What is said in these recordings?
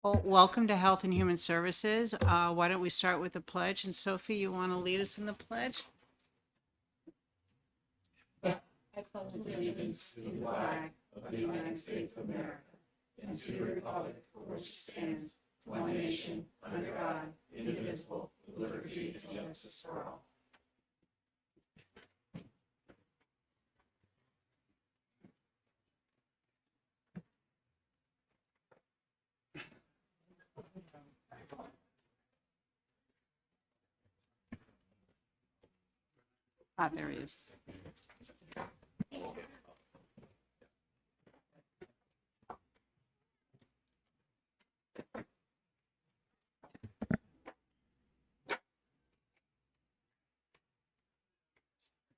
Well, welcome to Health and Human Services. Why don't we start with the pledge? And Sophie, you want to lead us in the pledge? I pledge allegiance to the flag of the United States of America and to the republic for which it stands, one nation, under God, indivisible, with liberty and justice for all. There he is.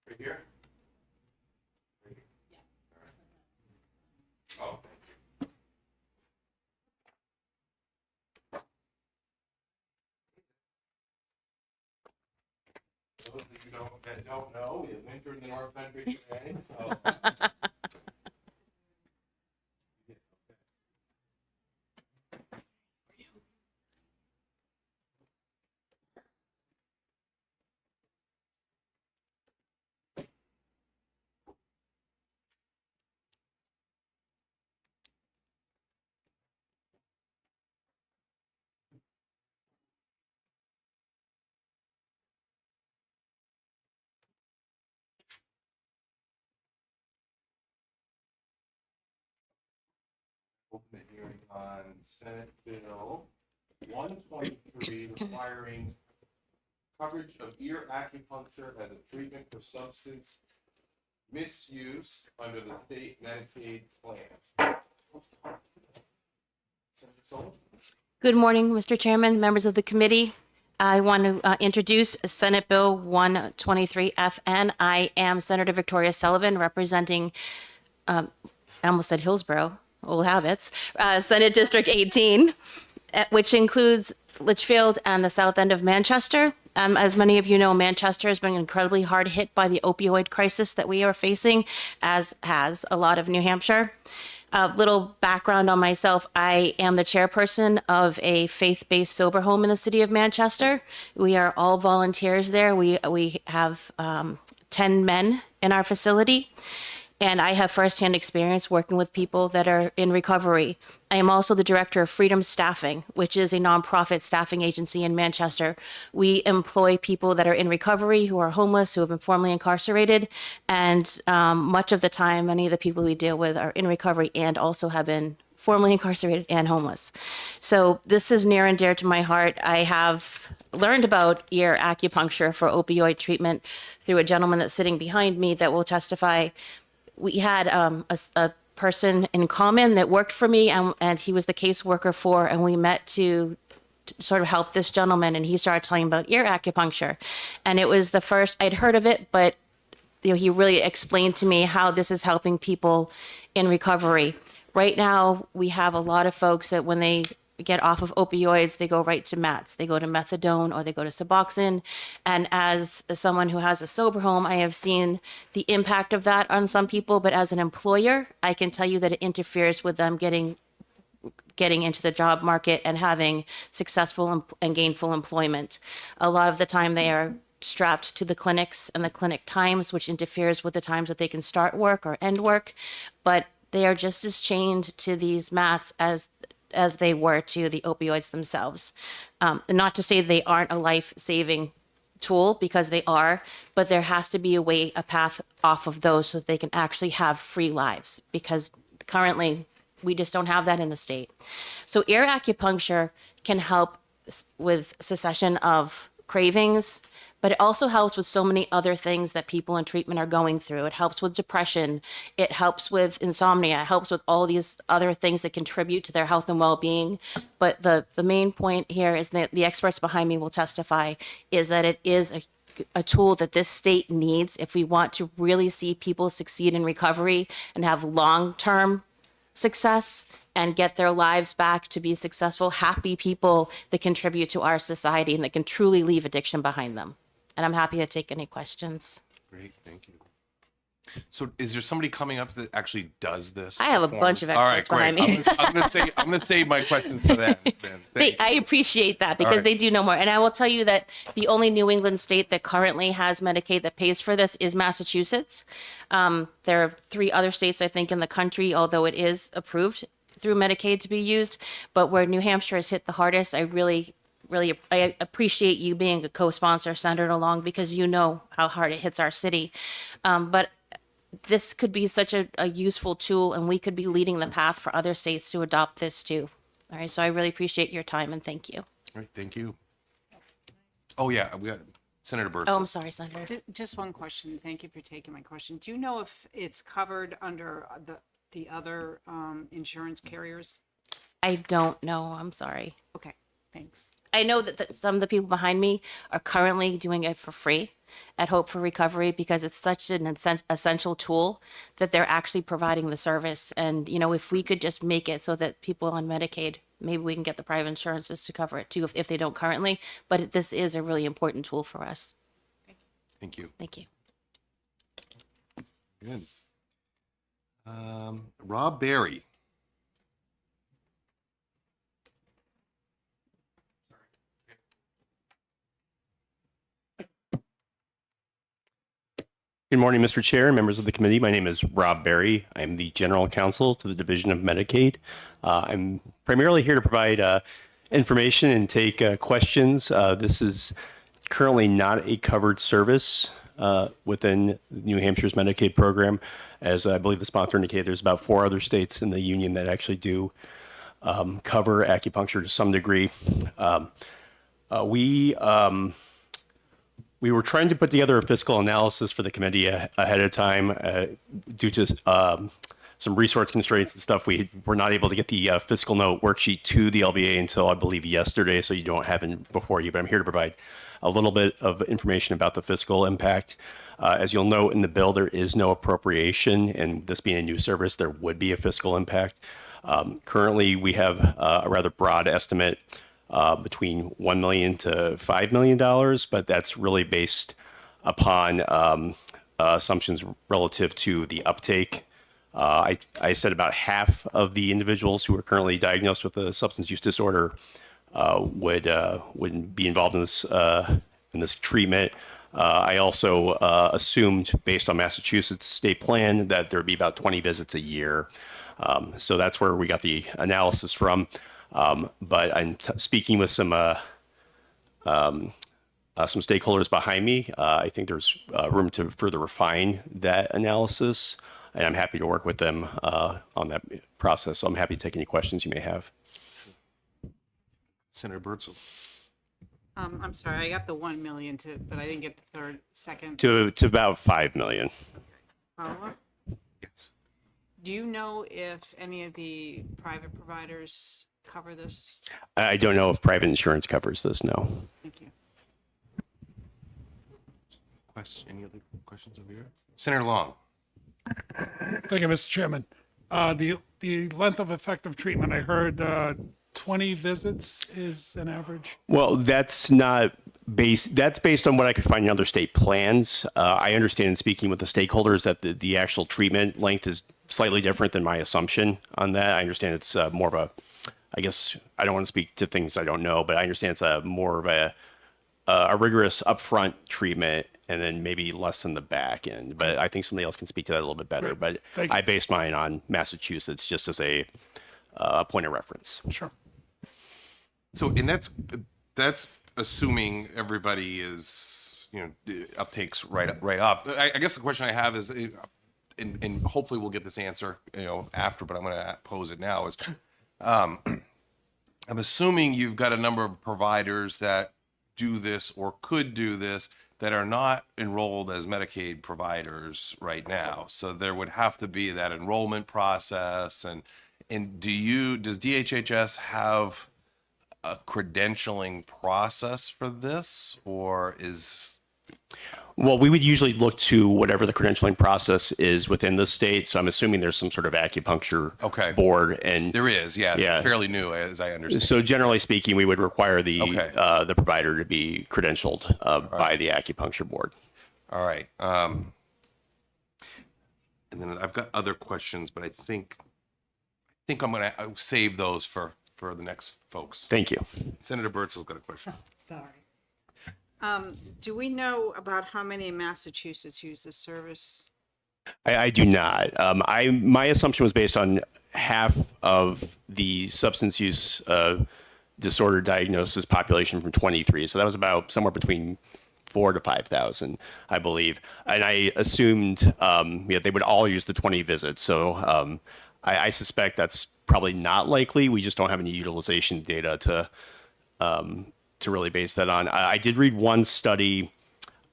Right here? Oh, thank you. Those of you that don't know, we have winter in the North Country today, so. Open the hearing on Senate Bill 123 requiring coverage of ear acupuncture as a treatment for substance misuse under the state Medicaid plans. Senator Sullivan? Good morning, Mr. Chairman, members of the committee. I want to introduce Senate Bill 123FN. I am Senator Victoria Sullivan, representing, I almost said Hillsborough, old habits, Senate District 18, which includes Litchfield and the south end of Manchester. As many of you know, Manchester has been incredibly hard hit by the opioid crisis that we are facing, as has a lot of New Hampshire. A little background on myself. I am the chairperson of a faith-based sober home in the city of Manchester. We are all volunteers there. We have 10 men in our facility. And I have firsthand experience working with people that are in recovery. I am also the director of Freedom Staffing, which is a nonprofit staffing agency in Manchester. We employ people that are in recovery, who are homeless, who have been formerly incarcerated. And much of the time, many of the people we deal with are in recovery and also have been formerly incarcerated and homeless. So this is near and dear to my heart. I have learned about ear acupuncture for opioid treatment through a gentleman that's sitting behind me that will testify. We had a person in common that worked for me, and he was the caseworker for, and we met to sort of help this gentleman, and he started telling about ear acupuncture. And it was the first I'd heard of it, but he really explained to me how this is helping people in recovery. Right now, we have a lot of folks that when they get off of opioids, they go right to mats. They go to methadone or they go to Suboxone. And as someone who has a sober home, I have seen the impact of that on some people. But as an employer, I can tell you that it interferes with them getting into the job market and having successful and gainful employment. A lot of the time they are strapped to the clinics and the clinic times, which interferes with the times that they can start work or end work. But they are just as chained to these mats as they were to the opioids themselves. Not to say they aren't a life-saving tool, because they are, but there has to be a path off of those so that they can actually have free lives, because currently we just don't have that in the state. So ear acupuncture can help with cessation of cravings, but it also helps with so many other things that people in treatment are going through. It helps with depression. It helps with insomnia. It helps with all these other things that contribute to their health and well-being. But the main point here is that the experts behind me will testify is that it is a tool that this state needs if we want to really see people succeed in recovery and have long-term success and get their lives back to be successful, happy people that contribute to our society and that can truly leave addiction behind them. And I'm happy to take any questions. Great, thank you. So is there somebody coming up that actually does this? I have a bunch of All right, experts behind great. me. I'm gonna save my questions for that. Then. Thank I appreciate that because right. they do know more. And I will tell you that the only New England state that currently has Medicaid that pays for this is Massachusetts. There are 3 other states, I think, in the country, although it is approved through Medicaid to be used. But where New Hampshire has hit the hardest, I appreciate you being a co-sponsor, Senator Long, because you know how hard it hits our city. But this could be such a useful tool, and we could be leading the path for other states to adopt this too. All right, so I really appreciate your time and thank you. All right, thank you. Oh yeah, we got Senator Byrd. Oh, I'm sorry, Senator. Just one question. Thank you for taking my question. Do you know if it's covered under the other insurance carriers? I don't know. I'm sorry. Okay, thanks. I know that some of the people behind me are currently doing it for free at Hope for Recovery because it's such an essential tool that they're actually providing the service. And, you know, if we could just make it so that people on Medicaid, maybe we can get the private insurances to cover it too if they don't currently. But this is a really important tool for us. Thank you. Thank you. Good. Rob Barry. Good morning, Mr. Chair and members of the committee. My name is Rob Barry. I'm the General Counsel to the Division of Medicaid. I'm primarily here to provide information and take questions. This is currently not a covered service within New Hampshire's Medicaid program. As I believe the sponsor indicated, there's about 4 other states in the union that actually do cover acupuncture to some degree. We were trying to put together a fiscal analysis for the committee ahead of time due to some resource constraints and stuff. We were not able to get the fiscal note worksheet to the LBA until I believe yesterday, so you don't have it before you, but I'm here to provide a little bit of information about the fiscal impact. As you'll note in the bill, there is no appropriation, and this being a new service, there would be a fiscal impact. Currently, we have a rather broad estimate between $1 million to $5 million, but that's really based upon assumptions relative to the uptake. I said about half of the individuals who are currently diagnosed with a substance use disorder would be involved in this treatment. I also assumed, based on Massachusetts state plan, that there'd be about 20 visits a year. So that's where we got the analysis from. But I'm speaking with some stakeholders behind me. I think there's room to further refine that analysis, and I'm happy to work with them on that process. So I'm happy to take any questions you may have. Senator Birdsell. I'm sorry, I got the 1 million but I didn't get the second. To about 5 million. Follow-up? Yes. Do you know if any of the private providers cover this? I don't know if private insurance covers this. No. Thank you. Any other questions over here? Senator Long. Thank you, Mr. Chairman. The length of effective treatment, I heard 20 visits is an average. Well, that's based on what I could find in other state plans. I understand in speaking with the stakeholders that the actual treatment length is slightly different than my assumption on that. I understand it's more of a, I guess I don't want to speak to things I don't know, but I understand it's more of a rigorous upfront treatment and then maybe less in the back end. But I think somebody else can speak to that a little bit better. But Thank you. I based mine on Massachusetts just as a point of reference. Sure. So, and that's assuming everybody is, uptakes right up. I guess the question I have is, and hopefully we'll get this answer, after, but I'm going to pose it now is, I'm assuming you've got a number of providers that do this or could do this that are not enrolled as Medicaid providers right now. So there would have to be that enrollment process. And does DHHS have a credentialing process for this, or is? Well, we would usually look to whatever the credentialing process is within the state. So I'm assuming there's some sort of acupuncture board, and There is, yeah. Yeah. It's fairly new, as I understand. so generally speaking, we would require the Okay. the provider to be credentialed by the acupuncture board. All right. And then I've got other questions, but I think I'm gonna save those for the next folks. Thank you. Senator Bertzel's got a question. Sorry. Do we know about how many in Massachusetts use this service? I do not. My assumption was based on half of the substance use disorder diagnosis population from 23. So that was about somewhere between 4,000 to 5,000, I believe. And I assumed they would all use the 20 visits. So I suspect that's probably not likely. We just don't have any utilization data to really base that on. I did read one study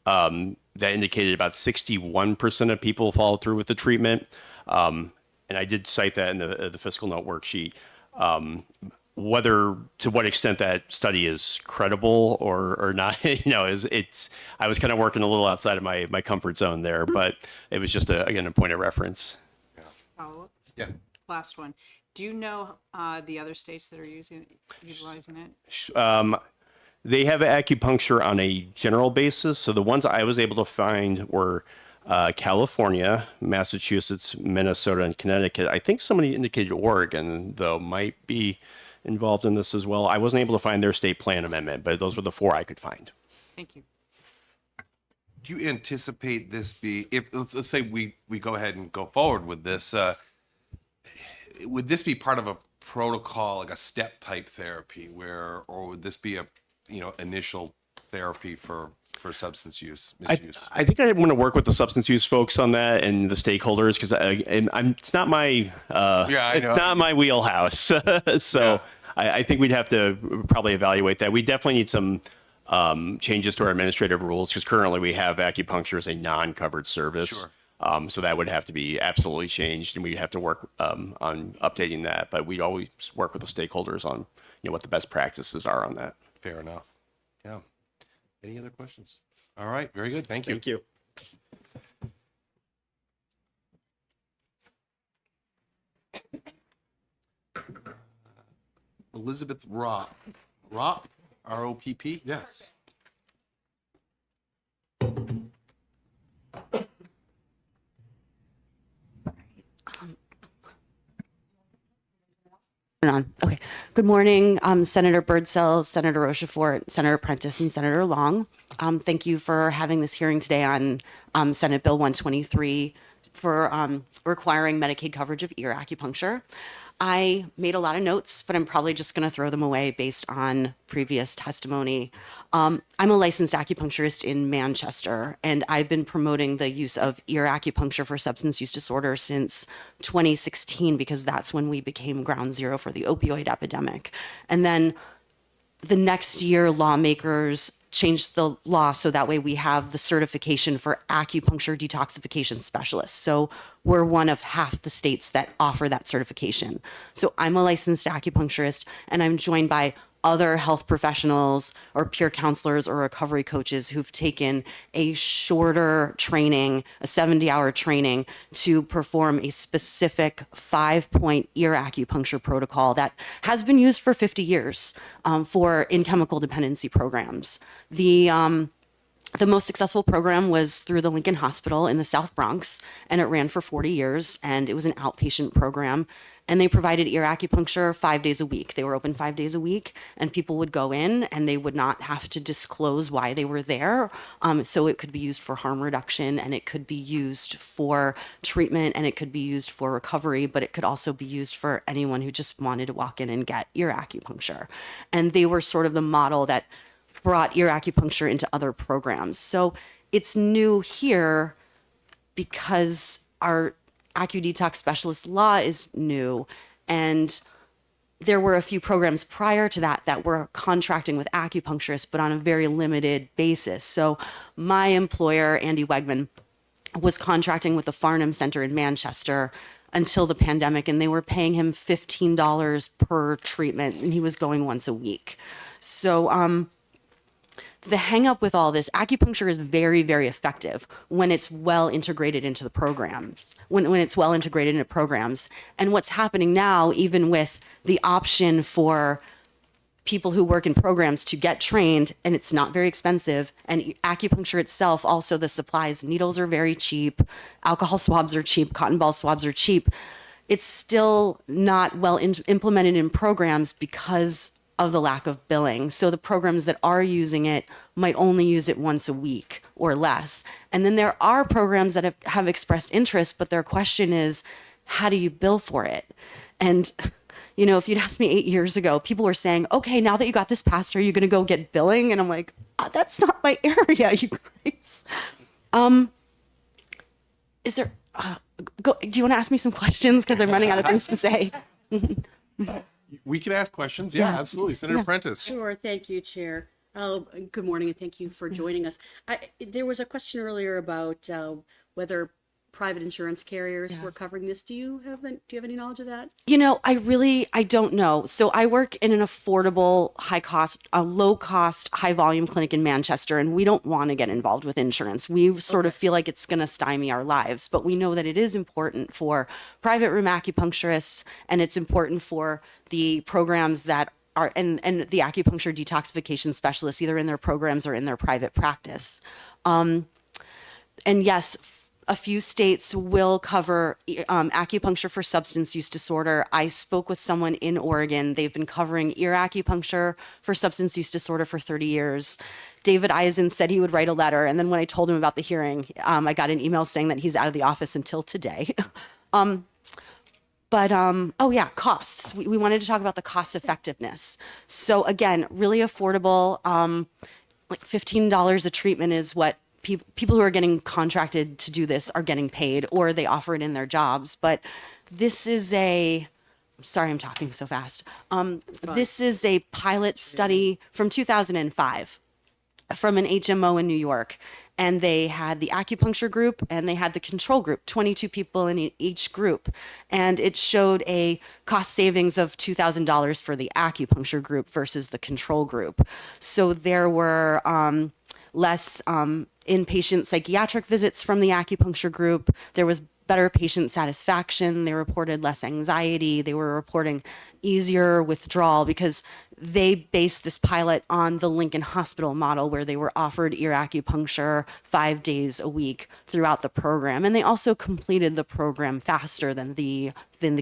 that indicated about 61% of people follow through with the treatment. And I did cite that in the fiscal note worksheet. Whether to what extent that study is credible or not, I was kind of working a little outside of my comfort zone there, but it was just again a point of reference. Follow-up? Yeah. Last one. Do you know the other states that are utilizing it? They have acupuncture on a general basis. So the ones I was able to find were California, Massachusetts, Minnesota, and Connecticut. I think somebody indicated Oregon, though, might be involved in this as well. I wasn't able to find their state plan amendment, but those were the 4 I could find. Thank you. Do you anticipate this if let's say we go ahead and go forward with this, would this be part of a protocol, like a step type therapy or would this be a, initial therapy for substance use, misuse? I think I want to work with the substance use folks on that and the stakeholders because it's not my I know. it's not my wheelhouse. So Yeah. I think we'd have to probably evaluate that. We definitely need some changes to our administrative rules because currently we have acupuncture as a non-covered service. Sure. So that would have to be absolutely changed, and we'd have to work on updating that. But we'd always work with the stakeholders on what the best practices are on that. Fair enough. Yeah. Any other questions? All right. Very good. Thank you. Thank you. Elizabeth Ropp. Ropp? R-O-P-P? Yes. On. Okay. Good morning, Senator Birdsell, Senator Rochefort, Senator Prentice, and Senator Long. Thank you for having this hearing today on Senate Bill 123 for requiring Medicaid coverage of ear acupuncture. I made a lot of notes, but I'm probably just going to throw them away based on previous testimony. I'm a licensed acupuncturist in Manchester, and I've been promoting the use of ear acupuncture for substance use disorder since 2016 because that's when we became ground zero for the opioid epidemic. And then the next year, lawmakers changed the law so that way we have the certification for acupuncture detoxification specialists. So we're one of half the states that offer that certification. So I'm a licensed acupuncturist, and I'm joined by other health professionals or peer counselors or recovery coaches who've taken a shorter training, a 70-hour training to perform a specific 5-point ear acupuncture protocol that has been used for 50 years for in chemical dependency programs. The most successful program was through the Lincoln Hospital in the South Bronx, and it ran for 40 years, and it was an outpatient program. And they provided ear acupuncture 5 days a week. They were open 5 days a week, and people would go in, and they would not have to disclose why they were there. So it could be used for harm reduction, and it could be used for treatment, and it could be used for recovery, but it could also be used for anyone who just wanted to walk in and get ear acupuncture. And they were sort of the model that brought ear acupuncture into other programs. So it's new here because our AcuDetox specialist law is new, and there were a few programs prior to that that were contracting with acupuncturists, but on a very limited basis. So my employer, Andy Wegman, was contracting with the Farnham Center in Manchester until the pandemic, and they were paying him $15 per treatment, and he was going once a week. So the hang up with all this, acupuncture is very, very effective when it's well integrated into the programs, when it's well integrated into programs. And what's happening now, even with the option for people who work in programs to get trained, and it's not very expensive. And acupuncture itself, also the supplies, needles are very cheap, alcohol swabs are cheap, cotton ball swabs are cheap. It's still not well implemented in programs because of the lack of billing. So the programs that are using it might only use it once a week or less. And then there are programs that have expressed interest, but their question is, how do you bill for it? And you know, if you'd asked me 8 years ago, people were saying, okay, now that you got this passed, are you going to go get billing? And I'm like, that's not my area, you guys. Is there, do you want to ask me some questions? Because I'm running out of things to say. We can ask questions. Yeah, Yeah. absolutely. Senator Yeah. Prentice. Sure, thank you, Chair. Good morning, and thank you for joining us. There was a question earlier about whether private insurance carriers were covering this. Do you have any knowledge of that? You know, I don't know. So I work in an affordable, low cost, high volume clinic in Manchester, and we don't want to get involved with insurance. We sort of feel like it's going to stymie our lives, but we know that it is important for private room acupuncturists, and it's important for the programs that are, and the acupuncture detoxification specialists, either in their programs or in their private practice. And yes, a few states will cover acupuncture for substance use disorder. I spoke with someone in Oregon. They've been covering ear acupuncture for substance use disorder for 30 years. David Eisen said he would write a letter. And then when I told him about the hearing, I got an email saying that he's out of the office until today. Oh yeah, costs. We wanted to talk about the cost effectiveness. So again, really affordable, like $15 a treatment is what people who are getting contracted to do this are getting paid, or they offer it in their jobs. But this is sorry, I'm talking so fast. This is a pilot study from 2005 from an HMO in New York. And they had the acupuncture group and they had the control group, 22 people in each group. And it showed a cost savings of $2,000 for the acupuncture group versus the control group. So there were less inpatient psychiatric visits from the acupuncture group. There was better patient satisfaction. They reported less anxiety. They were reporting easier withdrawal because they based this pilot on the Lincoln Hospital model where they were offered ear acupuncture 5 days a week throughout the program. And they also completed the program faster than the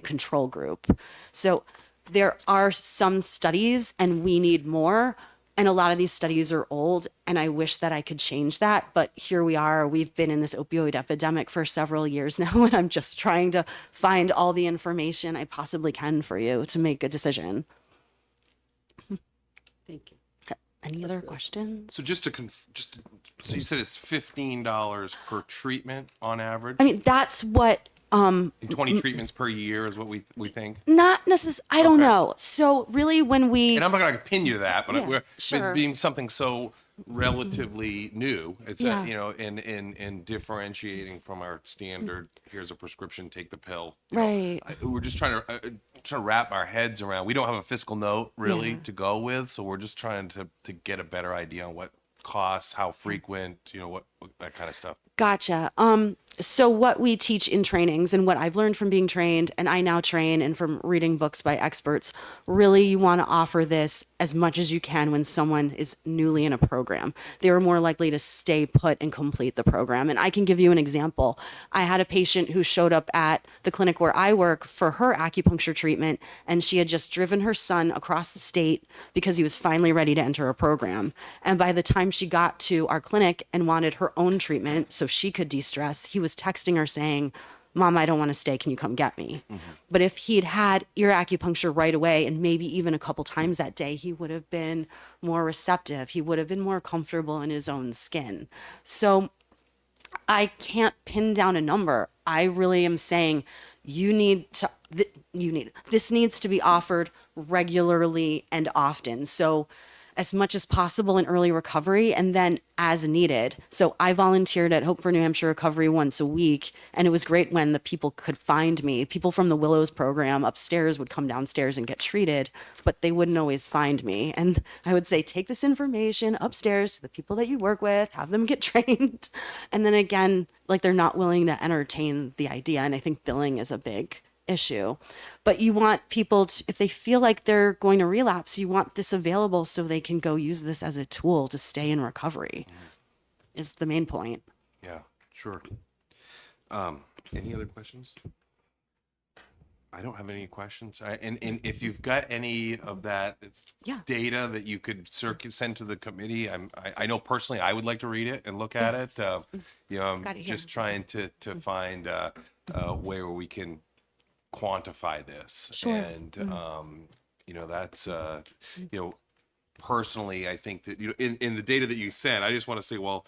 control group. So there are some studies and we need more. And a lot of these studies are old, and I wish that I could change that. But here we are. We've been in this opioid epidemic for several years now, and I'm just trying to find all the information I possibly can for you to make a decision. Thank you. Any other questions? So so you said it's $15 per treatment on average? I mean, that's what, And 20 treatments per year is what we think? not necessarily, I don't Okay. know. So really when we, And I'm not going to pin you to that, but Yeah, we're sure. with being something so relatively new, it's Yeah. in differentiating from our standard. Here's a prescription, take the pill. Right. We're just trying to wrap our heads around. We don't have a fiscal note really Yeah. to go with, so we're just trying to get a better idea on what costs, how frequent, what that kind of stuff. Gotcha. So what we teach in trainings and what I've learned from being trained, and I now train and from reading books by experts, really you want to offer this as much as you can when someone is newly in a program. They are more likely to stay put and complete the program. And I can give you an example. I had a patient who showed up at the clinic where I work for her acupuncture treatment, and she had just driven her son across the state because he was finally ready to enter a program. And by the time she got to our clinic and wanted her own treatment so she could de-stress, he was texting her saying, "Mom, I don't want to stay. Can you come get me?" But if he'd had ear acupuncture right away and maybe even a couple times that day, he would have been more receptive. He would have been more comfortable in his own skin. So I can't pin down a number. I really am saying this needs to be offered regularly and often. So as much as possible in early recovery and then as needed. So I volunteered at Hope for New Hampshire Recovery once a week, and it was great when the people could find me. People from the Willows program upstairs would come downstairs and get treated, but they wouldn't always find me. And I would say, take this information upstairs to the people that you work with, have them get trained. And then again, like they're not willing to entertain the idea. And I think billing is a big issue. But you want people to, if they feel like they're going to relapse, you want this available so they can go use this as a tool to stay in recovery, is the main point. Yeah, sure. Any other questions? I don't have any questions. And if you've got any of that Yeah. data that you could send to the committee, I know personally I would like to read it and look at it. You know, Got I'm it just here. trying to find where we can quantify this. Sure. And you know, that's you know, personally, I think that, you know, in the data that you sent, I just want to say, well,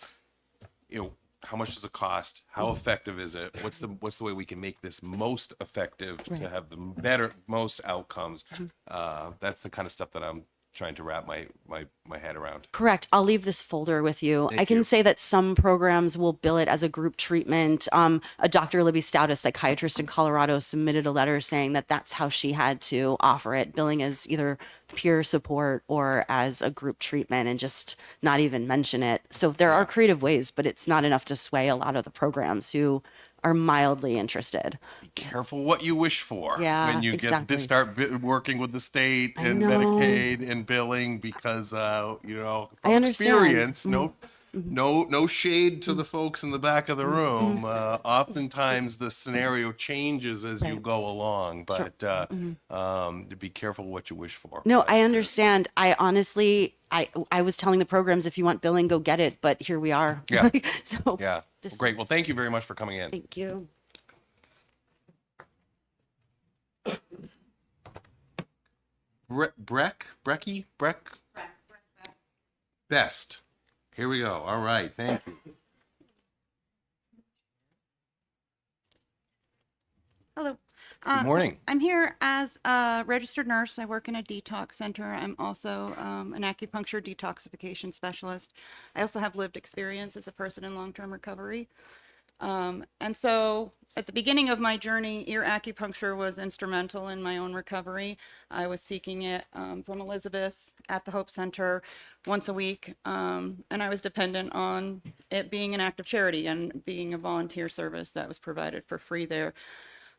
you know, how much does it cost? How effective is it? What's the way we can make this most effective to have the most outcomes? That's the kind of stuff that I'm trying to wrap my head around. Correct. I'll leave this folder with you. Thank I can you. say that some programs will bill it as a group treatment. A Dr. Libby Stout, a psychiatrist in Colorado, submitted a letter saying that that's how she had to offer it, billing as either peer support or as a group treatment, and just not even mention it. So there are creative ways, but it's not enough to sway a lot of the programs who are mildly interested. Be careful what you wish for Yeah, when you exactly. working with the state I and know. Medicaid and billing, because you know, I from understand. Mm-hmm. experience, no shade to the folks in the back of the room. Oftentimes the scenario changes as you Right. go along, but be careful what you wish for. No, But, I understand. I honestly, I was telling the programs, if you want billing, go get it. But here we are. Yeah. So yeah, this great. is- Well, thank you very much for coming in. Thank you. Brecky? Best. Here we go. All right. Thank you. Hello. Good morning. I'm here as a registered nurse. I work in a detox center. I'm also an acupuncture detoxification specialist. I also have lived experience as a person in long-term recovery. And so at the beginning of my journey, ear acupuncture was instrumental in my own recovery. I was seeking it from Elizabeth at the Hope Center once a week. And I was dependent on it being an act of charity and being a volunteer service that was provided for free there.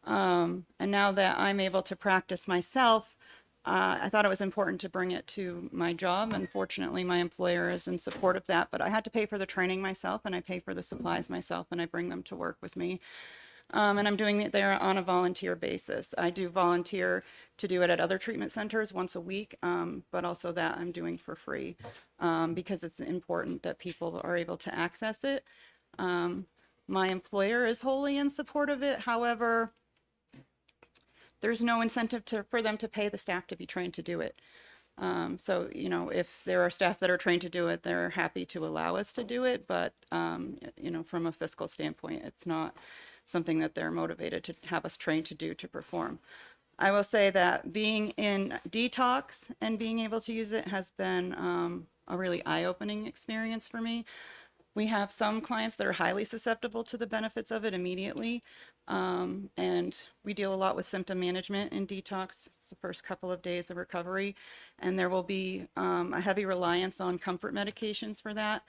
And now that I'm able to practice myself, I thought it was important to bring it to my job. Unfortunately, my employer is in support of that, but I had to pay for the training myself, and I pay for the supplies myself, and I bring them to work with me. And I'm doing it there on a volunteer basis. I do volunteer to do it at other treatment centers once a week, but also that I'm doing for free because it's important that people are able to access it. My employer is wholly in support of it. However, there's no incentive for them to pay the staff to be trained to do it. So, you know, if there are staff that are trained to do it, they're happy to allow us to do it. But, you know, from a fiscal standpoint, it's not something that they're motivated to have us trained to do to perform. I will say that being in detox and being able to use it has been a really eye-opening experience for me. We have some clients that are highly susceptible to the benefits of it immediately. And we deal a lot with symptom management in detox. It's the first couple of days of recovery. And there will be a heavy reliance on comfort medications for that.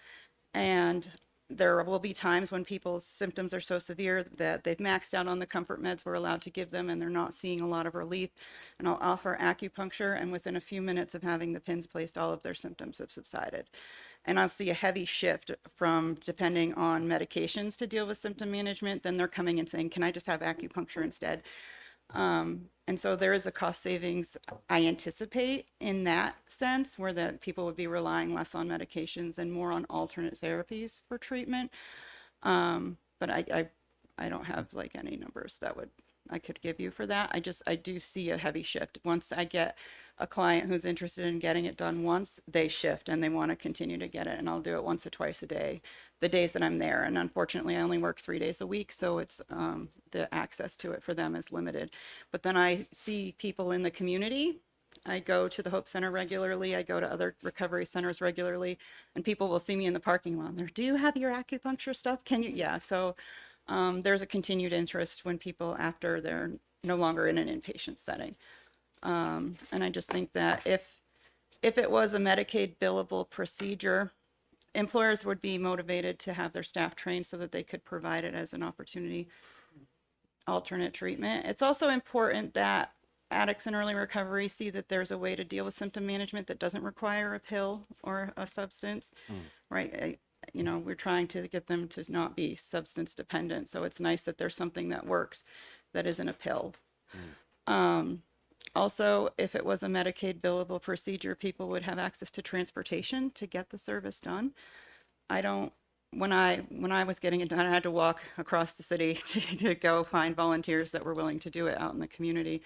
And there will be times when people's symptoms are so severe that they've maxed out on the comfort meds we're allowed to give them and they're not seeing a lot of relief. And I'll offer acupuncture, and within a few minutes of having the pins placed, all of their symptoms have subsided. And I'll see a heavy shift from depending on medications to deal with symptom management. Then they're coming and saying, can I just have acupuncture instead? And so there is a cost savings I anticipate in that sense, where that people would be relying less on medications and more on alternate therapies for treatment. But I don't have like any numbers that I could give you for that. I do see a heavy shift. Once I get a client who's interested in getting it done once, they shift and they want to continue to get it. And I'll do it once or twice a day, the days that I'm there. And unfortunately, I only work 3 days a week. So it's the access to it for them is limited. But then I see people in the community. I go to the Hope Center regularly. I go to other recovery centers regularly. And people will see me in the parking lot. And they're, do you have your acupuncture stuff? Can you? Yeah. So there's a continued interest when people, after they're no longer in an inpatient setting. And I just think that if it was a Medicaid billable procedure, employers would be motivated to have their staff trained so that they could provide it as an opportunity alternate treatment. It's also important that addicts in early recovery see that there's a way to deal with symptom management that doesn't require a pill or a substance, right? We're trying to get them to not be substance dependent. So it's nice that there's something that works that isn't a pill. Also, if it was a Medicaid billable procedure, people would have access to transportation to get the service done. When I was getting it done, I had to walk across the city to go find volunteers that were willing to do it out in the community.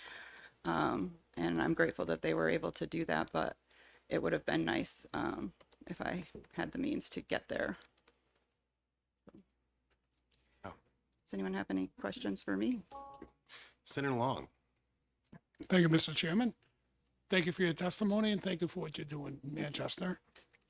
And I'm grateful that they were able to do that, but it would have been nice if I had the means to get there. Oh. Does anyone have any questions for me? Senator Long. Thank you, Mr. Chairman. Thank you for your testimony and thank you for what you're doing in Manchester.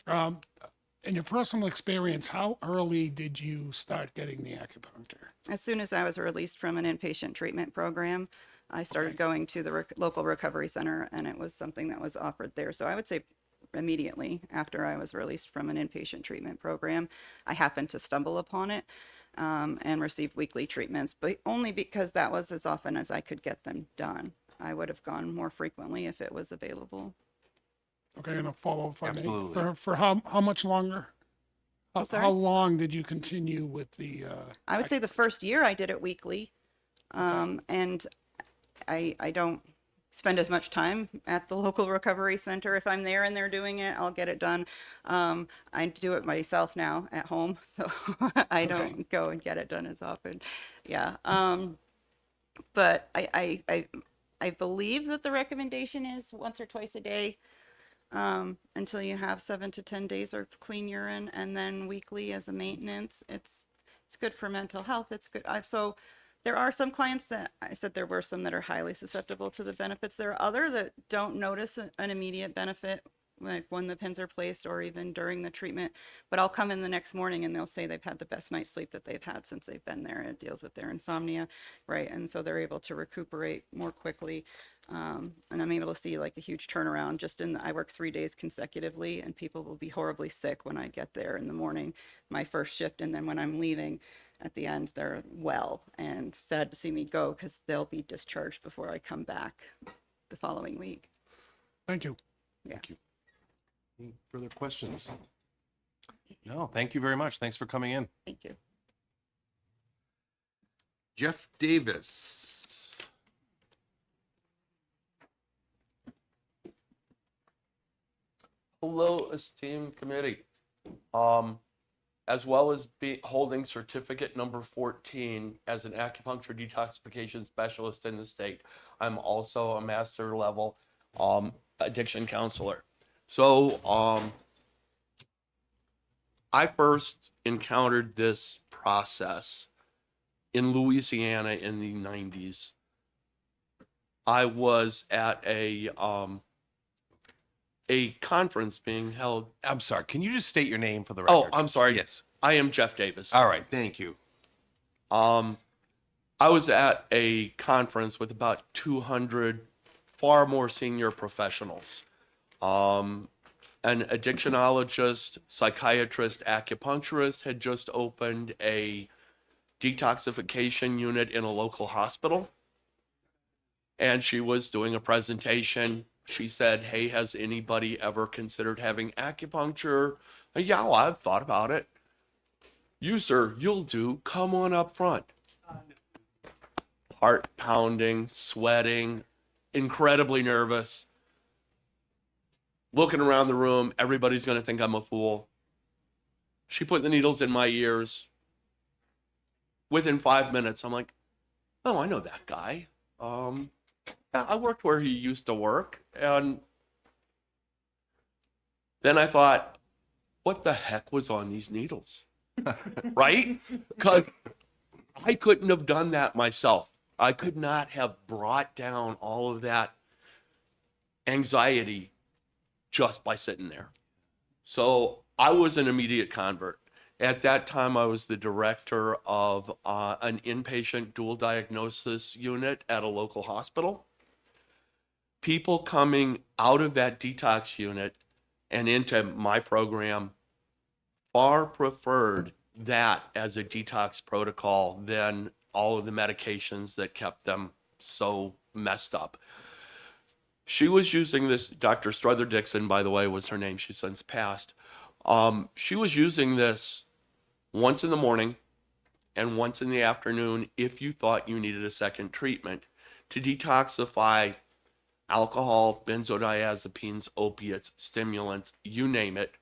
In your personal experience, how early did you start getting the acupuncture? As soon as I was released from an inpatient treatment program, I started going to the local recovery center, and it was something that was offered there. So I would say immediately after I was released from an inpatient treatment program, I happened to stumble upon it and received weekly treatments, but only because that was as often as I could get them done. I would have gone more frequently if it was available. Okay, and a follow up on Absolutely. For how much longer? sorry? How long did you continue with the? I would say the first year I did it weekly. And I don't spend as much time at the local recovery center. If I'm there and they're doing it, I'll get it done. I do it myself now at home, so I don't go and get it done as often. Yeah. But I believe that the recommendation is once or twice a day until you have 7 to 10 days of clean urine, and then weekly as a maintenance. It's good for mental health. It's good. So there are some clients that I said there were some that are highly susceptible to the benefits. There are other that don't notice an immediate benefit, like when the pins are placed or even during the treatment. But I'll come in the next morning and they'll say they've had the best night's sleep that they've had since they've been there. And it deals with their insomnia, right? And so they're able to recuperate more quickly. And I'm able to see like a huge turnaround just I work 3 days consecutively, and people will be horribly sick when I get there in the morning, my first shift. And then when I'm leaving at the end, they're well and sad to see me go because they'll be discharged before I come back the following week. Thank you. Yeah. Thank you. Any further questions? No, thank you very much. Thanks for coming in. Thank you. Jeff Davis. Hello, esteemed committee. As well as holding certificate number 14 as an acupuncture detoxification specialist in the state, I'm also a master level addiction counselor. So I first encountered this process in Louisiana in the 90s. I was at a conference being held. I'm sorry. Can you just state your name for the Oh, record? I'm sorry. Yes. I am Jeff Davis. All right. Thank you. I was at a conference with about 200 far more senior professionals. An addictionologist, psychiatrist, acupuncturist had just opened a detoxification unit in a local hospital. And she was doing a presentation. She said, "Hey, has anybody ever considered having acupuncture?" Yeah, well, I've thought about it. "You, sir, you'll do. Come on up front." Heart pounding, sweating, incredibly nervous. Looking around the room, everybody's going to think I'm a fool. She put the needles in my ears. Within 5 minutes, I'm like, "Oh, I know that guy. Yeah, I worked where he used to work." And then I thought, what the heck was on these needles? Right? Because I couldn't have done that myself. I could not have brought down all of that anxiety just by sitting there. So I was an immediate convert. At that time, I was the director of an inpatient dual diagnosis unit at a local hospital. People coming out of that detox unit and into my program far preferred that as a detox protocol than all of the medications that kept them so messed up. She was using this, Dr. Strother Dixon, by the way, was her name. She's since passed. She was using this once in the morning and once in the afternoon if you thought you needed a second treatment to detoxify alcohol, benzodiazepines, opiates, stimulants, you name it.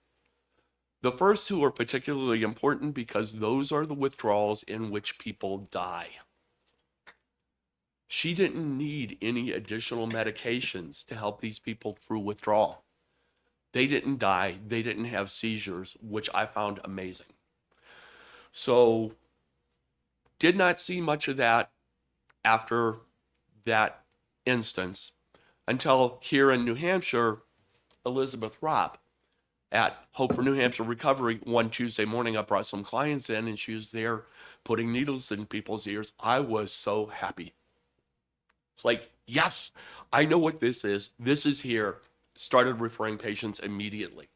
The first two are particularly important because those are the withdrawals in which people die. She didn't need any additional medications to help these people through withdrawal. They didn't die. They didn't have seizures, which I found amazing. So, did not see much of that after that instance until here in New Hampshire, Elizabeth Robb at Hope for New Hampshire Recovery one Tuesday morning, I brought some clients in and she was there putting needles in people's ears. I was so happy. It's like, yes, I know what this is. This is here. Started referring patients immediately.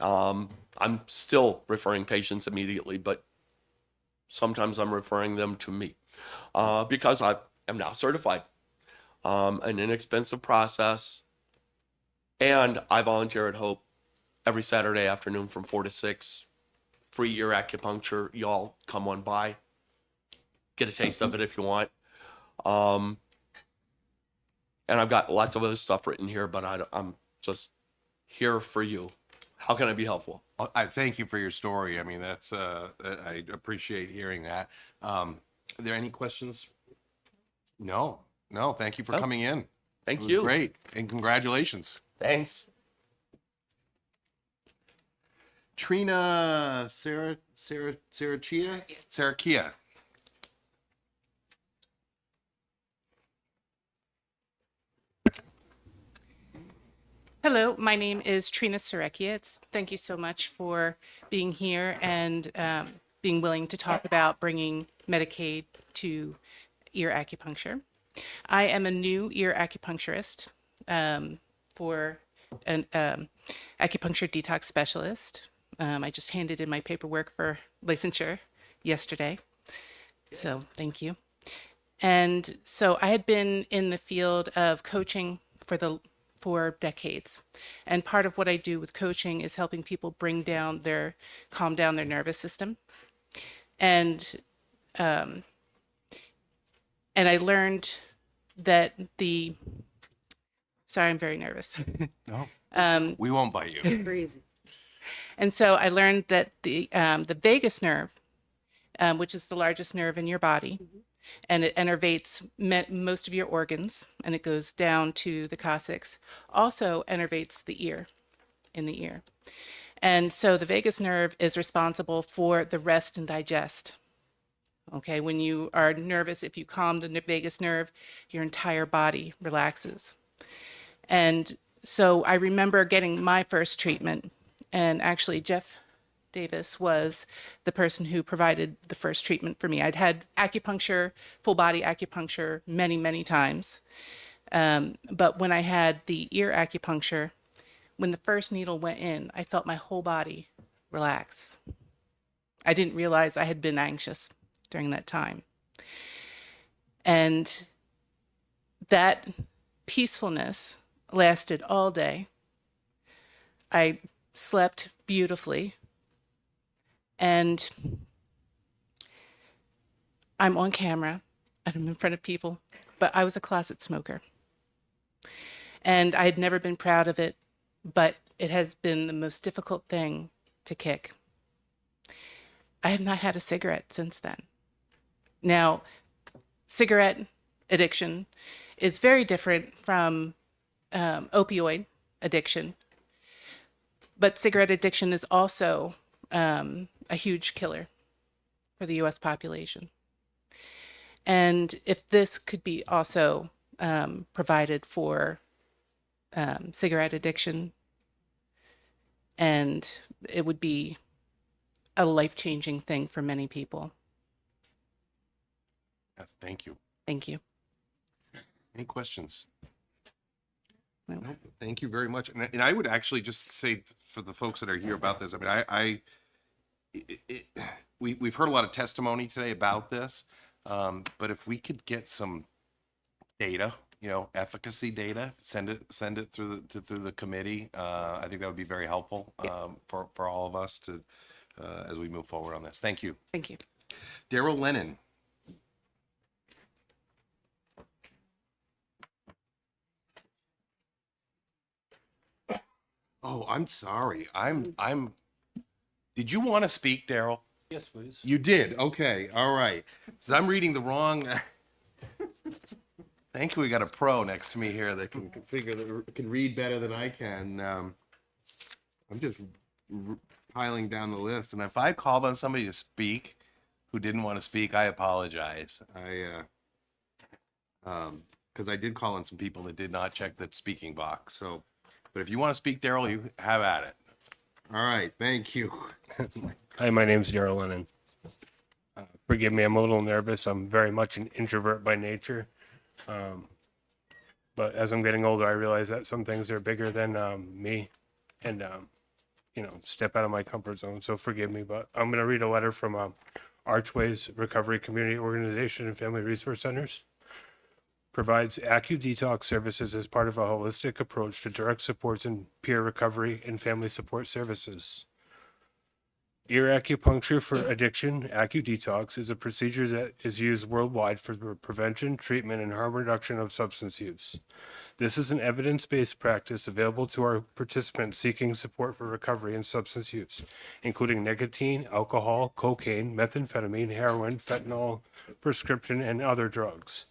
I'm still referring patients immediately, but sometimes I'm referring them to me because I am now certified. An inexpensive process. And I volunteer at Hope every Saturday afternoon from 4 to 6. Free ear acupuncture. Y'all come on by. Get a taste of it if you want. And I've got lots of other stuff written here, but I'm just here for you. How can I be helpful? I thank you for your story. I mean, that's I appreciate hearing that. Are there any questions? No. Thank you for Oh, coming in. Thank It was you. great, and congratulations. Thanks. Trina Sarachia. Hello, my name is Trina Sarekiewicz. Thank you so much for being here and being willing to talk about bringing Medicaid to ear acupuncture. I am a new ear acupuncturist for an acupuncture detox specialist. I just handed in my paperwork for licensure yesterday. So thank you. And so I had been in the field of coaching for decades. And part of what I do with coaching is helping people calm down their nervous system. And I learned that sorry, I'm very nervous. No, we won't bite you. Crazy. And so I learned that the vagus nerve, which is the largest nerve in your body, and it innervates most of your organs, and it goes down to the coccyx, also innervates the ear, in the ear. And so the vagus nerve is responsible for the rest and digest. Okay, when you are nervous, if you calm the vagus nerve, your entire body relaxes. And so I remember getting my first treatment, and actually Jeff Davis was the person who provided the first treatment for me. I'd had acupuncture, full body acupuncture, many, many times. But when I had the ear acupuncture, when the first needle went in, I felt my whole body relax. I didn't realize I had been anxious during that time. And that peacefulness lasted all day. I slept beautifully. And I'm on camera and I'm in front of people, but I was a closet smoker. And I had never been proud of it, but it has been the most difficult thing to kick. I have not had a cigarette since then. Now, cigarette addiction is very different from opioid addiction, but cigarette addiction is also a huge killer for the U.S. population. And if this could be also provided for cigarette addiction, and it would be a life-changing thing for many people. Yes, thank you. Thank you. Any questions? No. Nope. Thank you very much. And I would actually just say for the folks that are here about this, I mean, we've heard a lot of testimony today about this. But if we could get some data, efficacy data, send it through the committee. I think that would be very helpful for all of us to as we move forward on this. Thank you. Thank you. Daryl Lennon. Oh, I'm sorry. Did you want to speak, Daryl? Yes, please. You did. Okay. All right. So I'm reading the wrong. Thank you. We got a pro next to me here that can read better than I can. I'm just piling down the list, and if I called on somebody to speak who didn't want to speak, I apologize. Because I did call on some people that did not check the speaking box. So, but if you want to speak, Daryl, you have at it. All right. Thank you. Hi, my name's Daryl Lennon. Forgive me, I'm a little nervous. I'm very much an introvert by nature. But as I'm getting older, I realize that some things are bigger than me and, step out of my comfort zone. So forgive me, but I'm going to read a letter from Archways Recovery Community Organization and Family Resource Centers. Provides AccuDetox services as part of a holistic approach to direct supports in peer recovery and family support services. Ear acupuncture for addiction, AccuDetox, is a procedure that is used worldwide for the prevention, treatment, and harm reduction of substance use. This is an evidence-based practice available to our participants seeking support for recovery and substance use, including nicotine, alcohol, cocaine, methamphetamine, heroin, fentanyl, prescription, and other drugs.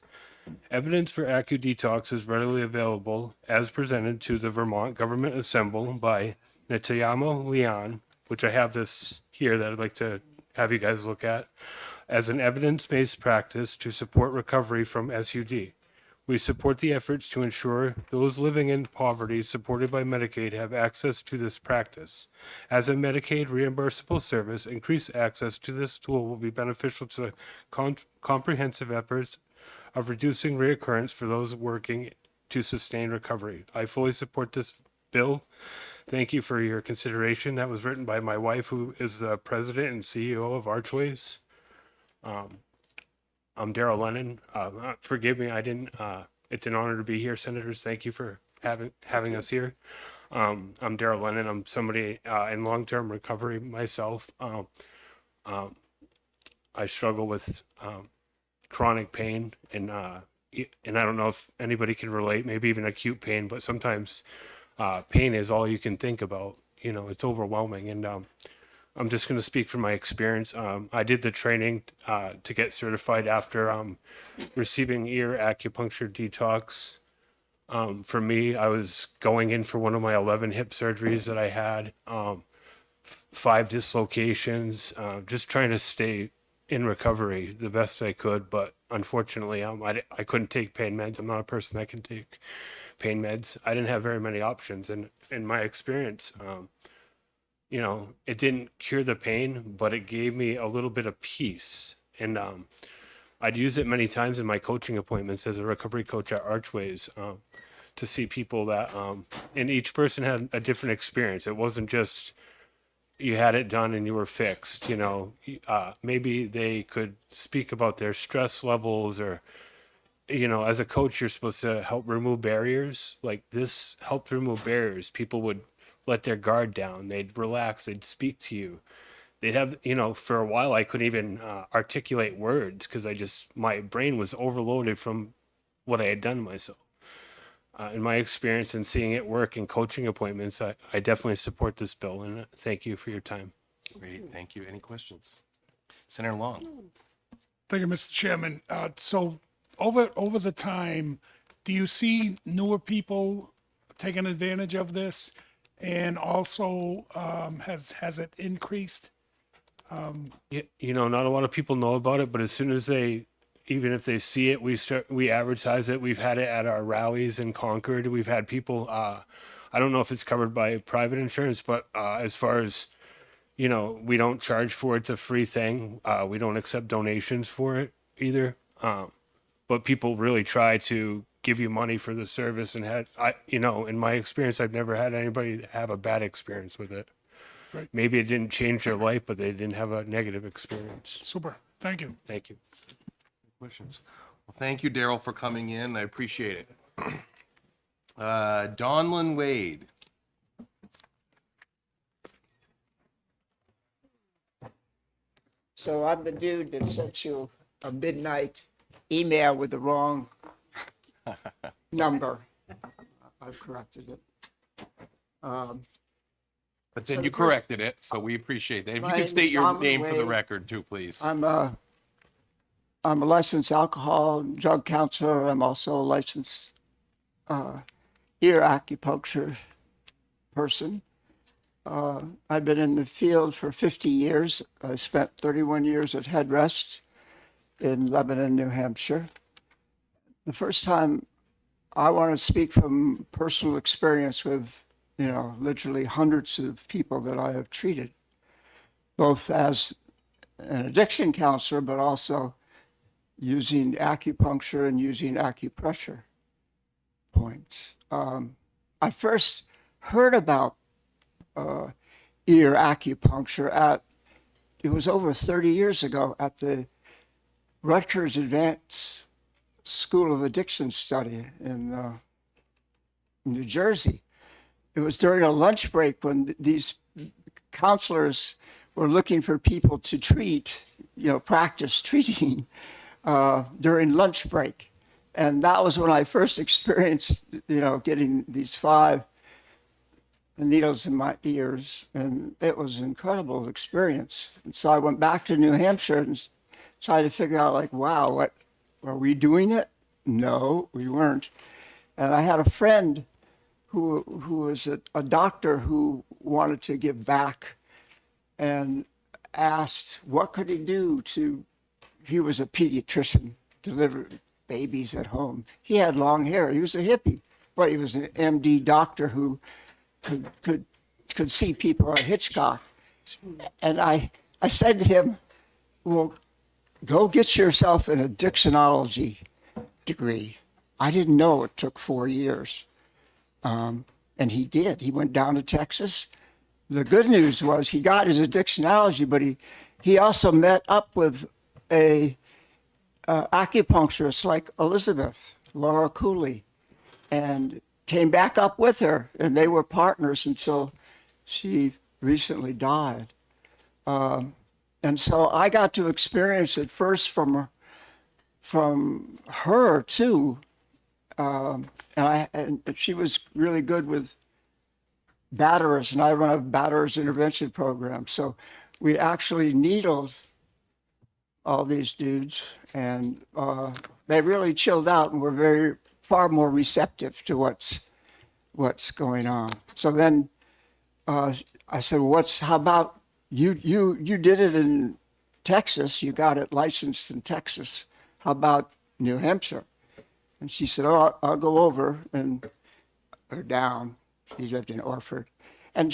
Evidence for AccuDetox is readily available as presented to the Vermont Government Assembly by Nitayama Leon, which I have this here that I'd like to have you guys look at, as an evidence-based practice to support recovery from SUD. We support the efforts to ensure those living in poverty supported by Medicaid have access to this practice. As a Medicaid reimbursable service, increased access to this tool will be beneficial to the comprehensive efforts of reducing reoccurrence for those working to sustain recovery. I fully support this bill. Thank you for your consideration. That was written by my wife, who is the president and CEO of Archways. I'm Daryl Lennon. Forgive me, I didn't. It's an honor to be here, Senators. Thank you for having us here. I'm Daryl Lennon. I'm somebody in long-term recovery myself. I struggle with chronic pain, and I don't know if anybody can relate. Maybe even acute pain, but sometimes pain is all you can think about. It's overwhelming, and I'm just going to speak from my experience. I did the training to get certified after receiving ear acupuncture detox. For me, I was going in for one of my 11 hip surgeries that I had, 5 dislocations, just trying to stay in recovery the best I could. But unfortunately, I couldn't take pain meds. I'm not a person that can take pain meds. I didn't have very many options. And in my experience, it didn't cure the pain, but it gave me a little bit of peace. And I'd use it many times in my coaching appointments as a recovery coach at Archways to see people that, and each person had a different experience. It wasn't just you had it done and you were fixed. Maybe they could speak about their stress levels, or as a coach, you're supposed to help remove barriers. Like this helped remove barriers. People would let their guard down. They'd relax. They'd speak to you. They'd have, for a while I couldn't even articulate words because my brain was overloaded from what I had done to myself. In my experience and seeing it work in coaching appointments, I definitely support this bill, and thank you for your time. Great. Thank you. Any questions? Senator Long. Thank you, Mr. Chairman. So over the time, do you see newer people taking advantage of this? And also, has it increased? Not a lot of people know about it, but as soon as even if they see it, we advertise it. We've had it at our rallies in Concord. We've had people, I don't know if it's covered by private insurance, but as far as, we don't charge for it. It's a free thing. We don't accept donations for it either. But people really try to give you money for the service, and in my experience, I've never had anybody have a bad experience with it. Right. Maybe it didn't change their life, but they didn't have a negative experience. Super. Thank you. Thank you. Questions? Well, thank you, Daryl, for coming in. I appreciate it. Donlin Wade. So I'm the dude that sent you a midnight email with the wrong number. I've corrected it. But then So you the first- corrected it, so we appreciate that. If you My can name's state your Donlin name for the Wade. record too, please. I'm a licensed alcohol and drug counselor. I'm also a licensed ear acupuncture person. I've been in the field for 50 years. I spent 31 years at Headrest in Lebanon, New Hampshire. The first time I want to speak from personal experience with, literally hundreds of people that I have treated, both as an addiction counselor, but also using acupuncture and using acupressure points. I first heard about ear acupuncture it was over 30 years ago at the Rutgers Advanced School of Addiction Study in New Jersey. It was during a lunch break when these counselors were looking for people to treat, practice treating during lunch break. And that was when I first experienced, getting these 5 needles in my ears. And it was an incredible experience. And so I went back to New Hampshire and tried to figure out, wow, what, were we doing it? No, we weren't. And I had a friend who was a doctor who wanted to give back and asked what could he do he was a pediatrician, delivered babies at home. He had long hair. He was a hippie, but he was an MD doctor who could see people at Hitchcock. And I said to him, well, go get yourself an addictionology degree. I didn't know it took 4 years. And he did. He went down to Texas. The good news was he got his addictionology, but he also met up with a acupuncturist like Elizabeth, Laura Cooley, and came back up with her, and they were partners until she recently died. And so I got to experience it first from her too. And she was really good with batterers, and I run a batterers intervention program. So we actually needled all these dudes, and they really chilled out and were far more receptive to what's going on. So then I said, well, how about you did it in Texas, you got it licensed in Texas. How about New Hampshire? And she said, oh, I'll go over or down. She lived in Orford. And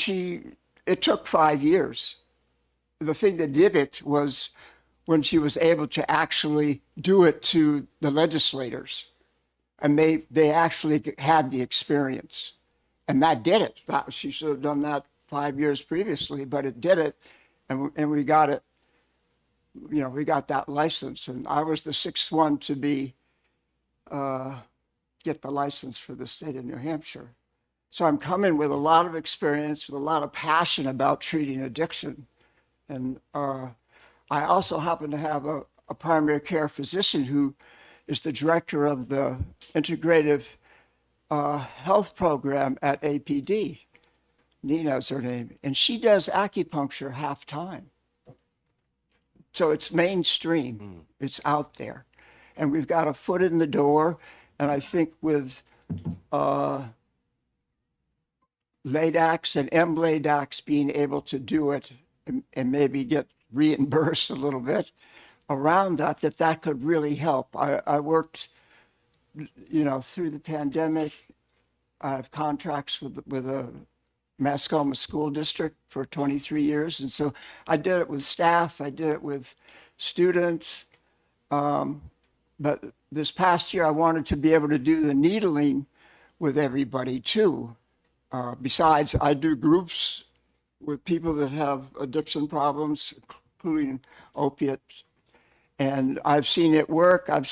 it took 5 years. The thing that did it was when she was able to actually do it to the legislators. And they actually had the experience. And that did it. She should have done that 5 years previously, but it did it. And we got it, we got that license. And I was the 6th one to get the license for the state of New Hampshire. So I'm coming with a lot of experience, with a lot of passion about treating addiction. And I also happen to have a primary care physician who is the director of the integrative health program at APD. Nina's her name. And she does acupuncture half-time. So it's mainstream. It's out there. And we've got a foot in the door. And I think with LADAX and MLADAX being able to do it and maybe get reimbursed a little bit around that could really help. I worked, through the pandemic. I have contracts with a Mascoma School District for 23 years. And so I did it with staff. I did it with students. But this past year, I wanted to be able to do the needling with everybody too. Besides, I do groups with people that have addiction problems, including opiates. And I've seen it work. I've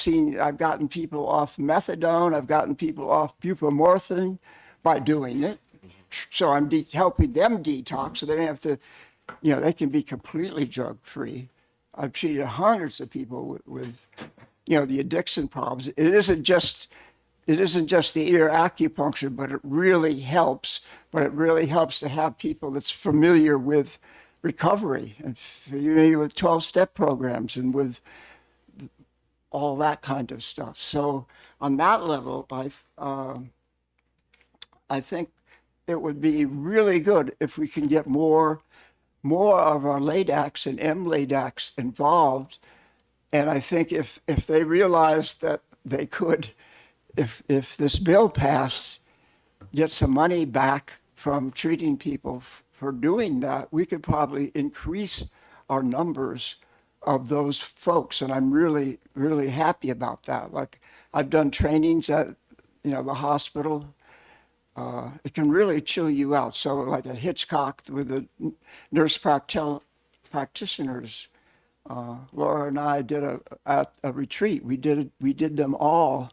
gotten people off methadone. I've gotten people off buprenorphine by doing it. So I'm helping them detox so they don't have to, they can be completely drug free. I've treated hundreds of people with the addiction problems. It isn't just the ear acupuncture, but it really helps. But it really helps to have people that's familiar with recovery and familiar with 12-step programs and with all that kind of stuff. So on that level, I think it would be really good if we can get more of our LADACs and MLADACs involved. And I think if they realized that they could, if this bill passed, get some money back from treating people for doing that, we could probably increase our numbers of those folks. And I'm really, really happy about that. Like, I've done trainings at, the hospital. It can really chill you out. So like at Hitchcock with the nurse practitioners, Laura and I did a retreat. We did them all.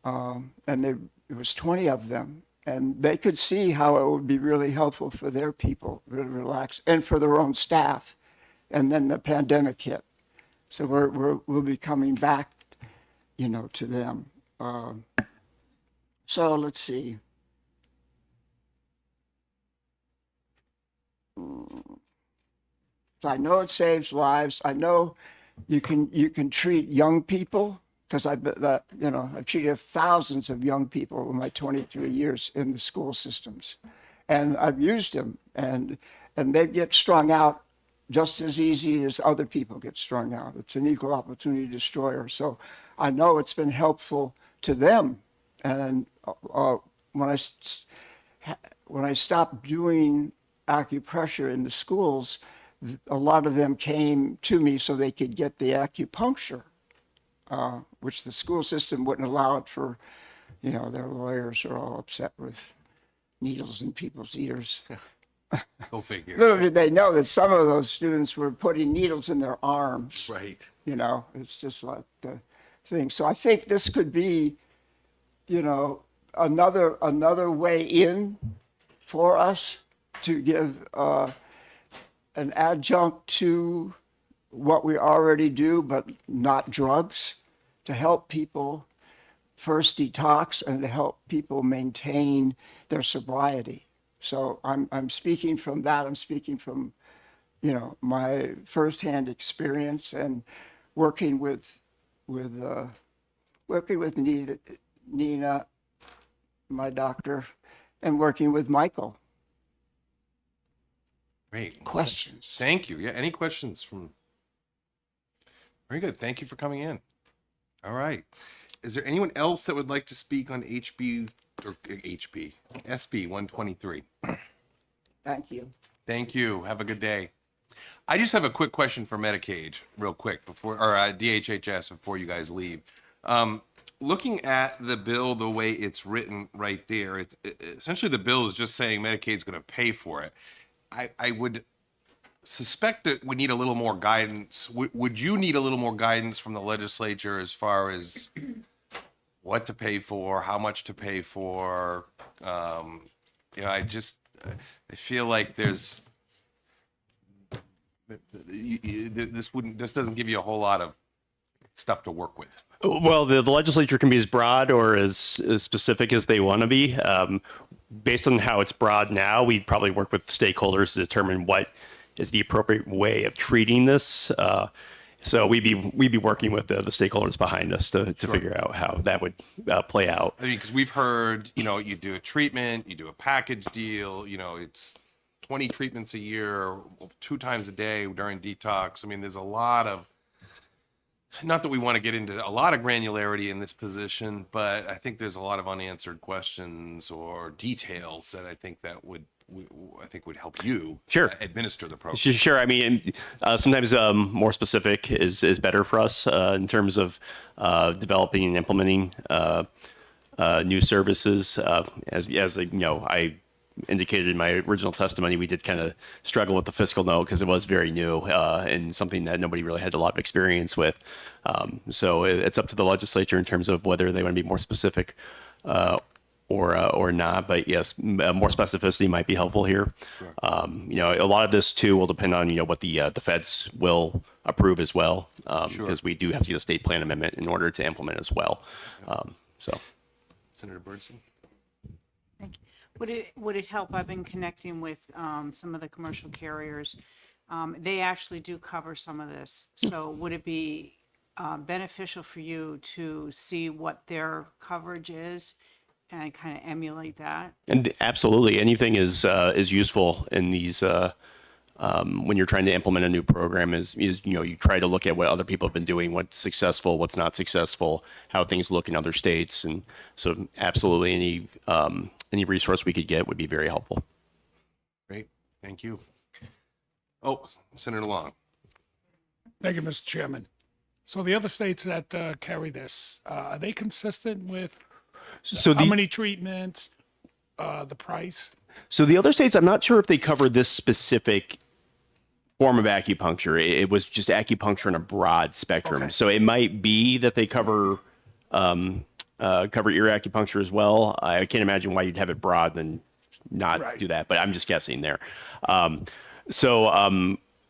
And it was 20 of them. And they could see how it would be really helpful for their people, really relax, and for their own staff. And then the pandemic hit. So we'll be coming back, to them. So let's see. So I know it saves lives. I know you can treat young people, because I've treated thousands of young people in my 23 years in the school systems, and I've used them, and they get strung out just as easy as other people get strung out. It's an equal opportunity destroyer. So I know it's been helpful to them. And when I stopped doing acupressure in the schools, a lot of them came to me so they could get the acupuncture, which the school system wouldn't allow it for, their lawyers are all upset with needles in people's ears. Go figure. Little did they know that some of those students were putting needles in their arms. Right. It's just like the thing. So I think this could be, another way in for us to give an adjunct to what we already do, but not drugs, to help people first detox and to help people maintain their sobriety. So I'm speaking from that. I'm speaking from, my firsthand experience and working with Nina, my doctor, and working with Michael. Great. Questions? Thank you. Yeah. Any questions from? Very good. Thank you for coming in. All right. Is there anyone else that would like to speak on SB 123? Thank you. Thank you. Have a good day. I just have a quick question for Medicaid, real quick, or DHHS, before you guys leave. Looking at the bill the way it's written right there, essentially the bill is just saying Medicaid's going to pay for it. I would suspect that we need a little more guidance. Would you need a little more guidance from the legislature as far as what to pay for, how much to pay for? I feel like this doesn't give you a whole lot of stuff to work with. Well, the legislature can be as broad or as specific as they want to be. Based on how it's broad now, we'd probably work with stakeholders to determine what is the appropriate way of treating this. So we'd be working with the stakeholders behind us to figure out how that would play out. I mean, because we've heard, you do a treatment, you do a package deal, it's 20 treatments a year, 2 times a day during detox. I mean, there's a lot of, not that we want to get into a lot of granularity in this position, but I think there's a lot of unanswered questions or details that I think would help you administer the program. Sure. I mean, sometimes more specific is better for us in terms of developing and implementing new services. As I indicated in my original testimony, we did kind of struggle with the fiscal note because it was very new and something that nobody really had a lot of experience with. So it's up to the legislature in terms of whether they want to be more specific or not. But yes, more specificity might be helpful here. You know, a lot of this too will depend on, you know, what the feds will approve as well, because we do have to get a state plan amendment in order to implement as well. So. Senator Birdson? Would it help? I've been connecting with some of the commercial carriers. They actually do cover some of this. So would it be beneficial for you to see what their coverage is and kind of emulate that? And absolutely, anything is useful in these when you're trying to implement a new program. Is you know, you try to look at what other people have been doing, what's successful, what's not successful, how things look in other states, and so absolutely any resource we could get would be very helpful. Great, thank you. Oh, Senator Long. Thank you, Mr. Chairman. So the other states that carry this, are they consistent with So how many treatments, the price? So the other states, I'm not sure if they cover this specific form of acupuncture. It was just acupuncture in a broad spectrum. Okay. So it might be that they cover ear acupuncture as well. I can't imagine why you'd have it broad and not Right. do that, but I'm just guessing there.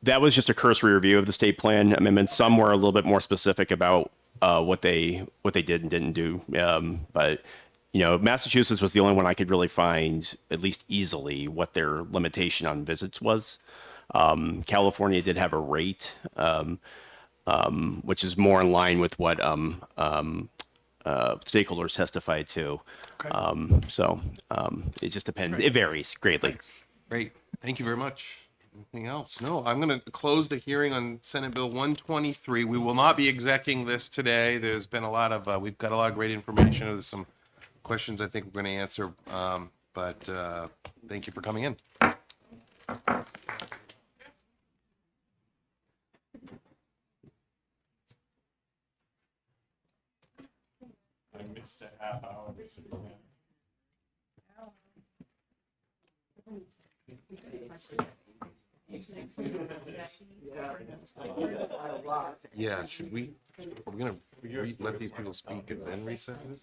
That was just a cursory review of the state plan amendments. Some were a little bit more specific about what they did and didn't do. But you know, Massachusetts was the only one I could really find, at least easily, what their limitation on visits was. California did have a rate, which is more in line with what stakeholders testified to. It just depends. It varies greatly. Great, thank you very much. Anything else? No, I'm going to close the hearing on Senate Bill 123. We will not be execing this today. There's been a lot of, we've got a lot of great information. There's some questions I think we're going to answer, but thank you for coming in. I missed a half hour. Yeah, should we, are we going to let these people speak and then reset this?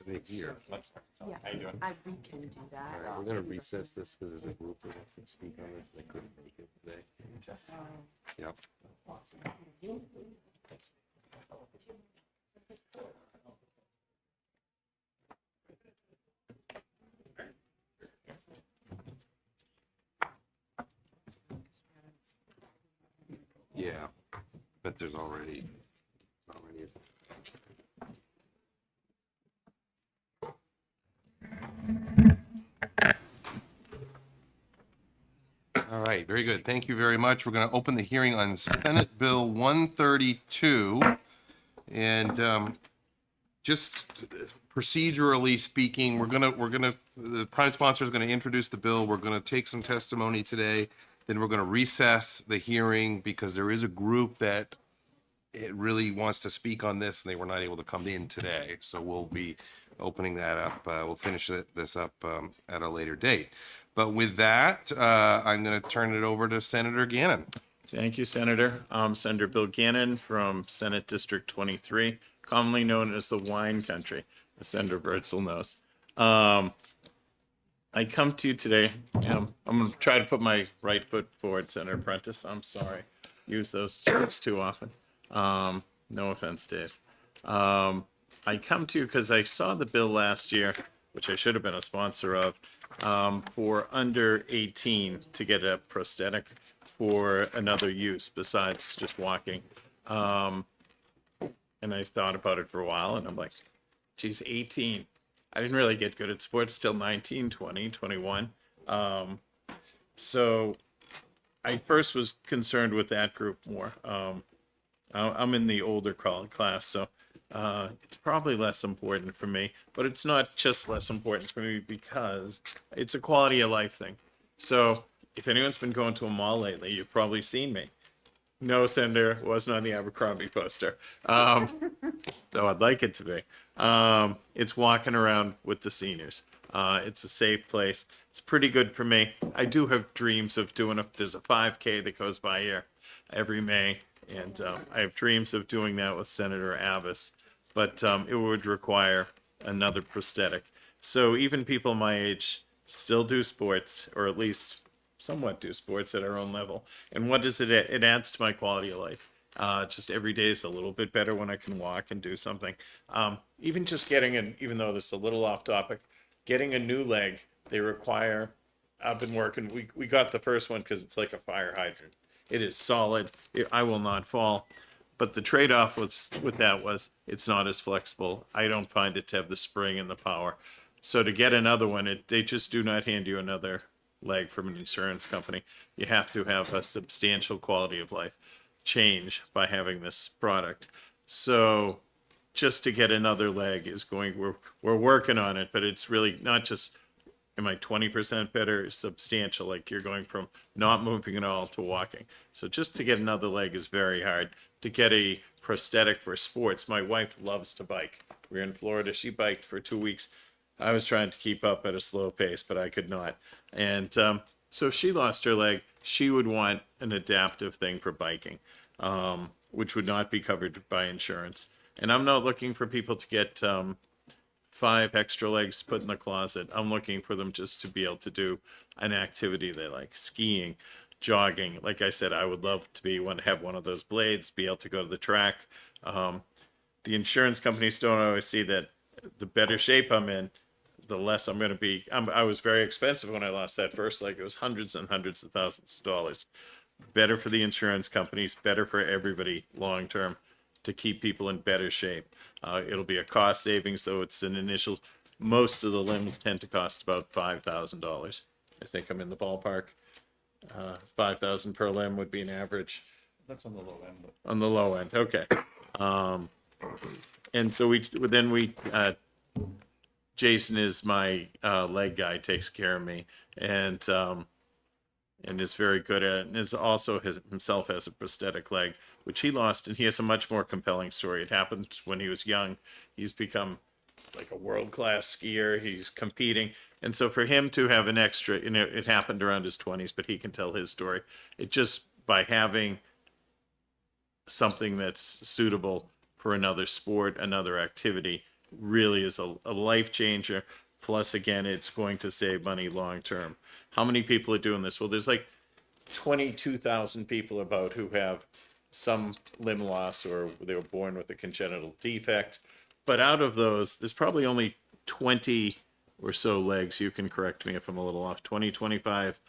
They're here. We can do that. All right, we're going to recess this because there's a group that wants to speak on this. They couldn't make it today. Yep. Yeah, but there's already. All right, very good. Thank you very much. We're going to open the hearing on Senate Bill 132. And just procedurally speaking, the prime sponsor is going to introduce the bill. We're going to take some testimony today. Then we're going to recess the hearing because there is a group that it really wants to speak on this and they were not able to come in today. So we'll be opening that up. We'll finish this up at a later date. But with that, I'm going to turn it over to Senator Gannon. Thank you, Senator. I'm Senator Bill Gannon from Senate District 23, commonly known as the wine country, as Senator Birdsell knows. I come to you today, and I'm going to try to put my right foot forward, Senator Prentice. I'm sorry. Use those jokes too often. No offense, Dave. I come to you because I saw the bill last year, which I should have been a sponsor of, for under 18 to get a prosthetic for another use besides just walking. And I thought about it for a while, and I'm like, geez, 18. I didn't really get good at sports till 19, 20, 21. So I first was concerned with that group more. I'm in the older class, so it's probably less important for me, but it's not just less important for me because it's a quality of life thing. So if anyone's been going to a mall lately, you've probably seen me. No, Senator, it wasn't on the Abercrombie poster, though I'd like it to be. It's walking around with the seniors. It's a safe place. It's pretty good for me. I do have dreams of doing there's a 5K that goes by here every May, and I have dreams of doing that with Senator Abbas, but it would require another prosthetic. So even people my age still do sports, or at least somewhat do sports at our own level. And what does it add? It adds to my quality of life. Just every day is a little bit better when I can walk and do something. Even just even though this is a little off topic, getting a new leg, they require, I've been working, we got the first one because it's like a fire hydrant. It is solid. I will not fall. But the trade-off with that was it's not as flexible. I don't find it to have the spring and the power. So to get another one, they just do not hand you another leg from an insurance company. You have to have a substantial quality of life change by having this product. So just to get another leg we're working on it, but it's really not just, am I 20% better? Substantial, like you're going from not moving at all to walking. So just to get another leg is very hard. To get a prosthetic for sports, my wife loves to bike. We were in Florida, she biked for 2 weeks. I was trying to keep up at a slow pace, but I could not. And so if she lost her leg, she would want an adaptive thing for biking, which would not be covered by insurance. And I'm not looking for people to get 5 extra legs to put in the closet. I'm looking for them just to be able to do an activity they like, skiing, jogging. Like I said, I would love to have one of those blades, be able to go to the track. The insurance companies don't always see that the better shape I'm in, the less I'm going to be. I was very expensive when I lost that first leg. It was hundreds and hundreds of thousands of dollars. Better for the insurance companies, better for everybody long term to keep people in better shape. It'll be a cost savings, though it's an initial. Most of the limbs tend to cost about $5,000. I think I'm in the ballpark. $5,000 per limb would be an average. That's on the low end. On the low end, okay. And so Jason is my leg guy, takes care of me, and is very good at it, and is also himself has a prosthetic leg, which he lost, and he has a much more compelling story. It happened when he was young. He's become like a world-class skier. He's competing, and so for him to have an extra, it happened around his 20s, but he can tell his story. It just, by having something that's suitable for another sport, another activity, really is a life changer. Plus, again, it's going to save money long term. How many people are doing this? Well, there's like 22,000 people about who have some limb loss or they were born with a congenital defect. But out of those, there's probably only 20 or so legs. You can correct me if I'm a little off. 25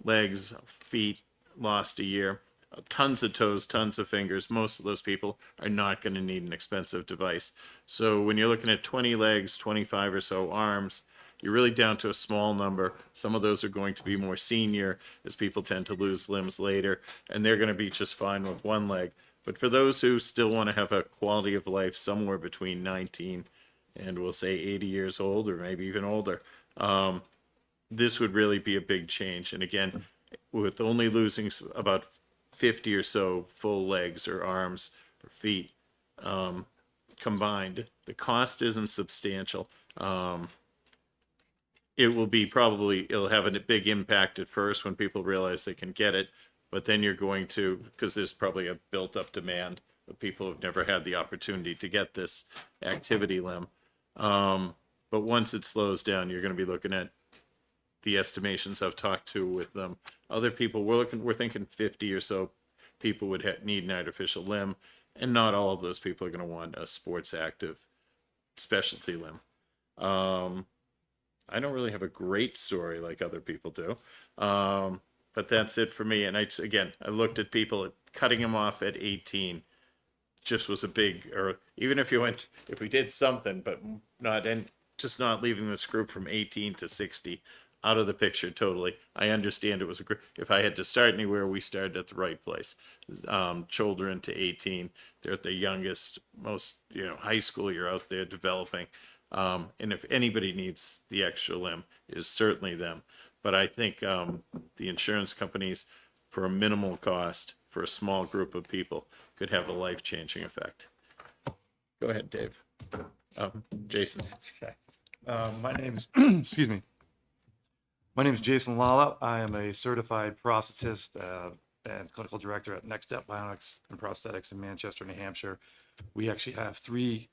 legs, feet lost a year. Tons of toes, tons of fingers. Most of those people are not going to need an expensive device. So when you're looking at 20 legs, 25 or so arms, you're really down to a small number. Some of those are going to be more senior, as people tend to lose limbs later, and they're going to be just fine with one leg. But for those who still want to have a quality of life somewhere between 19 and we'll say 80 years old, or maybe even older, this would really be a big change. And again, with only losing about 50 or so full legs or arms or feet combined, the cost isn't substantial. It will be it'll have a big impact at first when people realize they can get it, but then you're going to, because there's probably a built up demand of people who've never had the opportunity to get this activity limb. But once it slows down, you're going to be looking at the estimations I've talked to with other people. We're thinking 50 or so people would need an artificial limb, and not all of those people are going to want a sports active specialty limb. I don't really have a great story like other people do, but that's it for me. And I looked at people cutting them off at 18. Just was a big, or even if we did something, but just not leaving this group from 18 to 60 out of the picture totally. I understand it was if I had to start anywhere, we started at the right place. Children to 18, they're at the youngest, most, high school, you're out there developing. And if anybody needs the extra limb, it is certainly them. But I think the insurance companies, for a minimal cost, for a small group of people, could have a life-changing effect. Go ahead, Dave. Jason. My name's, excuse me. My name is Jason Lala. I am a certified prosthetist and clinical director at Next Step Bionics and Prosthetics in Manchester, New Hampshire. We actually have 3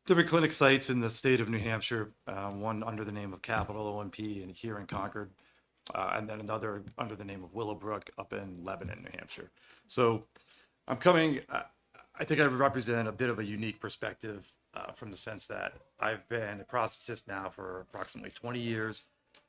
different clinic sites in the state of New Hampshire, one under the name of Capital O&P and here in Concord, and then another under the name of Willowbrook up in Lebanon, New Hampshire. So I'm coming, I think I represent a bit of a unique perspective from the sense that I've been a prosthetist now for approximately 20 years.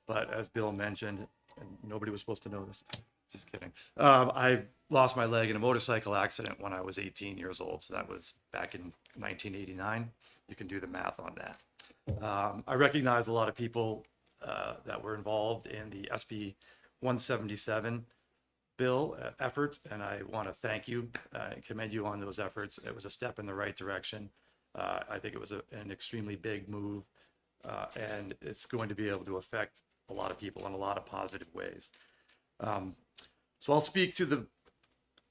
But as Bill mentioned, and nobody was supposed to know this, just kidding. I lost my leg in a motorcycle accident when I was 18 years old. So that was back in 1989. You can do the math on that. I recognize a lot of people that were involved in the SB 177 bill efforts, and I want to thank you and commend you on those efforts. It was a step in the right direction. I think it was an extremely big move, and it's going to be able to affect a lot of people in a lot of positive ways. So I'll speak to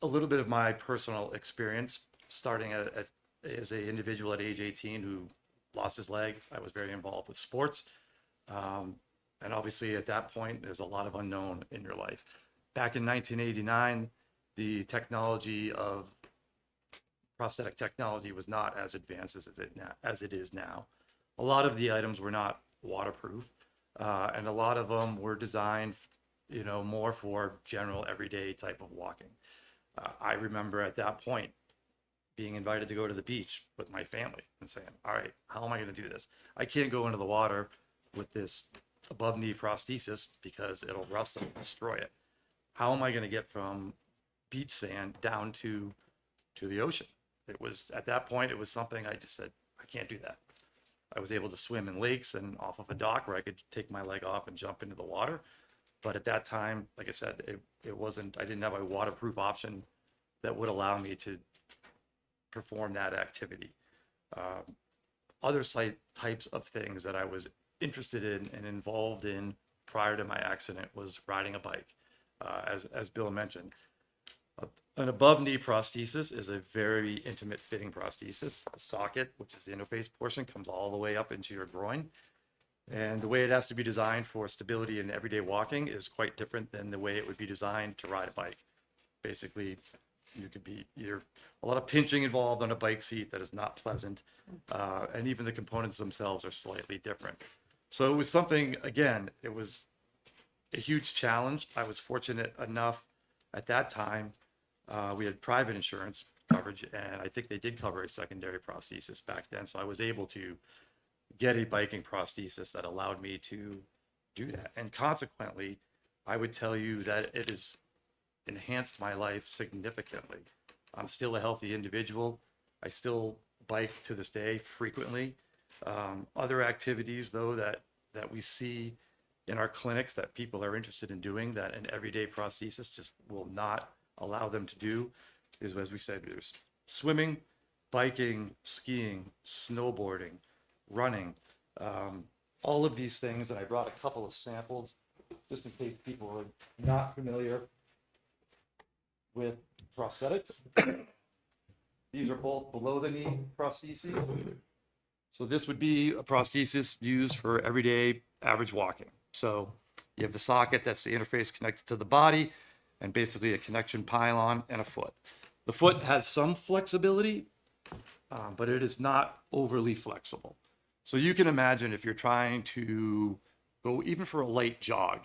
a little bit of my personal experience, starting as an individual at age 18 who lost his leg. I was very involved with sports. And obviously at that point, there's a lot of unknown in your life. Back in 1989, the technology of prosthetic technology was not as advanced as it is now. A lot of the items were not waterproof, and a lot of them were designed, more for general everyday type of walking. I remember at that point being invited to go to the beach with my family and saying, all right, how am I going to do this? I can't go into the water with this above knee prosthesis because it'll rust and destroy it. How am I going to get from beach sand down to the ocean? It was, at that point, it was something I just said, I can't do that. I was able to swim in lakes and off of a dock where I could take my leg off and jump into the water. But at that time, like I said, it wasn't, I didn't have a waterproof option that would allow me to perform that activity. Other types of things that I was interested in and involved in prior to my accident was riding a bike. As Bill mentioned, an above knee prosthesis is a very intimate fitting prosthesis. The socket, which is the interface portion, comes all the way up into your groin. And the way it has to be designed for stability in everyday walking is quite different than the way it would be designed to ride a bike. Basically, you're a lot of pinching involved on a bike seat that is not pleasant. And even the components themselves are slightly different. So it was something, again, it was a huge challenge. I was fortunate enough at that time, we had private insurance coverage, and I think they did cover a secondary prosthesis back then. So I was able to get a biking prosthesis that allowed me to do that. And consequently, I would tell you that it has enhanced my life significantly. I'm still a healthy individual. I still bike to this day frequently. Other activities, though, that we see in our clinics that people are interested in doing that an everyday prosthesis just will not allow them to do is, as we said, there's swimming, biking, skiing, snowboarding, running, all of these things. And I brought a couple of samples just in case people are not familiar with prosthetics. These are both below the knee prostheses. So this would be a prosthesis used for everyday average walking. So you have the socket, that's the interface connected to the body, and basically a connection pylon and a foot. The foot has some flexibility, but it is not overly flexible. So you can imagine if you're trying to go even for a light jog.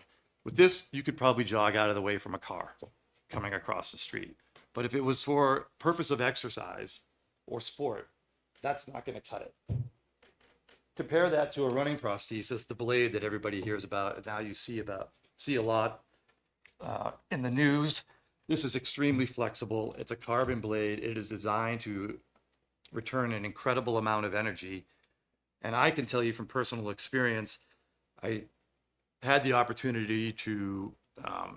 With this, you could probably jog out of the way from a car coming across the street. But if it was for purpose of exercise or sport, that's not going to cut it. Compare that to a running prosthesis, the Blade that everybody hears about, and now you see a lot in the news. This is extremely flexible. It's a carbon blade. It is designed to return an incredible amount of energy. And I can tell you from personal experience, I had the opportunity to, I'll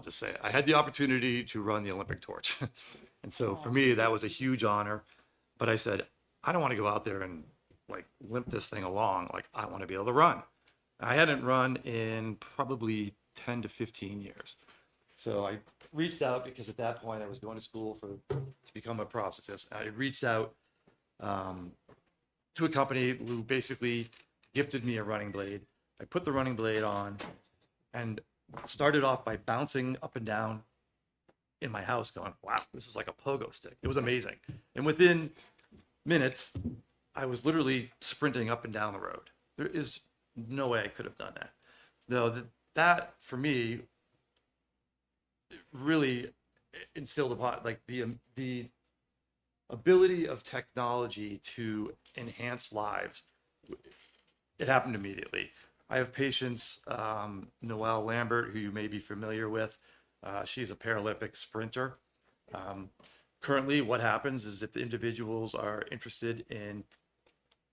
just say it, I had the opportunity to run the Olympic torch. And so for me, that was a huge honor. But I said, I don't want to go out there and limp this thing along. I want to be able to run. I hadn't run in probably 10 to 15 years. So I reached out because at that point I was going to school to become a prosthetist. I reached out to a company who basically gifted me a running blade. I put the running blade on and started off by bouncing up and down in my house going, wow, this is like a pogo stick. It was amazing. And within minutes, I was literally sprinting up and down the road. There is no way I could have done that. No, that for me really instilled upon like the ability of technology to enhance lives. It happened immediately. I have patients, Noelle Lambert, who you may be familiar with. She's a Paralympic sprinter. Currently, what happens is if the individuals are interested in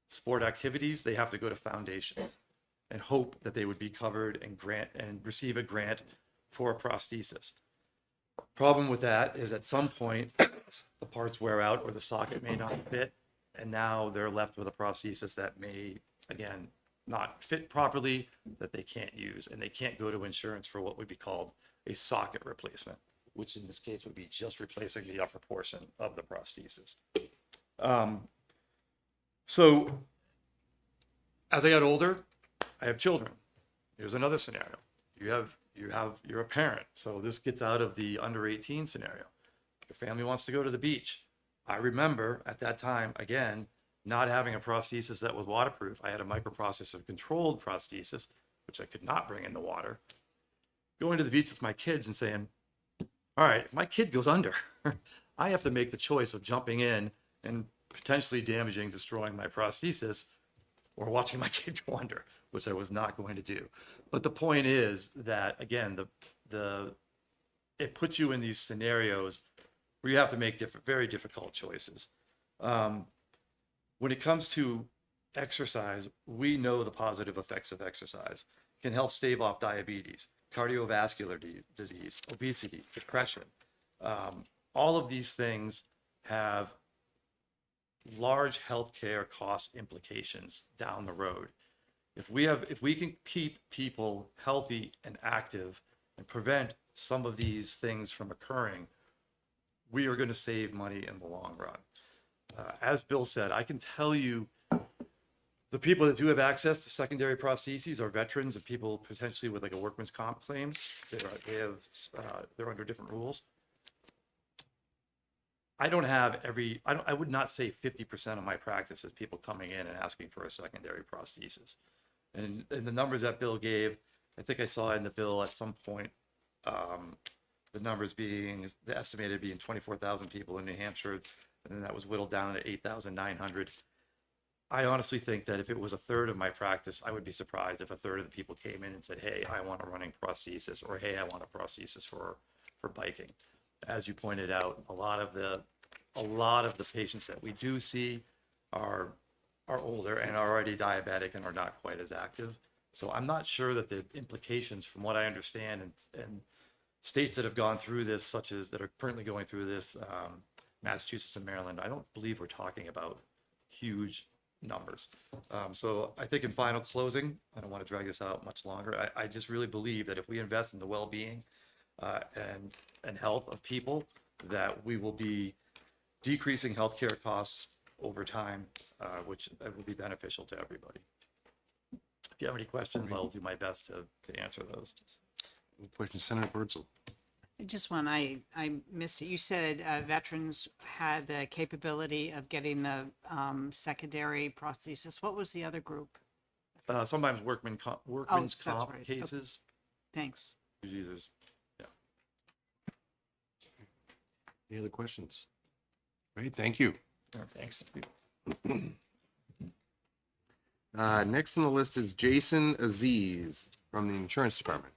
sport activities, they have to go to foundations and hope that they would be covered and receive a grant for a prosthesis. Problem with that is at some point, the parts wear out or the socket may not fit, and now they're left with a prosthesis that may, again, not fit properly, that they can't use, and they can't go to insurance for what would be called a socket replacement, which in this case would be just replacing the upper portion of the prosthesis. So as I got older, I have children. Here's another scenario. You're a parent, so this gets out of the under 18 scenario. Your family wants to go to the beach. I remember at that time, again, not having a prosthesis that was waterproof. I had a microprocessor controlled prosthesis, which I could not bring in the water. Going to the beach with my kids and saying, all right, if my kid goes under, I have to make the choice of jumping in and potentially destroying my prosthesis, or watching my kid go under, which I was not going to do. But the point is that, again, it puts you in these scenarios where you have to make very difficult choices. When it comes to exercise, we know the positive effects of exercise. It can help stave off diabetes, cardiovascular disease, obesity, depression. All of these things have large healthcare cost implications down the road. If we can keep people healthy and active and prevent some of these things from occurring, we are going to save money in the long run. As Bill said, I can tell you the people that do have access to secondary prostheses are veterans and people potentially with like a workman's comp claim. They're under different rules. I would not say 50% of my practice is people coming in and asking for a secondary prosthesis. And the numbers that Bill gave, I think I saw in the bill at some point, the numbers being, the estimated being 24,000 people in New Hampshire, and then that was whittled down to 8,900. I honestly think that if it was a third of my practice, I would be surprised if a third of the people came in and said, hey, I want a running prosthesis, or hey, I want a prosthesis for biking. As you pointed out, a lot of the patients that we do see are older and are already diabetic and are not quite as active. So I'm not sure that the implications, from what I understand, and states that have gone through this, such as that are currently going through this, Massachusetts and Maryland, I don't believe we're talking about huge numbers. So I think in final closing, I don't want to drag this out much longer. I just really believe that if we invest in the well-being and health of people, that we will be decreasing healthcare costs over time, which will be beneficial to everybody. If you have any questions, I'll do my best to answer those. Question, Senator Birdsall. Just one, I missed it. You said veterans had the capability of getting the secondary prosthesis. What was the other group? Sometimes workman's that's comp right. cases. Thanks. Users. Yeah. Any other questions? Great, thank you. Thanks. Next on the list is Jason Aziz from the Insurance Department.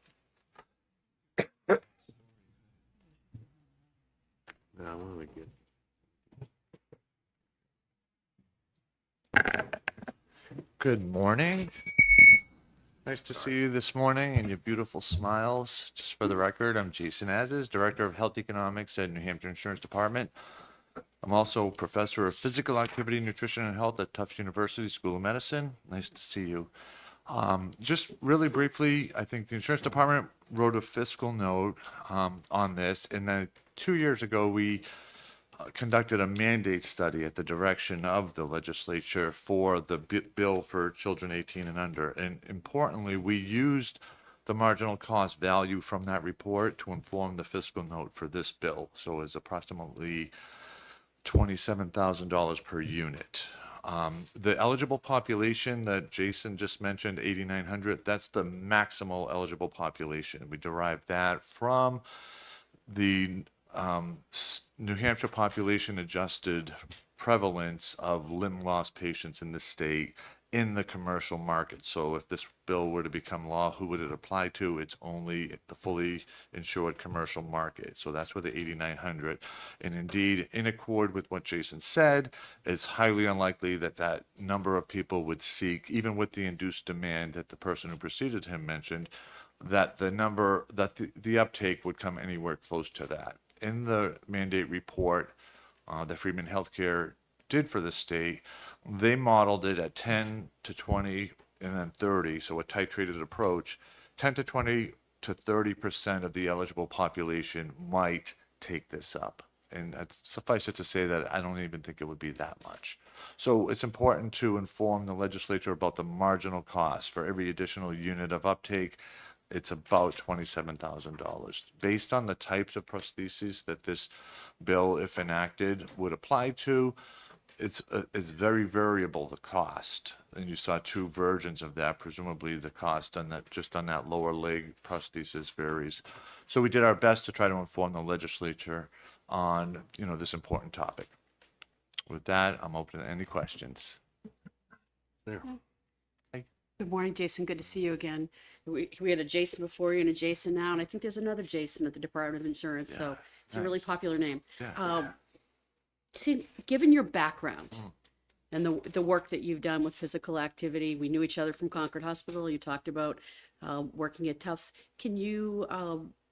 Now, what do we get? Good morning. Nice to see you this morning and your beautiful smiles. Just for the record, I'm Jason Aziz, Director of Health Economics at New Hampshire Insurance Department. I'm also Professor of Physical Activity, Nutrition, and Health at Tufts University School of Medicine. Nice to see you. Just really briefly, I think the Insurance Department wrote a fiscal note on this, and then 2 years ago we conducted a mandate study at the direction of the legislature for the bill for children 18 and under. And importantly, we used the marginal cost value from that report to inform the fiscal note for this bill. So it's approximately $27,000 per unit. The eligible population that Jason just mentioned, 8,900, that's the maximal eligible population. We derived that from the New Hampshire population adjusted prevalence of limb loss patients in the state in the commercial market. So if this bill were to become law, who would it apply to? It's only the fully insured commercial market. So that's where the 8,900. And indeed, in accord with what Jason said, it's highly unlikely that that number of people would seek, even with the induced demand that the person who preceded him mentioned, that the uptake would come anywhere close to that. In the mandate report that Freeman Healthcare did for the state, they modeled it at 10 to 20 and then 30, so a titrated approach. 10 to 20 to 30% of the eligible population might take this up. And suffice it to say that I don't even think it would be that much. So it's important to inform the legislature about the marginal cost for every additional unit of uptake. It's about $27,000. Based on the types of prostheses that this bill, if enacted, would apply to, it's very variable, the cost. And you saw two versions of that. Presumably the cost on that, just on that lower leg prosthesis varies. So we did our best to try to inform the legislature on, this important topic. With that, I'm open to any questions. There. Good morning, Jason. Good to see you again. We had a Jason before you and a Jason now, and I think there's another Jason at the Department of Insurance. Yeah, So it's a nice. really popular name. Yeah. See, given your background and the work that you've done with physical activity, we knew each other from Concord Hospital. You talked about working at Tufts. Can you,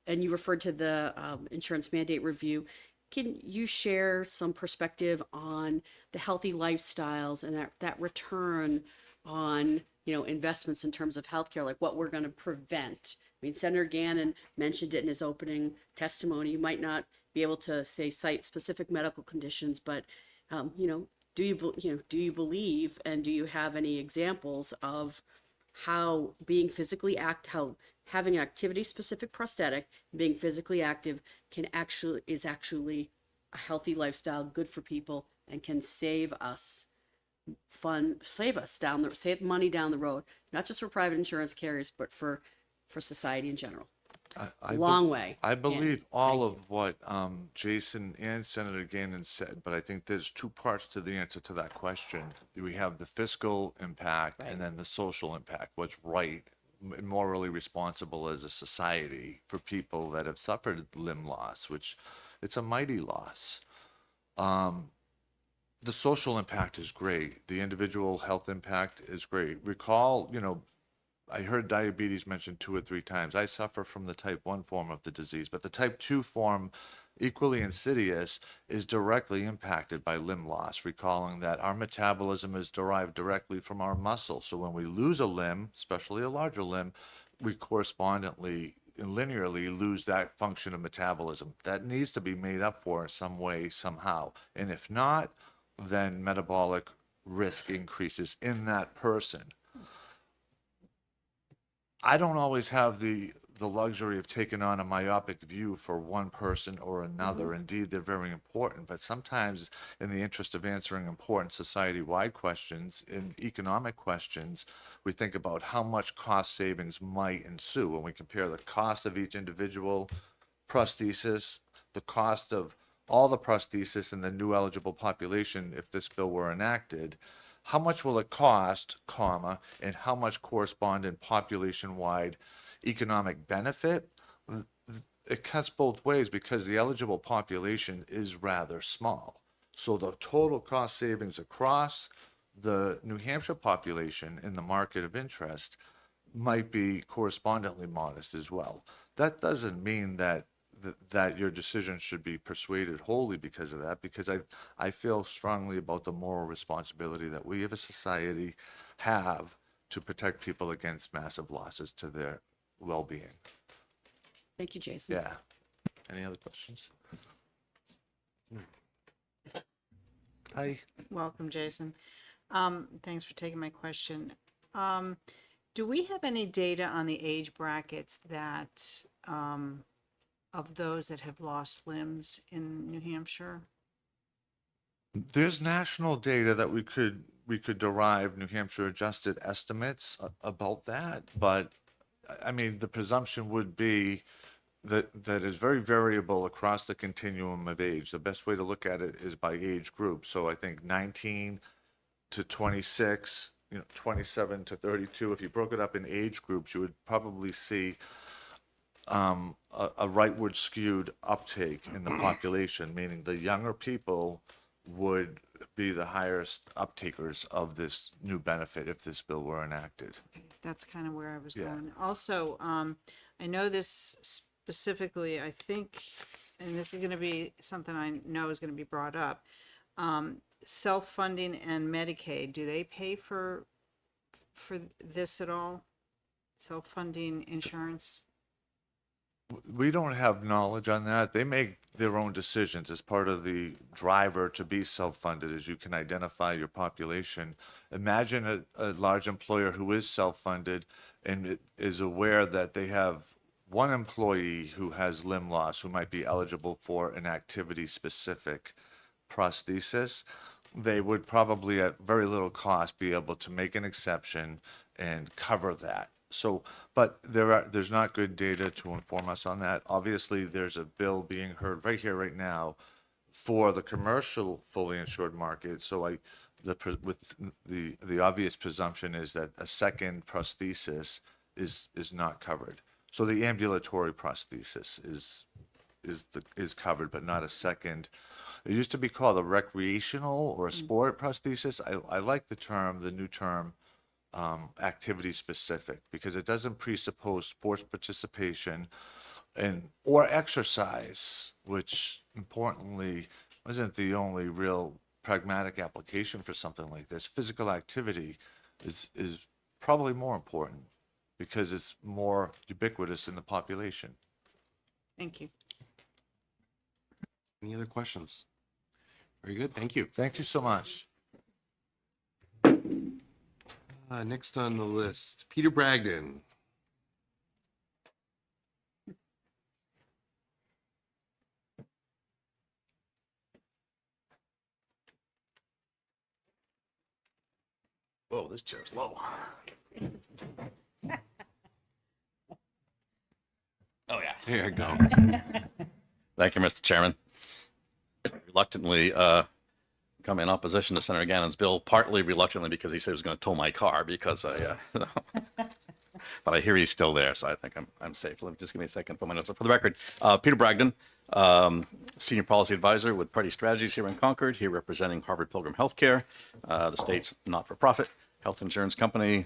and you referred to the insurance mandate review. Can you share some perspective on the healthy lifestyles and that return on, investments in terms of healthcare, like what we're going to prevent? I mean, Senator Gannon mentioned it in his opening testimony. You might not be able to cite specific medical conditions, but do you believe, and do you have any examples of how being physically how having an activity-specific prosthetic, being physically active is actually a healthy lifestyle, good for people, and can save money down the road, not just for private insurance carriers, but for society in general. Long way. I believe all of what Jason and Senator Gannon said, but I think there's two parts to the answer to that question. We have the fiscal impact and then the social impact. What's right and morally responsible as a society for people that have suffered limb loss, which it's a mighty loss. The social impact is great. The individual health impact is great. Recall, I heard diabetes mentioned 2 or 3 times. I suffer from the type 1 form of the disease, but the type 2 form, equally insidious, is directly impacted by limb loss. Recalling that our metabolism is derived directly from our muscle. So when we lose a limb, especially a larger limb, we correspondingly and linearly lose that function of metabolism. That needs to be made up for in some way, somehow. And if not, then metabolic risk increases in that person. I don't always have the luxury of taking on a myopic view for one person or another. Indeed, they're very important, but sometimes in the interest of answering important society-wide questions, in economic questions, we think about how much cost savings might ensue when we compare the cost of each individual prosthesis, the cost of all the prosthesis in the new eligible population if this bill were enacted. How much will it cost, and how much correspond in population-wide economic benefit? It cuts both ways because the eligible population is rather small. So the total cost savings across the New Hampshire population in the market of interest might be correspondingly modest as well. That doesn't mean that your decision should be persuaded wholly because of that, because I feel strongly about the moral responsibility that we as a society have to protect people against massive losses to their well-being. Thank you, Jason. Yeah. Any other questions? Hi. Welcome, Jason. Thanks for taking my question. Do we have any data on the age brackets that, of those that have lost limbs in New Hampshire? There's national data that we could derive New Hampshire adjusted estimates about that, but I mean, the presumption would be that is very variable across the continuum of age. The best way to look at it is by age group. So I think 19 to 26, 27 to 32. If you broke it up in age groups, you would probably see a rightward skewed uptake in the population, meaning the younger people would be the highest uptakers of this new benefit if this bill were enacted. That's kind of where I was Yeah. going. Also, I know this specifically, I think, and this is going to be something I know is going to be brought up. Self-funding and Medicaid, do they pay for this at all? Self-funding insurance? We don't have knowledge on that. They make their own decisions as part of the driver to be self-funded, as you can identify your population. Imagine a large employer who is self-funded and is aware that they have one employee who has limb loss, who might be eligible for an activity-specific prosthesis. They would probably at very little cost be able to make an exception and cover that. So, but there's not good data to inform us on that. Obviously, there's a bill being heard right here, right now, for the commercial fully insured market. So the obvious presumption is that a second prosthesis is not covered. So the ambulatory prosthesis is covered, but not a second. It used to be called a recreational or a sport prosthesis. I like the new term, activity specific, because it doesn't presuppose sports participation or exercise, which importantly isn't the only real pragmatic application for something like this. Physical activity is probably more important because it's more ubiquitous in the population. Thank you. Any other questions? Very good. Thank you. Thank you so much. Next on the list, Peter Bragdon. Whoa, this chair's low. Oh, yeah. There you go. Thank you, Mr. Chairman. Reluctantly come in opposition to Senator Gannon's bill, partly reluctantly because he said he was going to tow my car because I, but I hear he's still there, so I think I'm safe. Let me just give me a second to put my notes up. For the record, Peter Bragdon, Senior Policy Advisor with Party Strategies here in Concord, here representing Harvard Pilgrim Healthcare, the state's not-for-profit health insurance company,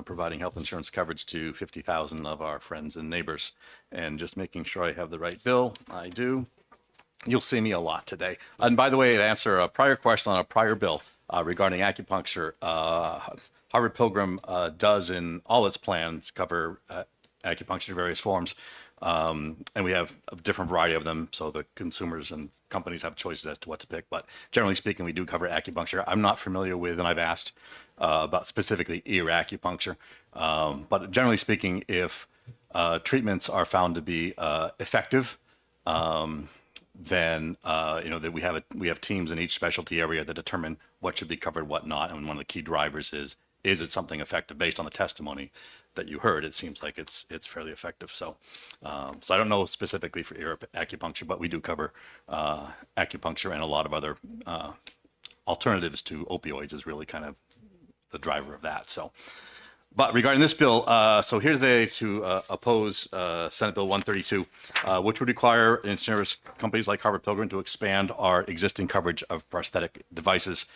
providing health insurance coverage to 50,000 of our friends and neighbors. And just making sure I have the right bill, I do. You'll see me a lot today. And by the way, to answer a prior question on a prior bill regarding acupuncture, Harvard Pilgrim does in all its plans cover acupuncture in various forms. And we have a different variety of them, so the consumers and companies have choices as to what to pick. But generally speaking, we do cover acupuncture. I'm not familiar with, and I've asked about specifically ear acupuncture. But generally speaking, if treatments are found to be effective, then that we have teams in each specialty area that determine what should be covered, what not, and one of the key drivers is it something effective? Based on the testimony that you heard, it seems like it's fairly effective. So I don't know specifically for ear acupuncture, but we do cover acupuncture, and a lot of other alternatives to opioids is really kind of the driver of that. So. But regarding this bill, so here's to oppose Senate Bill 132, which would require insurance companies like Harvard Pilgrim to expand our existing coverage of prosthetic devices.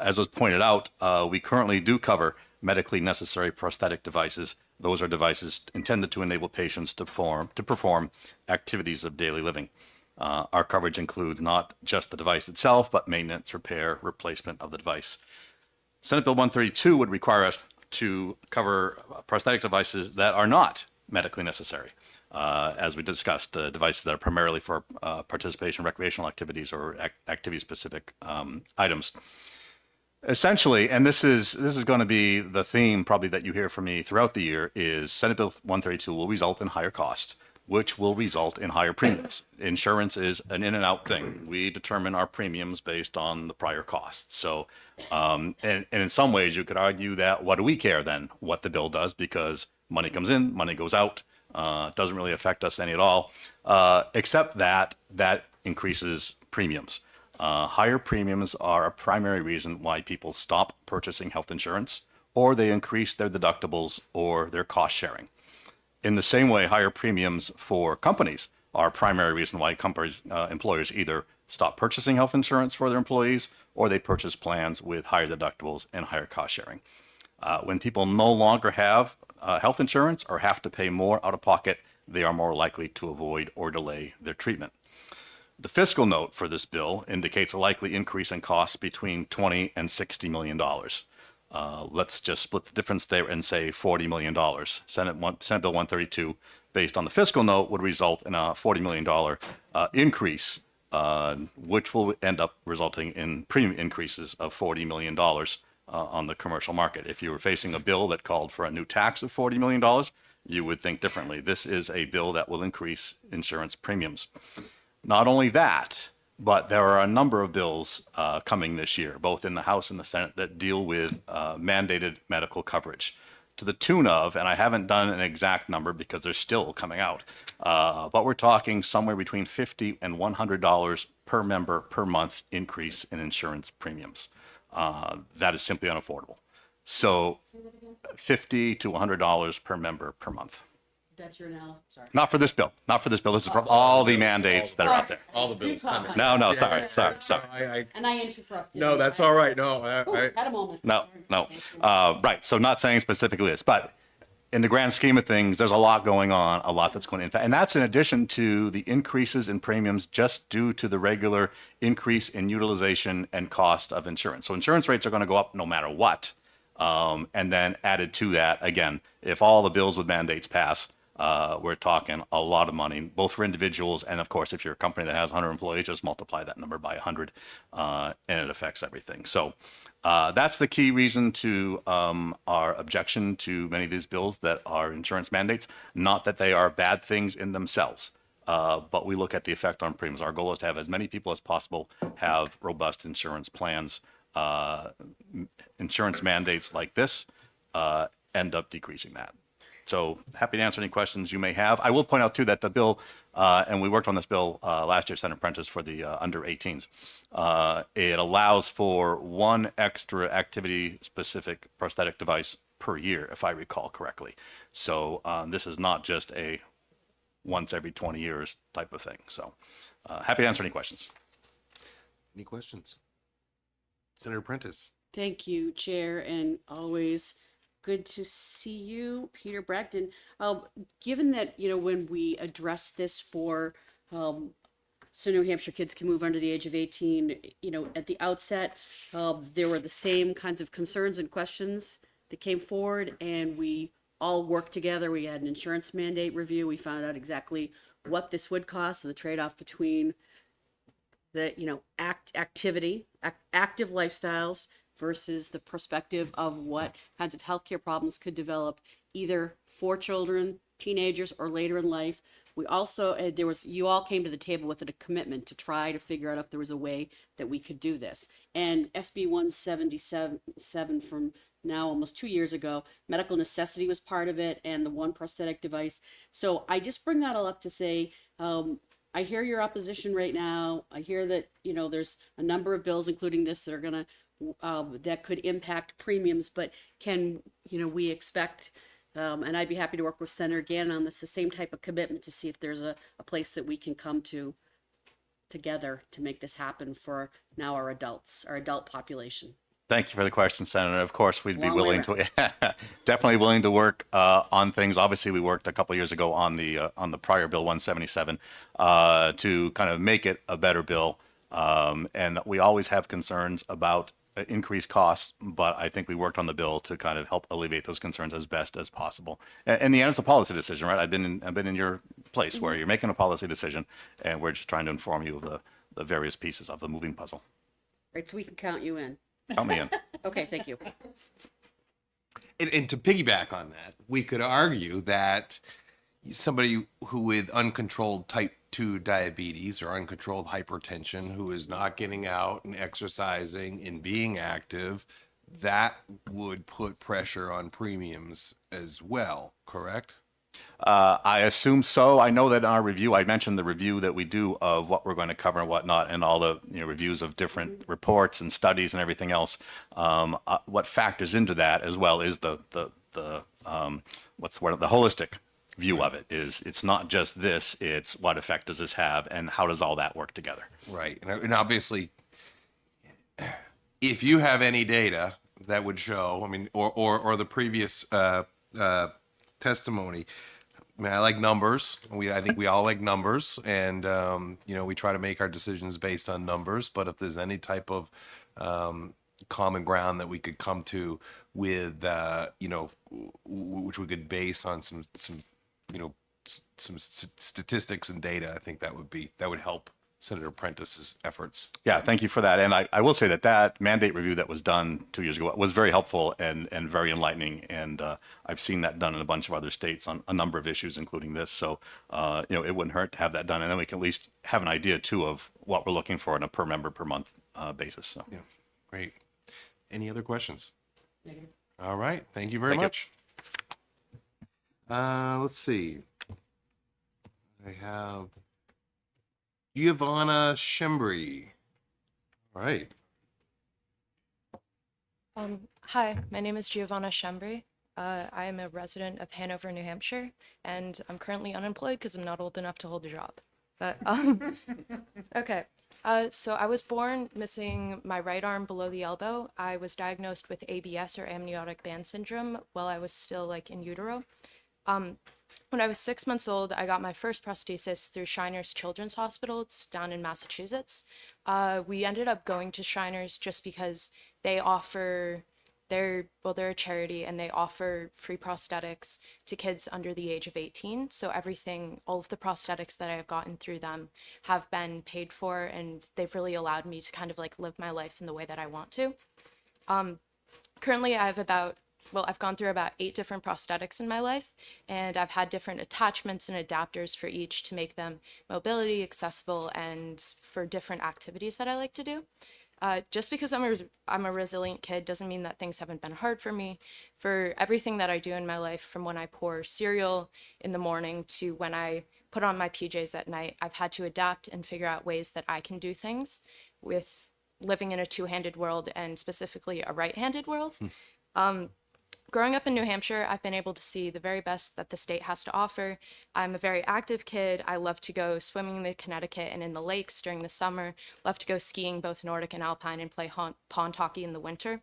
As was pointed out, we currently do cover medically necessary prosthetic devices. Those are devices intended to enable patients to perform activities of daily living. Our coverage includes not just the device itself, but maintenance, repair, replacement of the device. Senate Bill 132 would require us to cover prosthetic devices that are not medically necessary. as we discussed, devices that are primarily for participation in recreational activities or activity-specific items. Essentially, and this is going to be the theme probably that you hear from me throughout the year, is Senate Bill 132 will result in higher costs, which will result in higher premiums. Insurance is an in and out thing. We determine our premiums based on the prior costs. So, and in some ways, you could argue that what do we care then what the bill does, because money comes in, money goes out. It doesn't really affect us any at all, except that increases premiums. Higher premiums are a primary reason why people stop purchasing health insurance, or they increase their deductibles or their cost sharing. In the same way, higher premiums for companies are a primary reason why employers either stop purchasing health insurance for their employees, or they purchase plans with higher deductibles and higher cost sharing. When people no longer have health insurance or have to pay more out of pocket, they are more likely to avoid or delay their treatment. The fiscal note for this bill indicates a likely increase in costs between $20 and $60 million. Let's just split the difference there and say $40 million. Senate Bill 132, based on the fiscal note, would result in a $40 million increase, which will end up resulting in premium increases of $40 million on the commercial market. If you were facing a bill that called for a new tax of $40 million, you would think differently. This is a bill that will increase insurance premiums. Not only that, but there are a number of bills coming this year, both in the House and the Senate, that deal with mandated medical coverage to the tune of, and I haven't done an exact number because they're still coming out, but we're talking somewhere between $50 and $100 per member per month increase in insurance premiums. That is simply unaffordable. So $50 to $100 per member per month. That's your now, sorry. Not for this bill. Not for this bill. This is for all the mandates that are out there. All the bills coming. No, sorry. And I interrupted. No, that's all right. No, Had a moment. No. Right. So not saying specifically this, but in the grand scheme of things, there's a lot going on, a lot that's going to impact. And that's in addition to the increases in premiums just due to the regular increase in utilization and cost of insurance. So insurance rates are going to go up no matter what. And then added to that, again, if all the bills with mandates pass, we're talking a lot of money, both for individuals and, of course, if you're a company that has 100 employees, just multiply that number by 100, and it affects everything. So that's the key reason to our objection to many of these bills that are insurance mandates. Not that they are bad things in themselves, but we look at the effect on premiums. Our goal is to have as many people as possible have robust insurance plans. Insurance mandates like this end up decreasing that. So happy to answer any questions you may have. I will point out too that the bill, and we worked on this bill last year, Senator Prentice, for the under 18s. It allows for one extra activity-specific prosthetic device per year, if I recall correctly. So this is not just a once every 20 years type of thing. So happy to answer any questions. Any questions? Senator Prentice. Thank you, Chair, and always good to see you, Peter Bragdon. Given that, when we address this for, so New Hampshire kids can move under the age of 18, at the outset, there were the same kinds of concerns and questions that came forward, and we all worked together. We had an insurance mandate review. We found out exactly what this would cost, the trade-off between the, active lifestyles versus the perspective of what kinds of healthcare problems could develop either for children, teenagers, or later in life. We also, you all came to the table with a commitment to try to figure out if there was a way that we could do this. And SB 177 from now almost 2 years ago, medical necessity was part of it, and the one prosthetic device. So I just bring that all up to say, I hear your opposition right now. I hear that, there's a number of bills, including this, that are going to, that could impact premiums, but can, we expect, and I'd be happy to work with Senator Gannon on this, the same type of commitment to see if there's a place that we can come to together to make this happen for now our adults, our adult population. Thank you for the question, Senator. Of course, we'd be Long willing way to, definitely willing to work on things. Obviously, we worked a couple of years ago on the prior bill 177 to kind of make it a better bill. And we always have concerns about increased costs, but I think we worked on the bill to kind of help alleviate those concerns as best as possible. And in the end, it's a policy decision, right? I've been in your place where you're making a policy decision, and we're just trying to inform you of the various pieces of the moving puzzle. Right, so we can count you in. Count me in. Okay, thank you. And to piggyback on that, we could argue that somebody who with uncontrolled type 2 diabetes or uncontrolled hypertension who is not getting out and exercising and being active, that would put pressure on premiums as well, correct? I assume so. I know that in our review, I mentioned the review that we do of what we're going to cover and whatnot, and all the reviews of different reports and studies and everything else. What factors into that as well is the what's the word? The holistic view of it. Is it's not just this; it's what effect does this have, and how does all that work together? Right. And obviously, if you have any data that would show, I mean, or the previous testimony. I mean, I like numbers. I think we all like numbers, and we try to make our decisions based on numbers. But if there's any type of common ground that we could come to with, which we could base on some statistics and data, I think that would help Senator Prentice's efforts. Yeah, thank you for that. And I will say that mandate review that was done 2 years ago was very helpful and very enlightening. And I've seen that done in a bunch of other states on a number of issues, including this. So, it wouldn't hurt to have that done. And then we can at least have an idea, too, of what we're looking for on a per member per month basis. So. Yeah, great. Any other questions? All right. Thank you very Thank you. much. Let's see. I have Giovanna Shembri. All right. Hi, my name is Giovanna Shembri. I am a resident of Hanover, New Hampshire, and I'm currently unemployed because I'm not old enough to hold a job. But okay. So I was born missing my right arm below the elbow. I was diagnosed with ABS, or amniotic band syndrome, while I was still in utero. When I was 6 months old, I got my first prosthesis through Shriners Children's Hospital. It's down in Massachusetts. We ended up going to Shriners just because they offer, they're a charity, and they offer free prosthetics to kids under the age of 18. So all of the prosthetics that I have gotten through them have been paid for, and they've really allowed me to kind of live my life in the way that I want to. Currently, I've gone through about 8 different prosthetics in my life, and I've had different attachments and adapters for each to make them mobility, accessible, and for different activities that I like to do. Just because I'm a resilient kid doesn't mean that things haven't been hard for me. For everything that I do in my life, from when I pour cereal in the morning to when I put on my PJs at night, I've had to adapt and figure out ways that I can do things with living in a two-handed world, and specifically a right-handed world. Growing up in New Hampshire, I've been able to see the very best that the state has to offer. I'm a very active kid. I love to go swimming in the Connecticut and in the lakes during the summer. Love to go skiing, both Nordic and Alpine, and play pond hockey in the winter.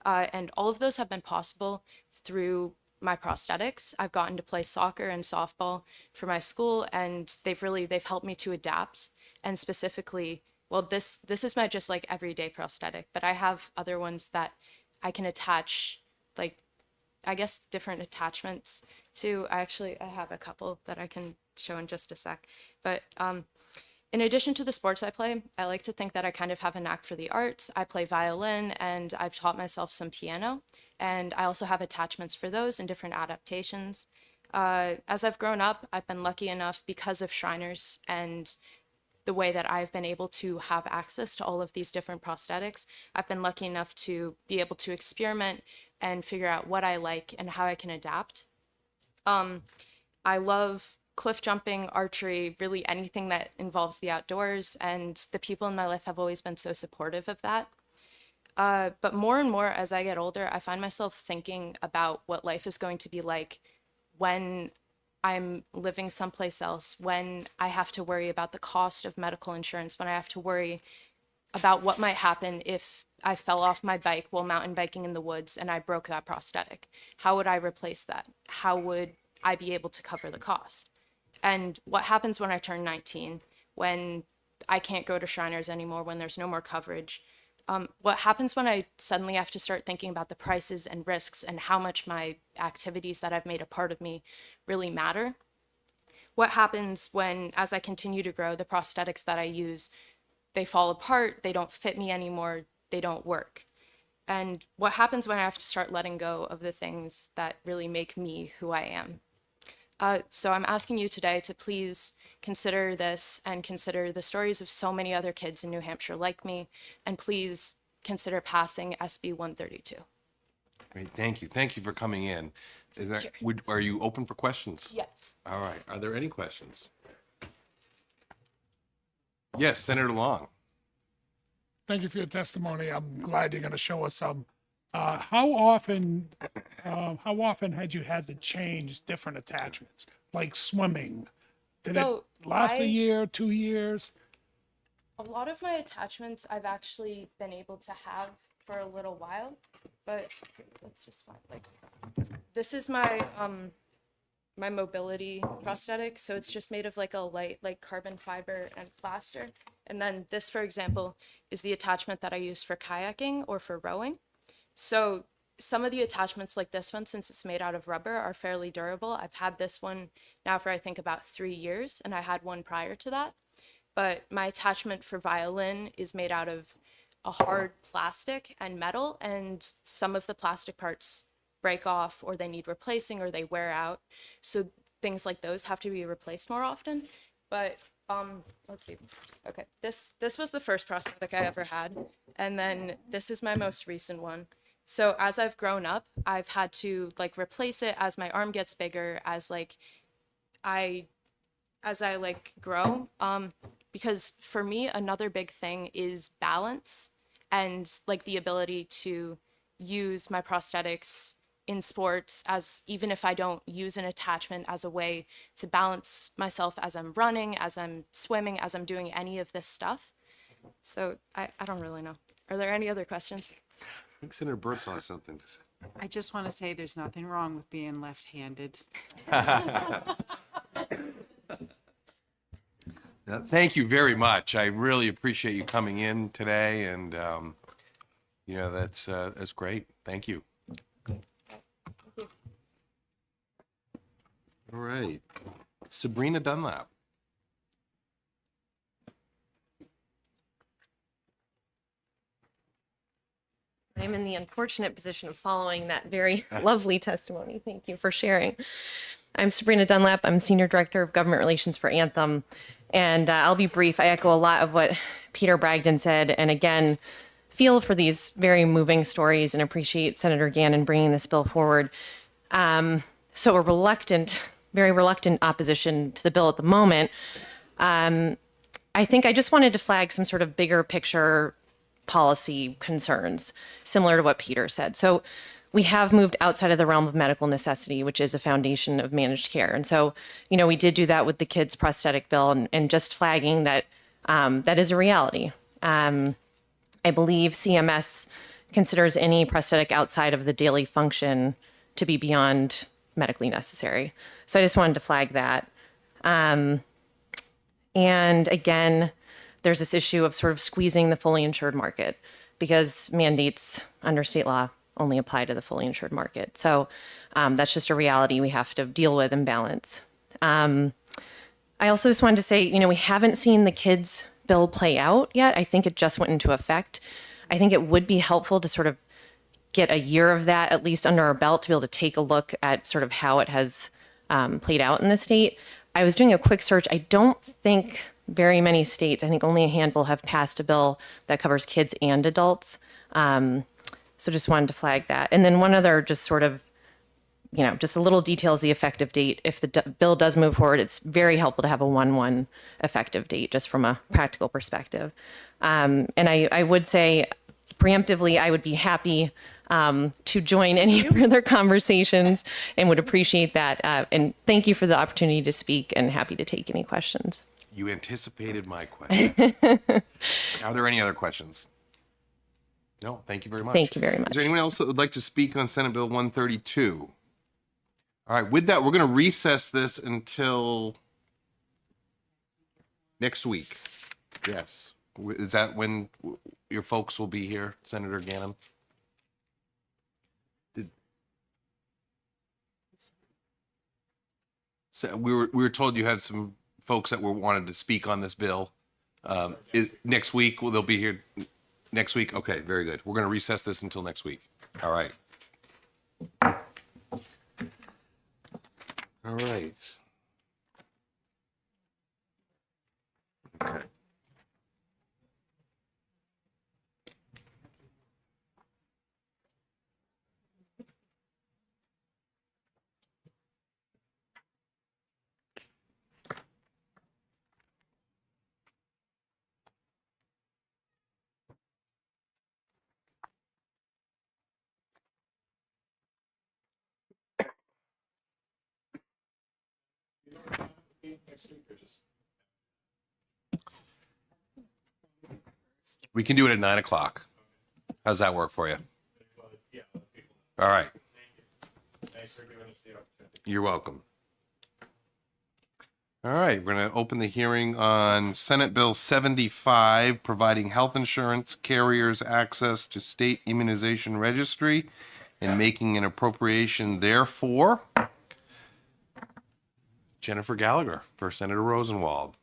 And all of those have been possible through my prosthetics. I've gotten to play soccer and softball for my school, and they've helped me to adapt. And specifically, this is my just everyday prosthetic, but I have other ones that I can attach, different attachments to. I have a couple that I can show in just a sec. But in addition to the sports I play, I like to think that I kind of have a knack for the arts. I play violin, and I've taught myself some piano, and I also have attachments for those in different adaptations. As I've grown up, I've been lucky enough, because of Shriners and the way that I've been able to have access to all of these different prosthetics, I've been lucky enough to be able to experiment and figure out what I like and how I can adapt. I love cliff jumping, archery, really anything that involves the outdoors, and the people in my life have always been so supportive of that. But more and more as I get older, I find myself thinking about what life is going to be like when I'm living someplace else, when I have to worry about the cost of medical insurance, when I have to worry about what might happen if I fell off my bike while mountain biking in the woods and I broke that prosthetic. How would I replace that? How would I be able to cover the cost? And what happens when I turn 19, when I can't go to Shriners anymore, when there's no more coverage? What happens when I suddenly have to start thinking about the prices and risks and how much my activities that I've made a part of me really matter? what happens when, as I continue to grow, the prosthetics that I use, they fall apart, they don't fit me anymore, they don't work. And what happens when I have to start letting go of the things that really make me who I am. So I'm asking you today to please consider this and consider the stories of so many other kids in New Hampshire like me, and please consider passing SB 132. Great, thank you. Thank you for coming in. Are you open for questions? Yes. All right. Are there any questions? Yes, Senator Long. Thank you for your testimony. I'm glad you're going to show us some. How often had you had to change different attachments, like swimming? Did So it last I- a year, 2 years? A lot of my attachments I've actually been able to have for a little while, but let's just find, like, this is my my mobility prosthetic. So it's just made of like a light, like carbon fiber and plaster. And then this, for example, is the attachment that I use for kayaking or for rowing. So some of the attachments like this one, since it's made out of rubber, are fairly durable. I've had this one now for I think about 3 years, and I had one prior to that. But my attachment for violin is made out of a hard plastic and metal, and some of the plastic parts break off or they need replacing or they wear out. So things like those have to be replaced more often. But let's see. Okay, this was the first prosthetic I ever had, and then this is my most recent one. So as I've grown up, I've had to like replace it as my arm gets bigger, as I grow. Because for me, another big thing is balance and like the ability to use my prosthetics in sports, as even if I don't use an attachment, as a way to balance myself as I'm running, as I'm swimming, as I'm doing any of this stuff. So I don't really know. Are there any other questions? I think Senator Bursaw has something to say. I just want to say there's nothing wrong with being left-handed. Thank you very much. I really appreciate you coming in today, and that's great. Thank you. All right, Sabrina Dunlap. I'm in the unfortunate position of following that very lovely testimony. Thank you for sharing. I'm Sabrina Dunlap. I'm Senior Director of Government Relations for Anthem. And I'll be brief. I echo a lot of what Peter Bragdon said. And again, feel for these very moving stories and appreciate Senator Gannon bringing this bill forward. So a very reluctant opposition to the bill at the moment. I think I just wanted to flag some sort of bigger picture policy concerns, similar to what Peter said. So we have moved outside of the realm of medical necessity, which is a foundation of managed care. And so, we did do that with the kids' prosthetic bill, and just flagging that that is a reality. I believe CMS considers any prosthetic outside of the daily function to be beyond medically necessary. So I just wanted to flag that. And again, there's this issue of sort of squeezing the fully insured market, because mandates under state law only apply to the fully insured market. So that's just a reality we have to deal with and balance. I also just wanted to say, we haven't seen the kids bill play out yet. I think it just went into effect. I think it would be helpful to sort of get a year of that at least under our belt to be able to take a look at sort of how it has played out in the state. I was doing a quick search. I don't think very many states, I think only a handful, have passed a bill that covers kids and adults. So just wanted to flag that. And then one other just sort of, just a little details, the effective date. If the bill does move forward, it's very helpful to have a 1/1 effective date, just from a practical perspective. And I would say preemptively, I would be happy to join any further conversations and would appreciate that. And thank you for the opportunity to speak, and happy to take any questions. You anticipated my question. Are there any other questions? No, thank you very much. Thank you very much. Is there anyone else that would like to speak on Senate Bill 132? All right, with that, we're going to recess this until next week. Yes. Is that when your folks will be here, Senator Gannon? So we were told you had some folks that were wanted to speak on this bill. Next week, they'll be here next week? Okay, very good. We're going to recess this until next week. All right. All right. Okay. We can do it at 9 o'clock. How's that work for you? All right. Thanks for giving us the opportunity. You're welcome. All right, we're going to open the hearing on Senate Bill 75, providing health insurance carriers access to state immunization registry and making an appropriation therefore. Jennifer Gallagher for Senator Rosenwald.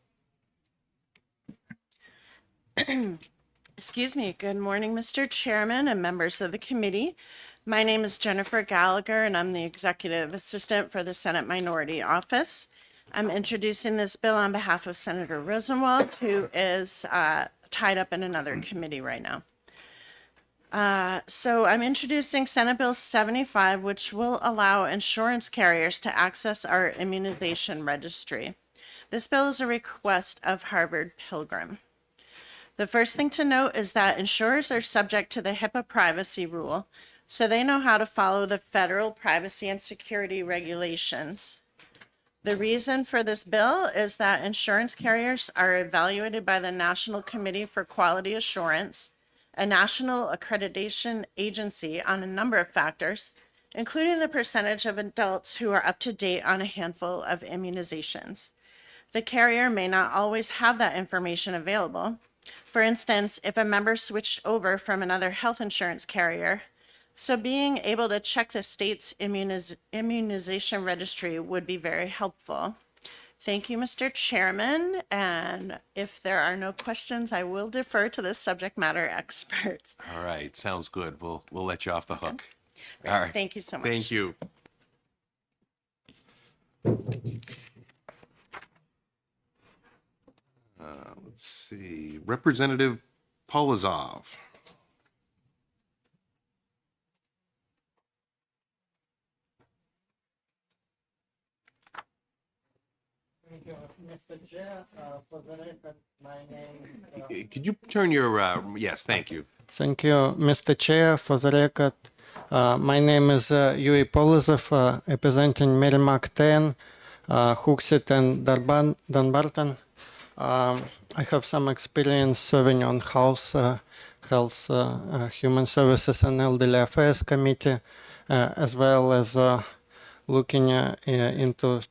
Excuse me. Good morning, Mr. Chairman and members of the committee. My name is Jennifer Gallagher, and I'm the Executive Assistant for the Senate Minority Office. I'm introducing this bill on behalf of Senator Rosenwald, who is tied up in another committee right now. So I'm introducing Senate Bill 75, which will allow insurance carriers to access our immunization registry. This bill is a request of Harvard Pilgrim. The first thing to note is that insurers are subject to the HIPAA privacy rule, so they know how to follow the federal privacy and security regulations. The reason for this bill is that insurance carriers are evaluated by the National Committee for Quality Assurance, a national accreditation agency, on a number of factors, including the percentage of adults who are up to date on a handful of immunizations. The carrier may not always have that information available. For instance, if a member switched over from another health insurance carrier, so being able to check the state's immunization registry would be very helpful. Thank you, Mr. Chairman, and if there are no questions, I will defer to the subject matter experts. All right, sounds good. We'll let you off the hook. Great. All right. Thank you so much. Thank you. Let's see, Representative Polozov. Thank you, Mr. Chair. For the record, my name. Could you turn your, yes, thank you. Thank you, Mr. Chair. For the record, my name is Yuri Polozov, representing Merrimack 10, Hooksett and Dunbarton. I have some experience serving on House Health, Human Services and Elderly Affairs Committee, as well as looking into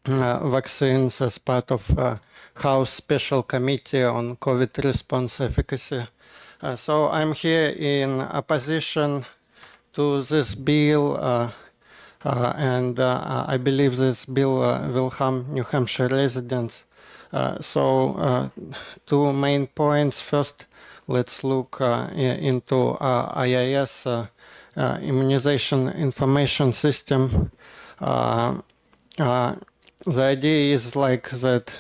vaccines as part of House Special Committee on COVID response efficacy. So I'm here in opposition to this bill, and I believe this bill will harm New Hampshire residents. So two main points. First, let's look into IIS, Immunization Information System. The idea is like that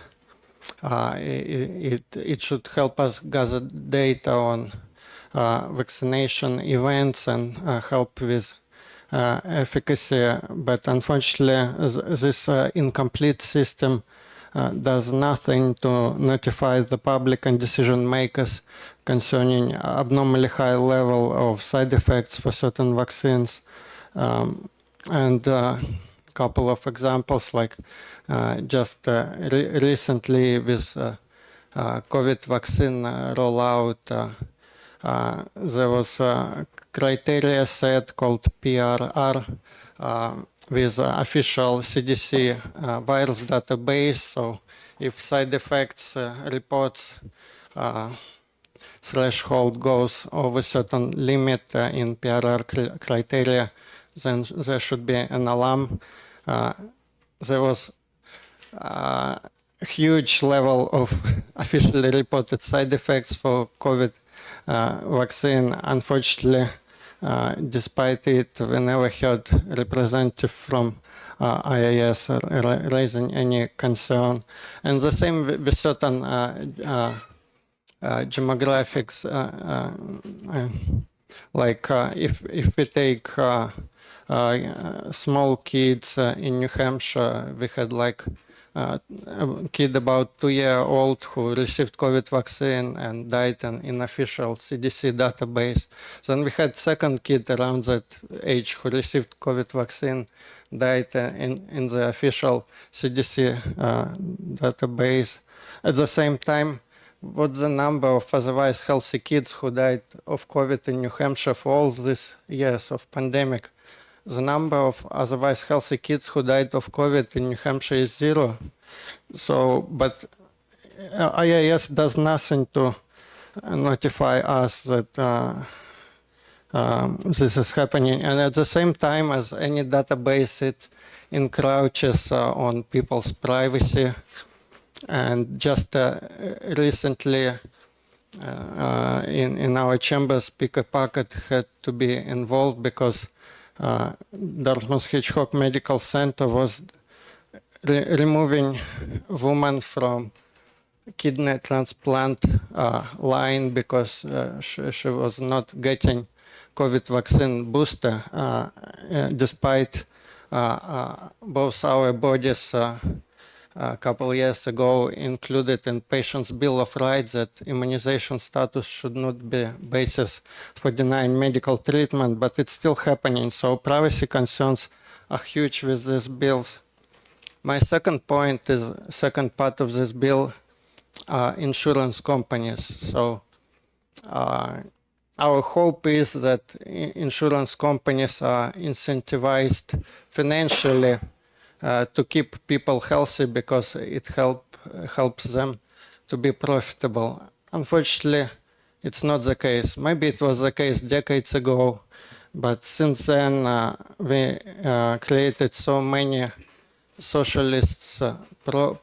it should help us gather data on vaccination events and help with efficacy, but unfortunately this incomplete system does nothing to notify the public and decision makers concerning abnormally high level of side effects for certain vaccines. And couple of examples, like just recently with COVID vaccine rollout, there was a criteria set called PRR with official CDC virus database. So if side effects reports threshold goes over certain limit in PRR criteria, then there should be an alarm. There was huge level of officially reported side effects for COVID vaccine. Unfortunately, despite it, we never heard representative from IAS raising any concern. And the same with certain demographics, like if we take small kids in New Hampshire, we had like a kid about 2-year-old who received COVID vaccine and died in official CDC database. Then we had second kid around that age who received COVID vaccine, died in the official CDC database. At the same time, what's the number of otherwise healthy kids who died of COVID in New Hampshire for all these years of pandemic? The number of otherwise healthy kids who died of COVID in New Hampshire is 0. So, but IAS does nothing to notify us that this is happening. And at the same time as any database, it encroaches on people's privacy. And just recently in our chamber, Speaker Packard had to be involved because Dartmouth Hitchcock Medical Center was removing women from kidney transplant line because she was not getting COVID vaccine booster, despite both our bodies a couple of years ago included in patient's Bill of Rights that immunization status should not be basis for denying medical treatment, but it's still happening. So privacy concerns are huge with these bills. My second point is, second part of this bill, insurance companies. So our hope is that insurance companies are incentivized financially to keep people healthy because it helps them to be profitable. Unfortunately, it's not the case. Maybe it was the case decades ago, but since then we created so many socialist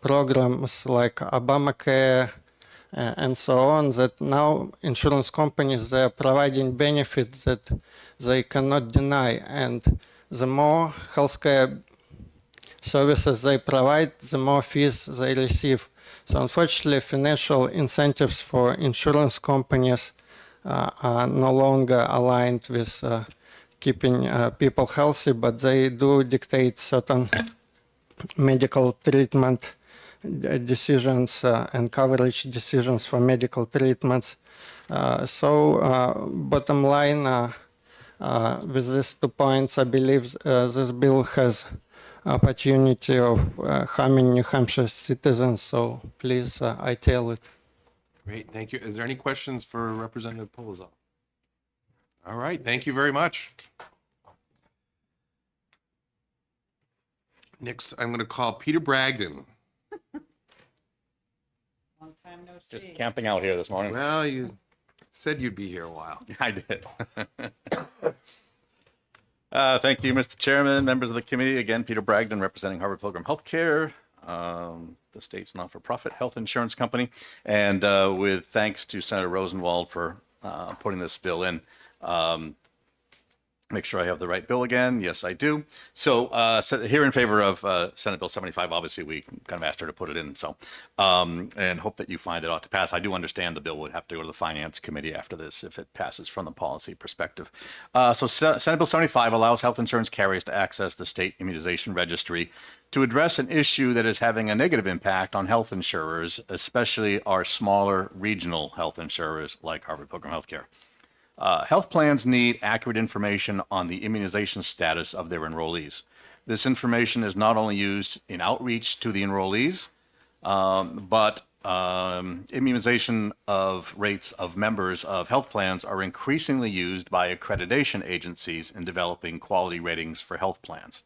programs like Obamacare and so on that now insurance companies, they are providing benefits that they cannot deny. And the more healthcare services they provide, the more fees they receive. So unfortunately, financial incentives for insurance companies are no longer aligned with keeping people healthy, but they do dictate certain medical treatment decisions and coverage decisions for medical treatments. So bottom line, with these 2 points, I believe this bill has opportunity of harming New Hampshire citizens, so please, I tell it. Great, thank you. Is there any questions for Representative Polizov? All right, thank you very much. Next, I'm going to call Peter Bragdon. Long time no see. Just camping out here this morning. Well, you said you'd be here a while. I did. Thank you, Mr. Chairman, members of the committee. Again, Peter Bragdon, representing Harvard Pilgrim Healthcare, the state's not-for-profit health insurance company. And with thanks to Senator Rosenwald for putting this bill in. Make sure I have the right bill again. Yes, I do. So here in favor of Senate Bill 75, obviously we kind of asked her to put it in. So and hope that you find it ought to pass. I do understand the bill would have to go to the Finance Committee after this if it passes from the policy perspective. So Senate Bill 75 allows health insurance carriers to access the state immunization registry to address an issue that is having a negative impact on health insurers, especially our smaller regional health insurers like Harvard Pilgrim Healthcare. Health plans need accurate information on the immunization status of their enrollees. This information is not only used in outreach to the enrollees, but immunization of rates of members of health plans are increasingly used by accreditation agencies in developing quality ratings for health plans.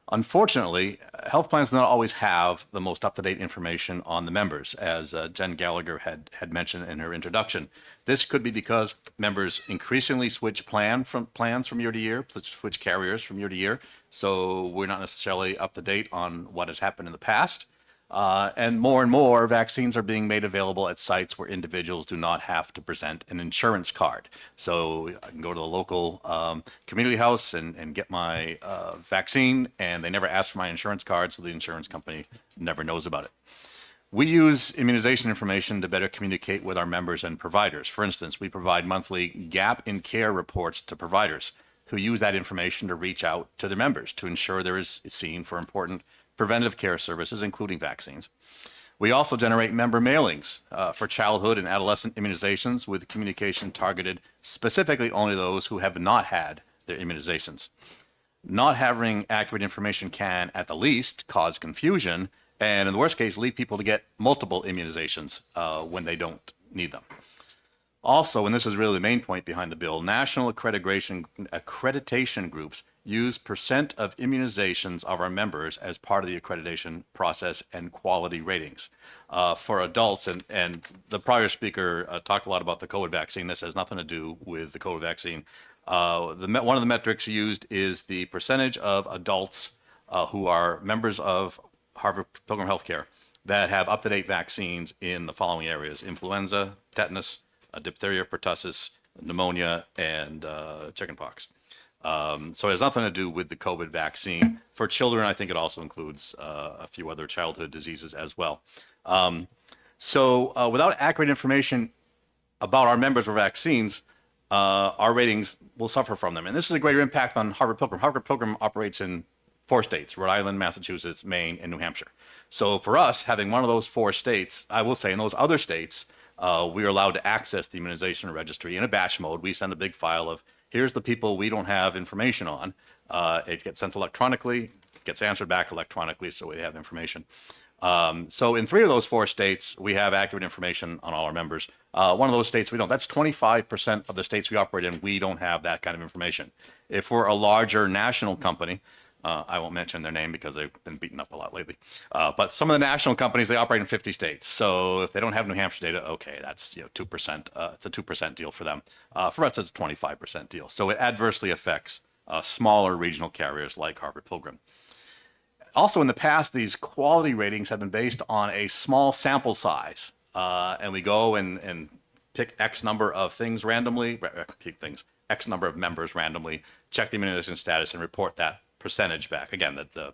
Unfortunately, health plans do not always have the most up-to-date information on the members, as Jen Gallagher had mentioned in her introduction. This could be because members increasingly switch plans from year to year, switch carriers from year to year, so we're not necessarily up to date on what has happened in the past. And more vaccines are being made available at sites where individuals do not have to present an insurance card. So I can go to the local community house and get my vaccine, and they never ask for my insurance card, so the insurance company never knows about it. We use immunization information to better communicate with our members and providers. For instance, we provide monthly gap in care reports to providers who use that information to reach out to their members to ensure there is seen for important preventive care services, including vaccines. We also generate member mailings for childhood and adolescent immunizations with communication targeted specifically only those who have not had their immunizations. Not having accurate information can, at the least, cause confusion and, in the worst case, lead people to get multiple immunizations when they don't need them. Also, and this is really the main point behind the bill, national accreditation groups use percent of immunizations of our members as part of the accreditation process and quality ratings. For adults, and the prior speaker talked a lot about the COVID vaccine. This has nothing to do with the COVID vaccine. One of the metrics used is the percentage of adults who are members of Harvard Pilgrim Healthcare that have up-to-date vaccines in the following areas: influenza, tetanus, diphtheria, pertussis, pneumonia, and chickenpox. So it has nothing to do with the COVID vaccine. For children, I think it also includes a few other childhood diseases as well. Without accurate information about our members for vaccines, our ratings will suffer from them. And this is a greater impact on Harvard Pilgrim. Harvard Pilgrim operates in 4 states: Rhode Island, Massachusetts, Maine, and New Hampshire. So for us, having one of those 4 states, I will say in those other states, we are allowed to access the immunization registry in a batch mode. We send a big file of, here's the people we don't have information on. It gets sent electronically, gets answered back electronically, so we have information. So in 3 of those 4 states, we have accurate information on all our members. One of those states we don't. That's 25% of the states we operate in. We don't have that kind of information. If we're a larger national company, I won't mention their name because they've been beaten up a lot lately. But some of the national companies, they operate in 50 states. So if they don't have New Hampshire data, okay, that's 2%. It's a 2% deal for them. For us, it's a 25% deal. So it adversely affects smaller regional carriers like Harvard Pilgrim. Also, in the past, these quality ratings have been based on a small sample size. And we go and pick X number of things randomly, X number of members randomly, check the immunization status, and report that percentage back. Again, the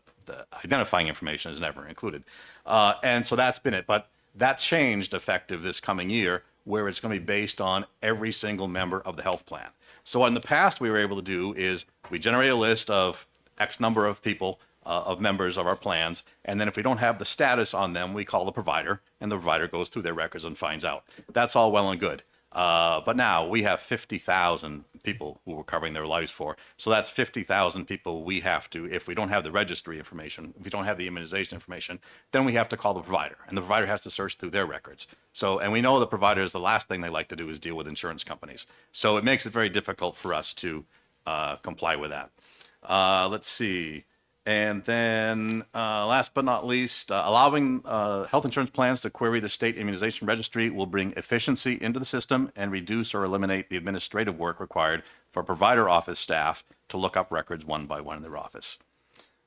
identifying information is never included. And so that's been it. But that changed effective this coming year, where it's going to be based on every single member of the health plan. So in the past, we were able to do is we generate a list of X number of people, of members of our plans, and then if we don't have the status on them, we call the provider, and the provider goes through their records and finds out. That's all well and good. But now we have 50,000 people who we're covering their lives for. So that's 50,000 people we have to, if we don't have the registry information, if we don't have the immunization information, then we have to call the provider, and the provider has to search through their records. So, and we know the providers, the last thing they like to do is deal with insurance companies. So it makes it very difficult for us to comply with that. Let's see. And then last but not least, allowing health insurance plans to query the state immunization registry will bring efficiency into the system and reduce or eliminate the administrative work required for provider office staff to look up records one by one in their office.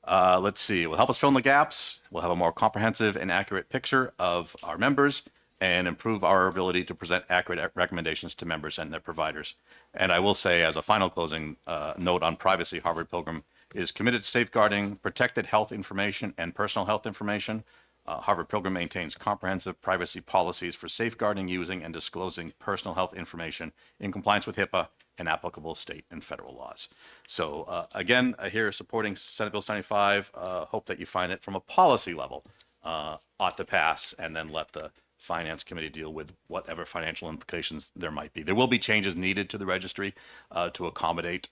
Let's see, it will help us fill in the gaps. We'll have a more comprehensive and accurate picture of our members and improve our ability to present accurate recommendations to members and their providers. And I will say, as a final closing note on privacy, Harvard Pilgrim is committed to safeguarding protected health information and personal health information. Harvard Pilgrim maintains comprehensive privacy policies for safeguarding, using, and disclosing personal health information in compliance with HIPAA and applicable state and federal laws. So again, here supporting Senate Bill 75, hope that you find it from a policy level ought to pass, and then let the Finance Committee deal with whatever financial implications there might be. There will be changes needed to the registry to accommodate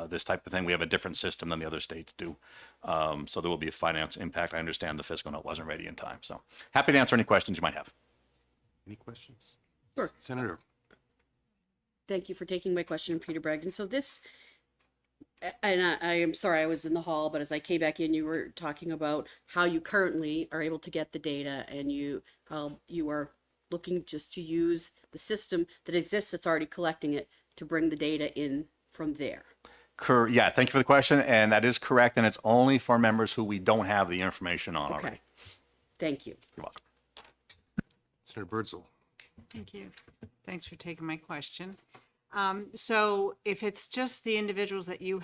this type of thing. We have a different system than the other states do. So there will be a finance impact. I understand the fiscal note wasn't ready in time. So happy to answer any questions you might have. Any questions? Sure. Senator. Thank you for taking my question, Peter Bragdon. So this, and I am sorry, I was in the hall, but as I came back in, you were talking about how you currently are able to get the data, and you are looking just to use the system that exists that's already collecting it to bring the data in from there. Yeah, thank you for the question. And that is correct. And it's only for members who we don't have the information on already. Thank you. You're welcome. Senator Birdsall. Thank you. Thanks for taking my question. So if it's just the individuals that you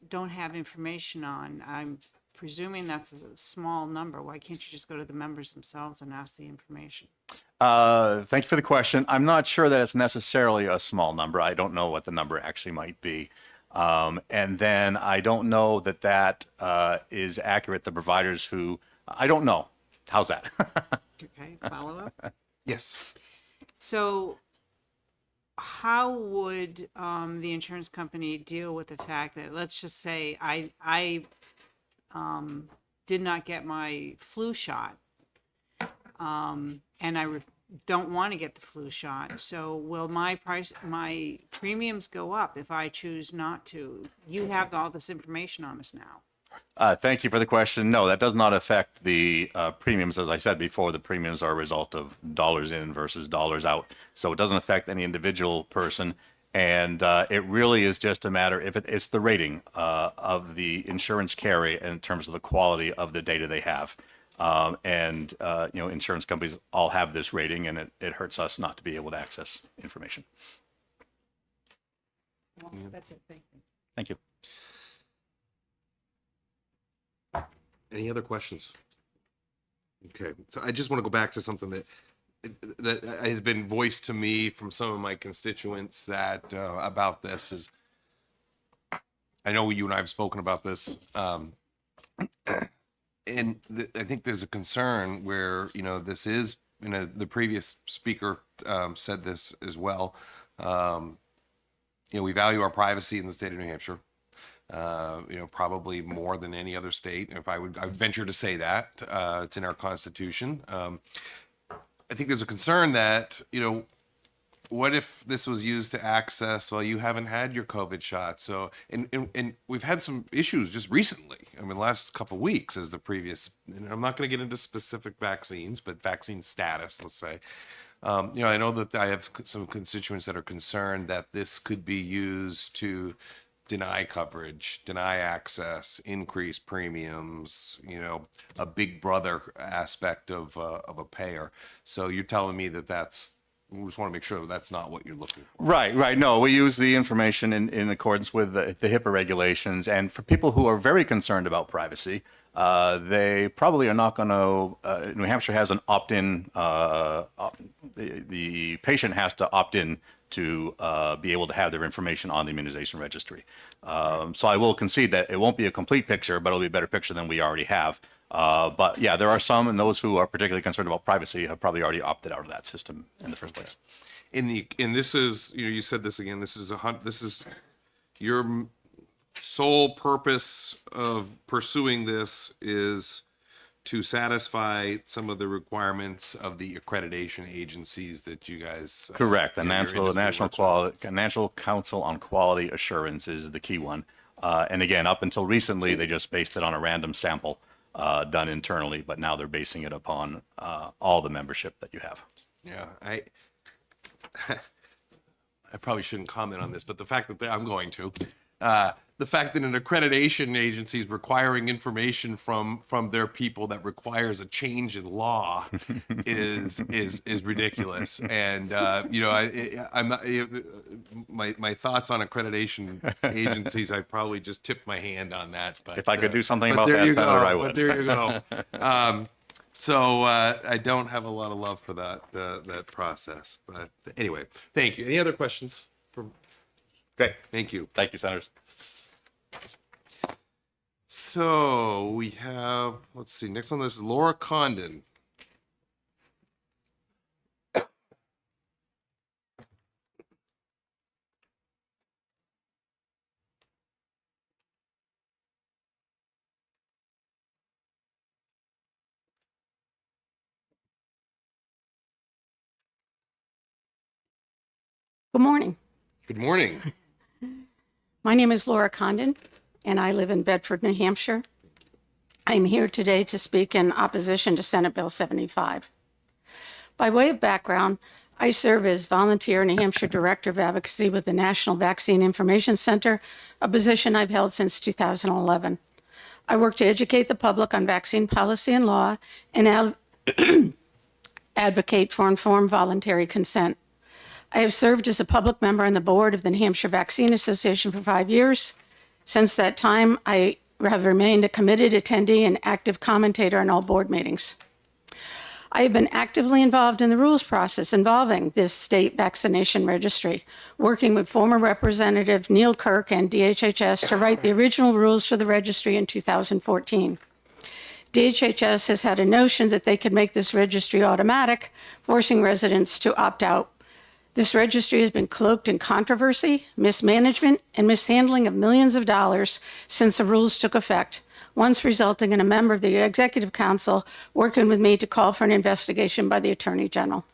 don't have information on, I'm presuming that's a small number. Why can't you just go to the members themselves and ask the information? Thank you for the question. I'm not sure that it's necessarily a small number. I don't know what the number actually might be. And then I don't know that that is accurate. The providers who, I don't know. How's that? Okay, follow up? Yes. So how would the insurance company deal with the fact that, let's just say I did not get my flu shot, and I don't want to get the flu shot. So will my premiums go up if I choose not to? You have all this information on us now. Thank you for the question. No, that does not affect the premiums. As I said before, the premiums are a result of dollars in versus dollars out. So it doesn't affect any individual person. And it really is just a matter, if it's the rating of the insurance carrier in terms of the quality of the data they have. Insurance companies all have this rating, and it hurts us not to be able to access information. Well, that's it. Thank you. Thank you. Any other questions? Okay, so I just want to go back to something that has been voiced to me from some of my constituents that about this is, I know you and I have spoken about this, and I think there's a concern where, this is, the previous speaker said this as well. We value our privacy in the state of New Hampshire. Probably more than any other state. If I would venture to say that it's in our Constitution. I think there's a concern that, what if this was used to access, well, you haven't had your COVID shot. So, and we've had some issues just recently. I mean, the last couple of weeks as the previous, and I'm not going to get into specific vaccines, but vaccine status, let's say. I know that I have some constituents that are concerned that this could be used to deny coverage, deny access, increase premiums, a big brother aspect of a payer. So you're telling me we just want to make sure that's not what you're looking for. Right. No, we use the information in accordance with the HIPAA regulations. And for people who are very concerned about privacy, they probably are not going to, New Hampshire has an opt-in, the patient has to opt in to be able to have their information on the immunization registry. So I will concede that it won't be a complete picture, but it'll be a better picture than we already have. But yeah, there are some, and those who are particularly concerned about privacy have probably already opted out of that system in the first place. And this is, you said this again, this is your sole purpose of pursuing this is to satisfy some of the requirements of the accreditation agencies that you guys. Correct. The National Council on Quality Assurance is the key one. And again, up until recently, they just based it on a random sample done internally, but now they're basing it upon all the membership that you have. Yeah, I probably shouldn't comment on this, but the fact that I'm going to, the fact that an accreditation agency is requiring information from their people that requires a change in law is ridiculous. And I'm not, my thoughts on accreditation agencies, I probably just tipped my hand on that. But if I could do something about that, Senator, I would. But there you go. So I don't have a lot of love for that process. But anyway, thank you. Any other questions? Great. Thank you. Thank you, Senators. So we have, let's see, next on this is Laura Condon. Good morning. Good morning. My name is Laura Condon, and I live in Bedford, New Hampshire. I'm here today to speak in opposition to Senate Bill 75. By way of background, I serve as volunteer New Hampshire Director of Advocacy with the National Vaccine Information Center, a position I've held since 2011. I work to educate the public on vaccine policy and law and advocate for informed voluntary consent. I have served as a public member on the board of the New Hampshire Vaccine Association for 5 years. Since that time, I have remained a committed attendee and active commentator on all board meetings. I have been actively involved in the rules process involving this state vaccination registry, working with former Representative Neil Kirk and DHHS to write the original rules for the registry in 2014. DHHS has had a notion that they could make this registry automatic, forcing residents to opt out. This registry has been cloaked in controversy, mismanagement, and mishandling of millions of dollars since the rules took effect, once resulting in a member of the Executive Council working with me to call for an investigation by the Attorney General.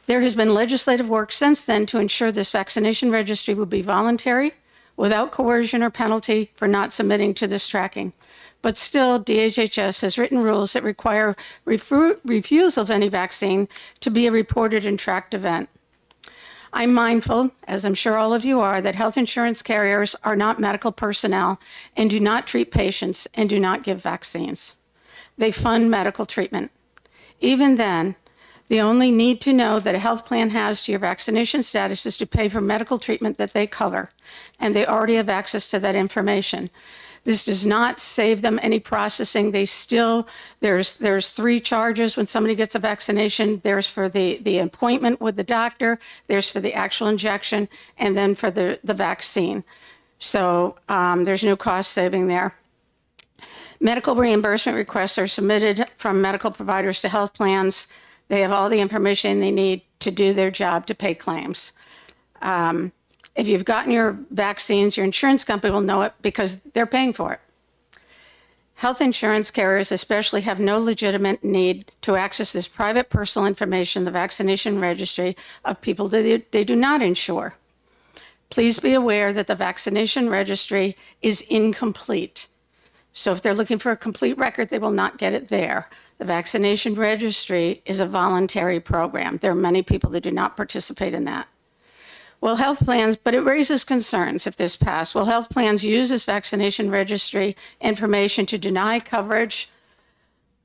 There has been legislative work since then to ensure this vaccination registry will be voluntary, without coercion or penalty for not submitting to this tracking. But still, DHHS has written rules that require refusal of any vaccine to be a reported and tracked event. I'm mindful, as I'm sure all of you are, that health insurance carriers are not medical personnel and do not treat patients and do not give vaccines. They fund medical treatment. Even then, the only need to know that a health plan has to your vaccination status is to pay for medical treatment that they cover, and they already have access to that information. This does not save them any processing. They still, there's 3 charges when somebody gets a vaccination. There's for the appointment with the doctor, there's for the actual injection, and then for the vaccine. So there's no cost saving there. Medical reimbursement requests are submitted from medical providers to health plans. They have all the information they need to do their job to pay claims. If you've gotten your vaccines, your insurance company will know it because they're paying for it. Health insurance carriers especially have no legitimate need to access this private personal information, the vaccination registry, of people that they do not insure. Please be aware that the vaccination registry is incomplete. So if they're looking for a complete record, they will not get it there. The vaccination registry is a voluntary program. There are many people that do not participate in that. Well, health plans, but it raises concerns if this passed. Will health plans use this vaccination registry information to deny coverage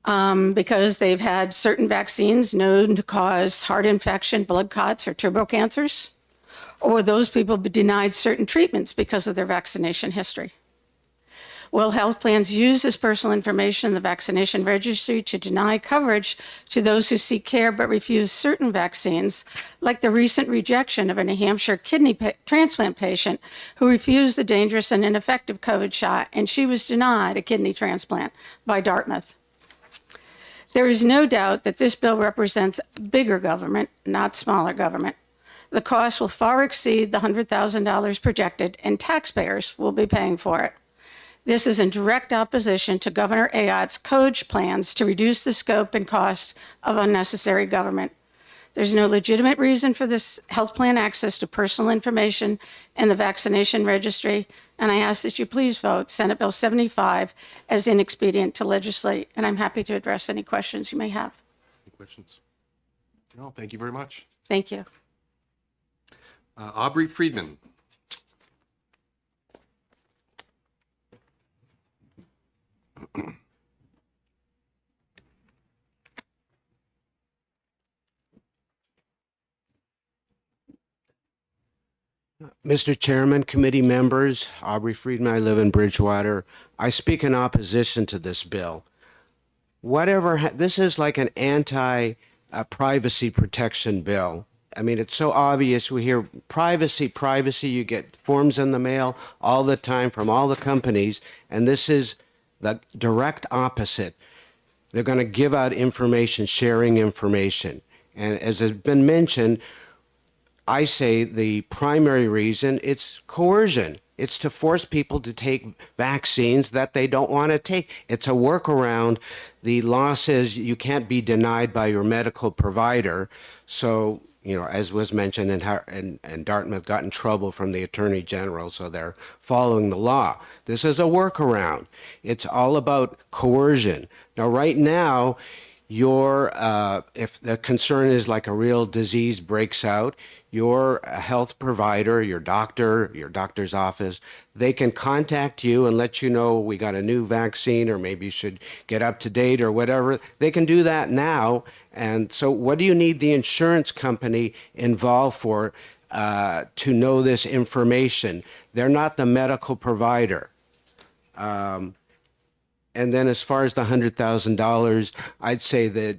because they've had certain vaccines known to cause heart infection, blood clots, or turbo cancers? Or those people be denied certain treatments because of their vaccination history? Will health plans use this personal information in the vaccination registry to deny coverage to those who seek care but refuse certain vaccines, like the recent rejection of a New Hampshire kidney transplant patient who refused the dangerous and ineffective COVID shot, and she was denied a kidney transplant by Dartmouth? There is no doubt that this bill represents bigger government, not smaller government. The cost will far exceed the $100,000 projected, and taxpayers will be paying for it. This is in direct opposition to Governor Ayotte's COGE plans to reduce the scope and cost of unnecessary government. There's no legitimate reason for this health plan access to personal information and the vaccination registry, and I ask that you please vote Senate Bill 75 as inexpedient to legislate, and I'm happy to address any questions you may have. Any questions? No, thank you very much. Thank you. Aubrey Friedman. Mr. Chairman, committee members, Aubrey Friedman, I live in Bridgewater. I speak in opposition to this bill. This is like an anti-privacy protection bill. I mean, it's so obvious. We hear privacy, privacy. You get forms in the mail all the time from all the companies, and this is the direct opposite. They're going to give out information, sharing information. And as has been mentioned, I say the primary reason, it's coercion. It's to force people to take vaccines that they don't want to take. It's a workaround. The law says you can't be denied by your medical provider. So, as was mentioned, and Dartmouth got in trouble from the Attorney General, so they're following the law. This is a workaround. It's all about coercion. Now, right now, if the concern is like a real disease breaks out, your health provider, your doctor, your doctor's office, they can contact you and let you know we got a new vaccine, or maybe you should get up to date or whatever. They can do that now. And so what do you need the insurance company involved for to know this information? They're not the medical provider. And then as far as the $100,000, I'd say the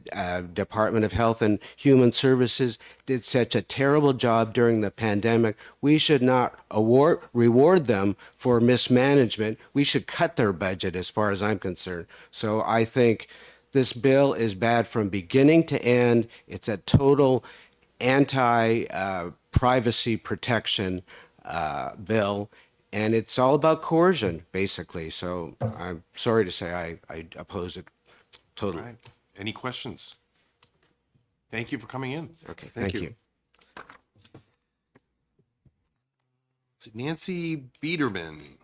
Department of Health and Human Services did such a terrible job during the pandemic. We should not reward them for mismanagement. We should cut their budget as far as I'm concerned. So I think this bill is bad from beginning to end. It's a total anti-privacy protection bill. And it's all about coercion, basically. So I'm sorry to say I oppose it totally. All right. Any questions? Thank you for coming in. Okay, thank you. It's Nancy Biederman.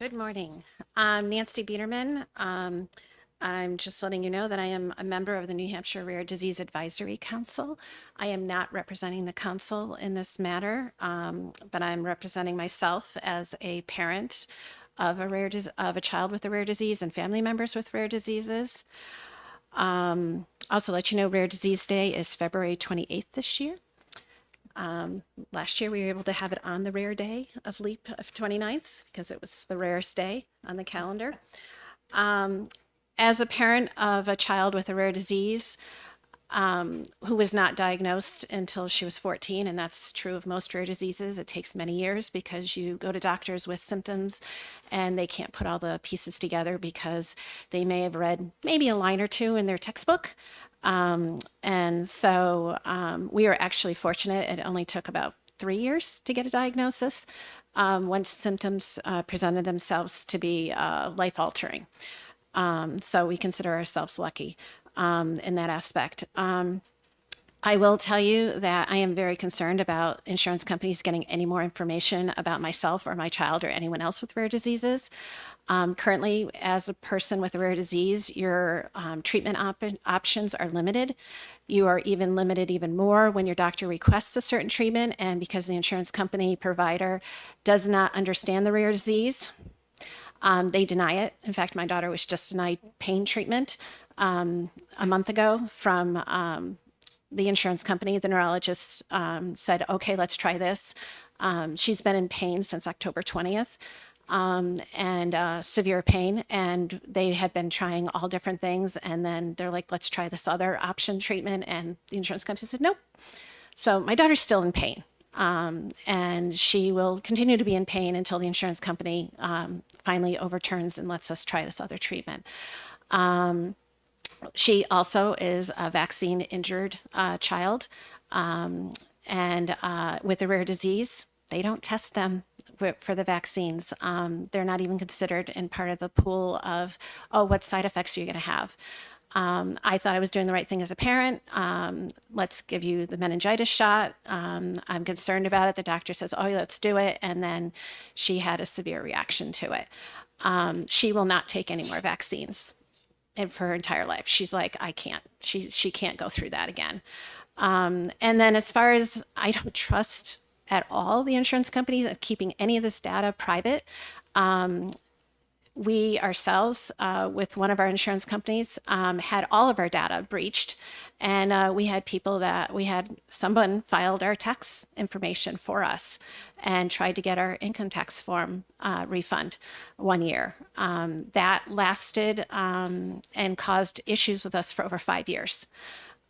Good morning. I'm Nancy Biederman. I'm just letting you know that I am a member of the New Hampshire Rare Disease Advisory Council. I am not representing the council in this matter, but I'm representing myself as a parent of a child with a rare disease and family members with rare diseases. Also let you know Rare Disease Day is February 28th this year. Last year we were able to have it on the rare day of LEAP of 29th because it was the rarest day on the calendar. As a parent of a child with a rare disease who was not diagnosed until she was 14, and that's true of most rare diseases, it takes many years because you go to doctors with symptoms and they can't put all the pieces together because they may have read maybe a line or two in their textbook. And so we are actually fortunate. It only took about 3 years to get a diagnosis once symptoms presented themselves to be life-altering. So we consider ourselves lucky in that aspect. I will tell you that I am very concerned about insurance companies getting any more information about myself or my child or anyone else with rare diseases. Currently, as a person with a rare disease, your treatment options are limited. You are even limited even more when your doctor requests a certain treatment, and because the insurance company provider does not understand the rare disease, they deny it. In fact, my daughter was just denied pain treatment a month ago from the insurance company. The neurologist said, okay, let's try this. She's been in pain since October 20th and severe pain. And they had been trying all different things. And then they're like, let's try this other option treatment. And the insurance company said, nope. So my daughter's still in pain. And she will continue to be in pain until the insurance company finally overturns and lets us try this other treatment. She also is a vaccine injured child and with a rare disease. They don't test them for the vaccines. They're not even considered in part of the pool of, oh, what side effects are you going to have? I thought I was doing the right thing as a parent. Let's give you the meningitis shot. I'm concerned about it. The doctor says, oh, let's do it. And then she had a severe reaction to it. She will not take any more vaccines for her entire life. She's like, I can't. She can't go through that again. And then as far as I don't trust at all the insurance companies of keeping any of this data private. We ourselves, with one of our insurance companies, had all of our data breached. And we had someone filed our tax information for us and tried to get our income tax form refund 1 year. That lasted and caused issues with us for over 5 years.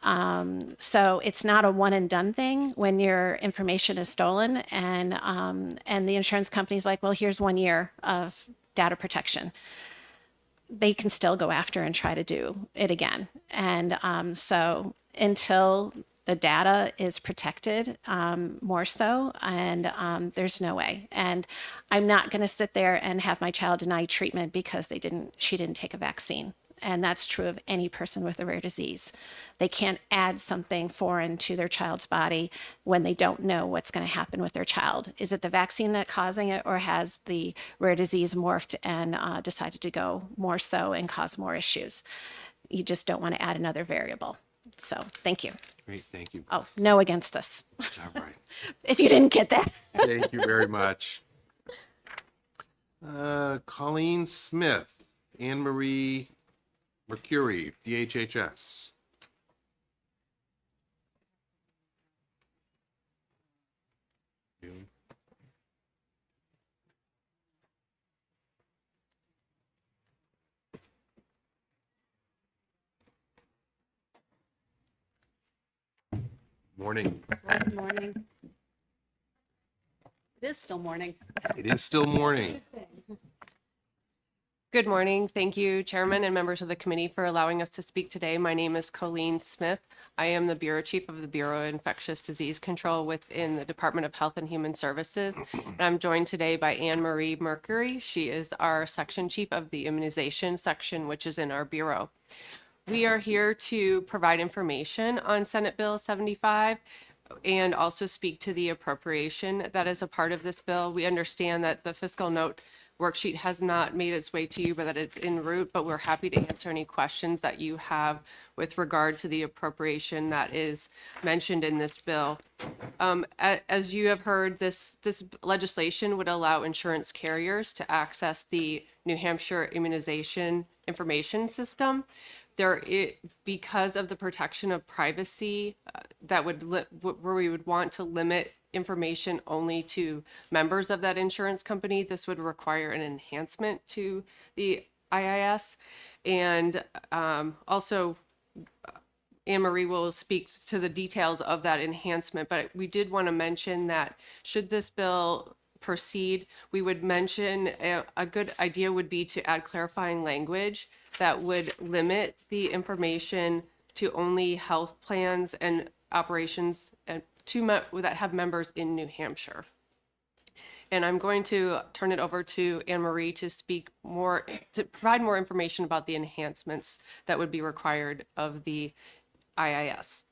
So it's not a one and done thing when your information is stolen and the insurance company's like, well, here's 1 year of data protection. They can still go after and try to do it again. And so until the data is protected more so, and there's no way. And I'm not going to sit there and have my child denied treatment because she didn't take a vaccine. And that's true of any person with a rare disease. They can't add something foreign to their child's body when they don't know what's going to happen with their child. Is it the vaccine that's causing it, or has the rare disease morphed and decided to go more so and cause more issues? You just don't want to add another variable. So thank you. Great, thank you. Oh, no against this. All right. If you didn't get that. Thank you very much. Colleen Smith, Anne Marie Mercury, DHHS. Morning. Good morning. It is still morning. It is still morning. Good morning. Thank you, Chairman and members of the committee, for allowing us to speak today. My name is Colleen Smith. I am the Bureau Chief of the Bureau of Infectious Disease Control within the Department of Health and Human Services. And I'm joined today by Anne Marie Mercury. She is our Section Chief of the Immunization Section, which is in our Bureau. We are here to provide information on Senate Bill 75 and also speak to the appropriation that is a part of this bill. We understand that the fiscal note worksheet has not made its way to you, but that it's en route, but we're happy to answer any questions that you have with regard to the appropriation that is mentioned in this bill. As you have heard, this legislation would allow insurance carriers to access the New Hampshire Immunization Information System. Because of the protection of privacy, that would where we would want to limit information only to members of that insurance company, this would require an enhancement to the IIS. And also, Anne Marie will speak to the details of that enhancement, but we did want to mention that should this bill proceed, we would mention a good idea would be to add clarifying language that would limit the information to only health plans and operations and that have members in New Hampshire. And I'm going to turn it over to Anne Marie to provide more information about the enhancements that would be required of the IIS.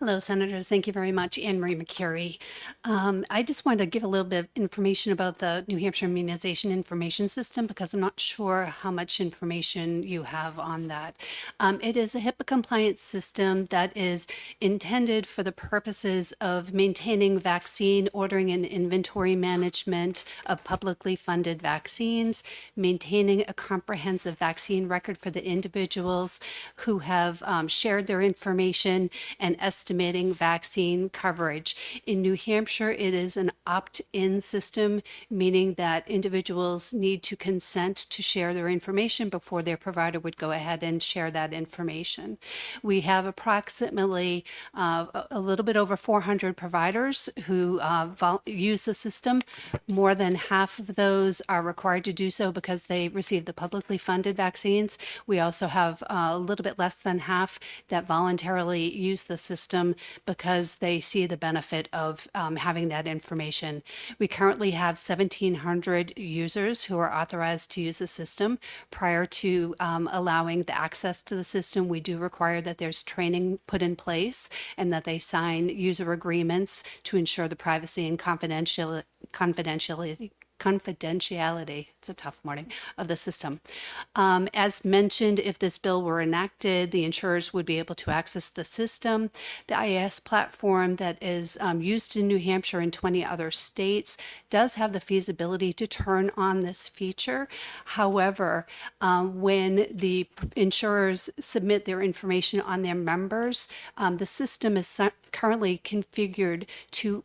Hello, Senators. Thank you very much. Anne Marie McCurry. I just wanted to give a little bit of information about the New Hampshire Immunization Information System because I'm not sure how much information you have on that. It is a HIPAA compliant system that is intended for the purposes of maintaining vaccine ordering and inventory management of publicly funded vaccines, maintaining a comprehensive vaccine record for the individuals who have shared their information, and estimating vaccine coverage. In New Hampshire, it is an opt-in system, meaning that individuals need to consent to share their information before their provider would go ahead and share that information. We have approximately a little bit over 400 providers who use the system. More than half of those are required to do so because they receive the publicly funded vaccines. We also have a little bit less than half that voluntarily use the system because they see the benefit of having that information. We currently have 1,700 users who are authorized to use the system. Prior to allowing the access to the system, we do require that there's training put in place and that they sign user agreements to ensure the privacy and confidentiality, it's a tough morning, of the system. As mentioned, if this bill were enacted, the insurers would be able to access the system. The IIS platform that is used in New Hampshire and 20 other states does have the feasibility to turn on this feature. However, when the insurers submit their information on their members, the system is currently configured to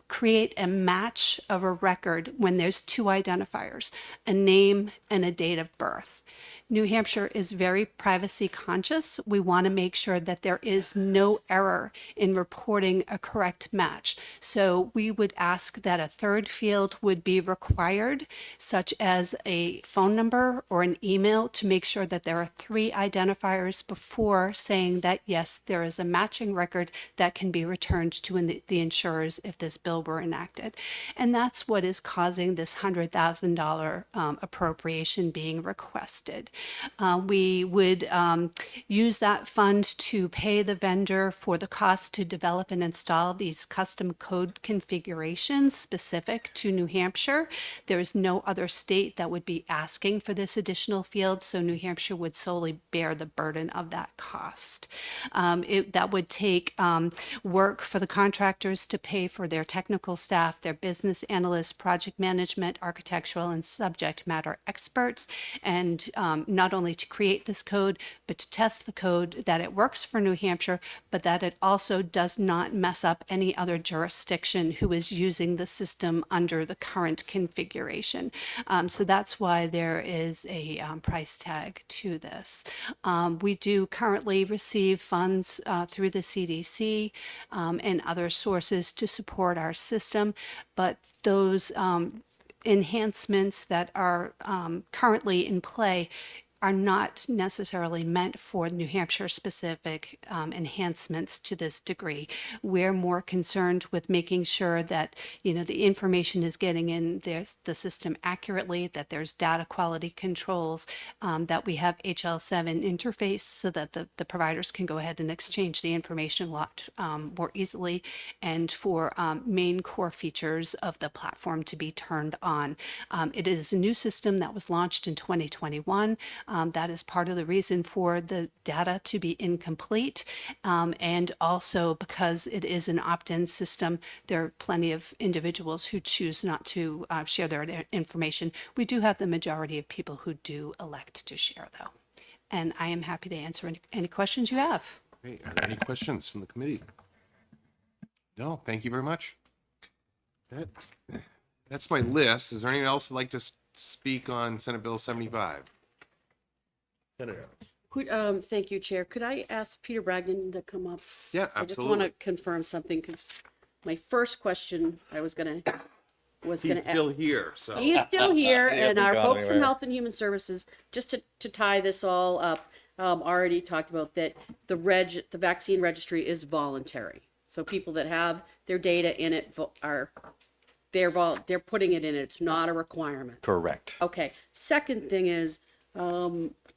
create a match of a record when there's two identifiers, a name and a date of birth. New Hampshire is very privacy conscious. We want to make sure that there is no error in reporting a correct match. So we would ask that a third field would be required, such as a phone number or an email, to make sure that there are three identifiers before saying that, yes, there is a matching record that can be returned to the insurers if this bill bill were enacted. And that's what is causing this $100,000 appropriation being requested. We would use that fund to pay the vendor for the cost to develop and install these custom code configurations specific to New Hampshire. There is no other state that would be asking for this additional field, so New Hampshire would solely bear the burden of that cost. That would take work for the contractors to pay for their technical staff, their business analysts, project management, architectural, and subject matter experts, and not only to create this code, but to test the code, that it works for New Hampshire, but that it also does not mess up any other jurisdiction who is using the system under the current configuration. So that's why there is a price tag to this. We do currently receive funds through the CDC and other sources to support our system, but those enhancements that are currently in play are not necessarily meant for New Hampshire specific enhancements to this degree. We're more concerned with making sure that, you know, the information is getting in the system accurately, that there's data quality controls, that we have HL7 interface so that the providers can go ahead and exchange the information a lot more easily, and for main core features of the platform to be turned on. It is a new system that was launched in 2021. That is part of the reason for the data to be incomplete. And also because it is an opt-in system, there are plenty of individuals who choose not to share their information. We do have the majority of people who do elect to share, though. And I am happy to answer any questions you have. Great. Are there any questions from the committee? No, thank you very much. That's my list. Is there anyone else who'd like to speak on Senate Bill 75? Senator. Thank you, Chair. Could I ask Peter Bragdon to come up? Yeah, I just absolutely. want to confirm something, because my first question was He's gonna still here, so. He is still here, He and hasn't our gone folks anywhere. from Health and Human Services, just to tie this all up, already talked about that the vaccine registry is voluntary. So people that have their data in it they're putting it in it. It's not a requirement. Correct. Okay. Second thing is,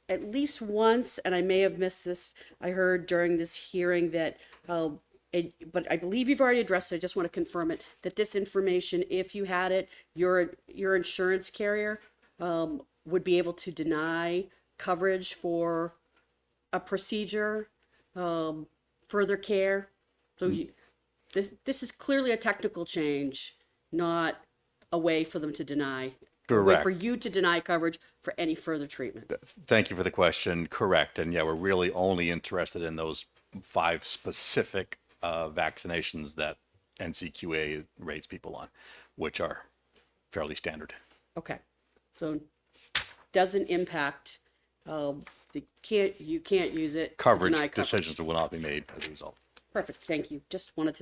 at least once, and I may have missed this, I heard during this hearing that, but I believe you've already addressed it. I just want to confirm it, that this information, if you had it, your insurance carrier would be able to deny coverage for a procedure, further care. So this is clearly a technical change, not a way for them to deny. Correct. Way for you to deny coverage for any further treatment. Thank you for the question. Correct. And yeah, we're really only interested in those 5 specific vaccinations that NCQA rates people on, which are fairly standard. Okay, so doesn't impact, you can't use it to Coverage deny coverage. decisions will not be made as a result. Perfect, thank you. Just wanted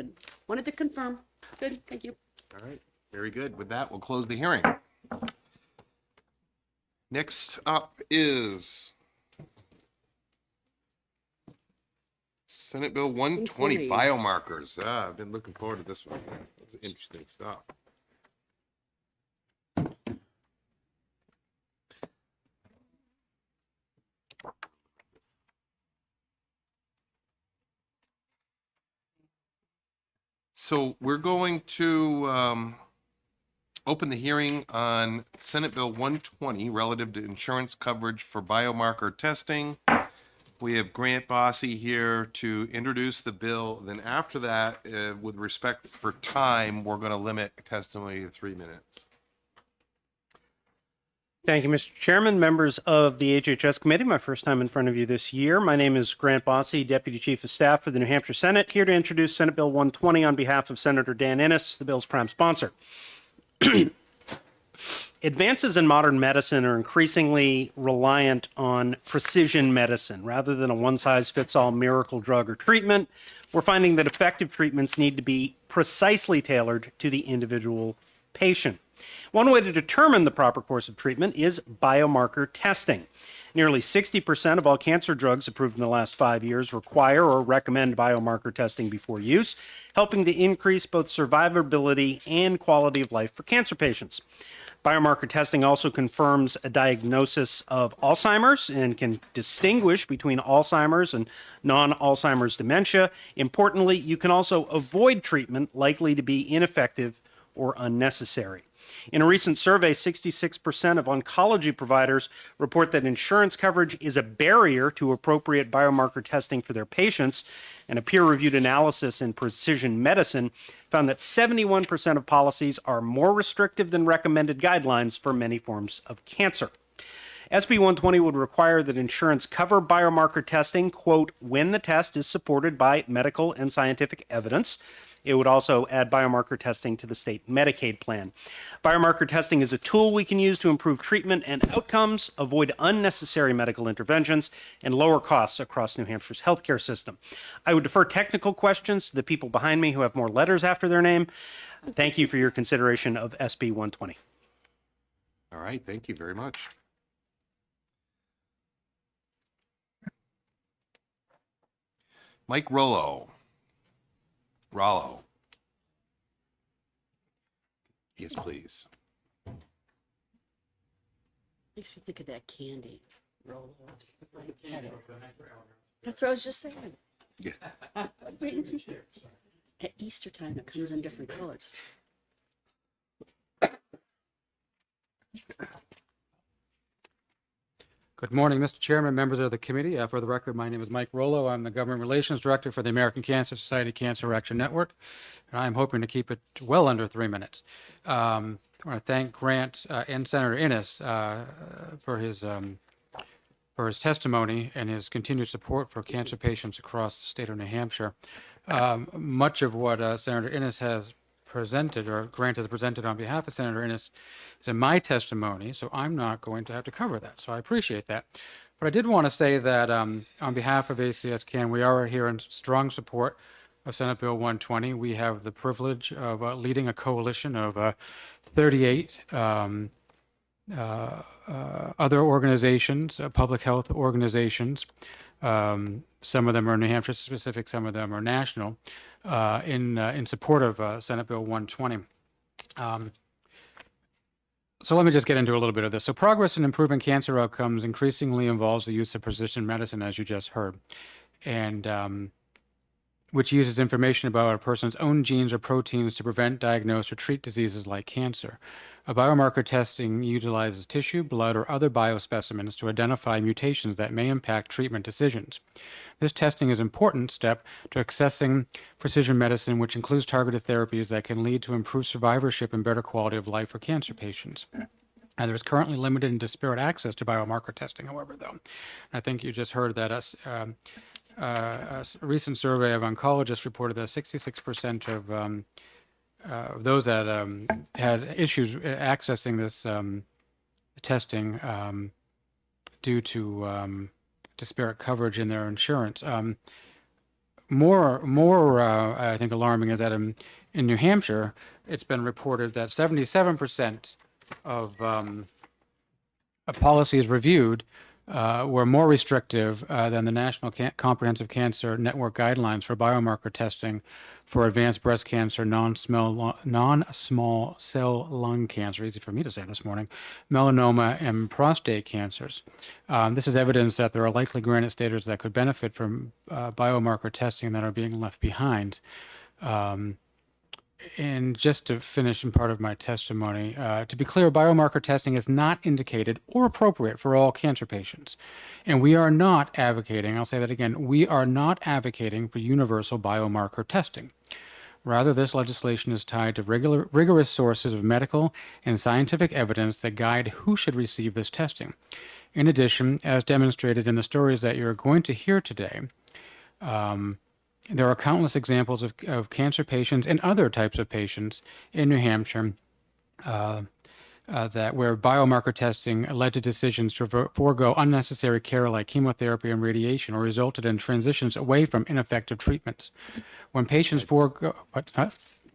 to confirm. Good, thank you. All right, very good. With that, we'll close the hearing. Next up is Senate Bill 120, 120. biomarkers. I've been looking forward to this one. This is interesting stuff. So we're going to open the hearing on Senate Bill 120 relative to insurance coverage for biomarker testing. We have Grant Bossy here to introduce the bill. Then after that, with respect for time, we're going to limit testimony to 3 minutes. Thank you, Mr. Chairman, members of the HHS Committee. My first time in front of you this year. My name is Grant Bossy, Deputy Chief of Staff for the New Hampshire Senate, here to introduce Senate Bill 120 on behalf of Senator Dan Innes, the bill's prime sponsor. Advances in modern medicine are increasingly reliant on precision medicine. Rather than a one-size-fits-all miracle drug or treatment, we're finding that effective treatments need to be precisely tailored to the individual patient. One way to determine the proper course of treatment is biomarker testing. Nearly 60% of all cancer drugs approved in the last 5 years require or recommend biomarker testing before use, helping to increase both survivability and quality of life for cancer patients. Biomarker testing also confirms a diagnosis of Alzheimer's and can distinguish between Alzheimer's and non-Alzheimer's dementia. Importantly, you can also avoid treatment likely to be ineffective or unnecessary. In a recent survey, 66% of oncology providers report that insurance coverage is a barrier to appropriate biomarker testing for their patients, and a peer-reviewed analysis in Precision Medicine found that 71% of policies are more restrictive than recommended guidelines for many forms of cancer. SB 120 would require that insurance cover biomarker testing, quote, when the test is supported by medical and scientific evidence. It would also add biomarker testing to the state Medicaid plan. Biomarker testing is a tool we can use to improve treatment and outcomes, avoid unnecessary medical interventions, and lower costs across New Hampshire's healthcare system. I would defer technical questions to the people behind me who have more letters after their name. Thank you for your consideration of SB 120. All right, thank you very much. Mike Rollo. Yes, please. Makes me think of that candy. Roll. That's what I was just saying. Yeah. At Easter time, it comes in different colors. Good morning, Mr. Chairman, members of the committee. For the record, my name is Mike Rollo. I'm the Government Relations Director for the American Cancer Society Cancer Action Network, and I'm hoping to keep it well under 3 minutes. I want to thank Grant and Senator Innes for his testimony and his continued support for cancer patients across the state of New Hampshire. Much of what Senator Innes has presented, or Grant has presented on behalf of Senator Innes, is in my testimony, so I'm not going to have to cover that. So I appreciate that. But I did want to say that on behalf of ACS-CAN, we are here in strong support of Senate Bill 120. We have the privilege of leading a coalition of 38 other organizations, public health organizations. Some of them are New Hampshire specific, some of them are national, in support of Senate Bill 120. So let me just get into a little bit of this. So progress in improving cancer outcomes increasingly involves the use of precision medicine, as you just heard, and which uses information about a person's own genes or proteins to prevent, diagnose, or treat diseases like cancer. A biomarker testing utilizes tissue, blood, or other biospecimens to identify mutations that may impact treatment decisions. This testing is an important step to accessing precision medicine, which includes targeted therapies that can lead to improved survivorship and better quality of life for cancer patients. And there is currently limited and disparate access to biomarker testing, however, though. I think you just heard that a recent survey of oncologists reported that 66% of those that had issues accessing this testing due to disparate coverage in their insurance. More, I think, alarming is that in New Hampshire, it's been reported that 77% of policies reviewed were more restrictive than the National Comprehensive Cancer Network guidelines for biomarker testing for advanced breast cancer, non-small cell lung cancer, easy for me to say this morning, melanoma, and prostate cancers. This is evidence that there are likely granite staters that could benefit from biomarker testing that are being left behind. And just to finish in part of my testimony, to be clear, biomarker testing is not indicated or appropriate for all cancer patients. And we are not advocating, I'll say that again, we are not advocating for universal biomarker testing. Rather, this legislation is tied to rigorous sources of medical and scientific evidence that guide who should receive this testing. In addition, as demonstrated in the stories that you're going to hear today, there are countless examples of cancer patients and other types of patients in New Hampshire that where biomarker testing led to decisions to forego unnecessary care like chemotherapy and radiation, or resulted in transitions away from ineffective treatments. When patients forego,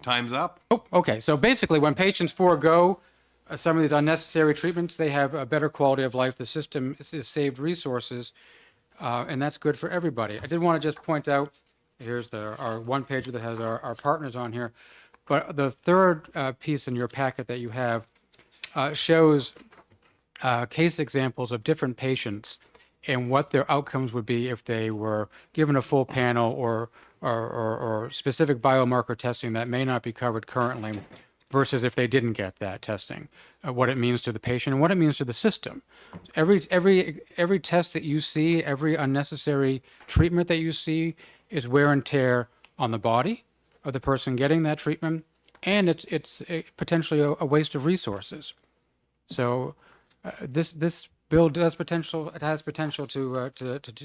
Time's up. Oh, okay. So basically, when patients forego some of these unnecessary treatments, they have a better quality of life. The system is saved resources, and that's good for everybody. I did want to just point out, here's our one pager that has our partners on here, but the third piece in your packet that you have shows case examples of different patients and what their outcomes would be if they were given a full panel or specific biomarker testing that may not be covered currently versus if they didn't get that testing, what it means to the patient and what it means to the system. Every test that you see, every unnecessary treatment that you see is wear and tear on the body of the person getting that treatment, and it's potentially a waste of resources. So this bill has potential to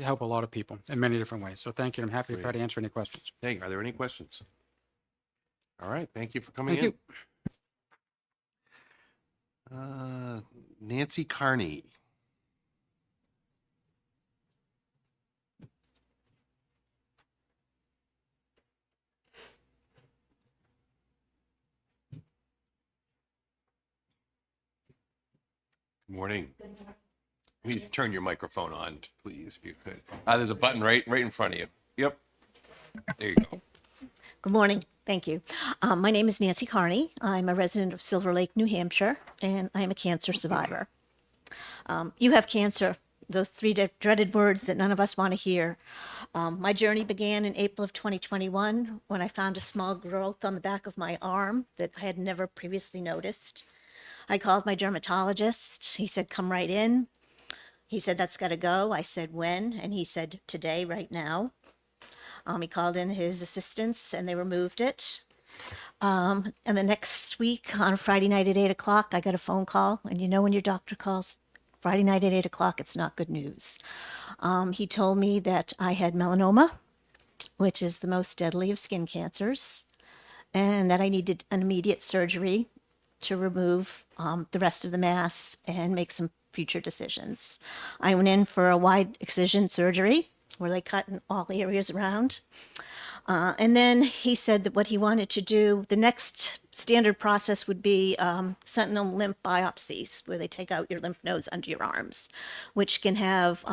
help a lot of people in many different ways. So thank you. I'm happy to try to answer any questions. Thank you. Are there any questions? All right. Thank you for coming Thank in. Nancy Carney. Good morning. Will you turn your microphone on, please, if you could? There's a button right in front of you. Yep. There you go. Good morning. Thank you. My name is Nancy Carney. I'm a resident of Silver Lake, New Hampshire, and I'm a cancer survivor. You have cancer, those three dreaded words that none of us want to hear. My journey began in April of 2021 when I found a small growth on the back of my arm that I had never previously noticed. I called my dermatologist. He said, come right in. He said, that's got to go. I said, when? And he said, today, right now. He called in his assistants and they removed it. And the next week on Friday night at 8 o'clock, I got a phone call. And you know, when your doctor calls Friday night at 8 o'clock, it's not good news. He told me that I had melanoma, which is the most deadly of skin cancers, and that I needed an immediate surgery to remove the rest of the mass and make some future decisions. I went in for a wide excision surgery where they cut in all areas around. And then he said that what he wanted to do, the next standard process would be sentinel lymph biopsies, where they take out your lymph nodes under your arms, which can have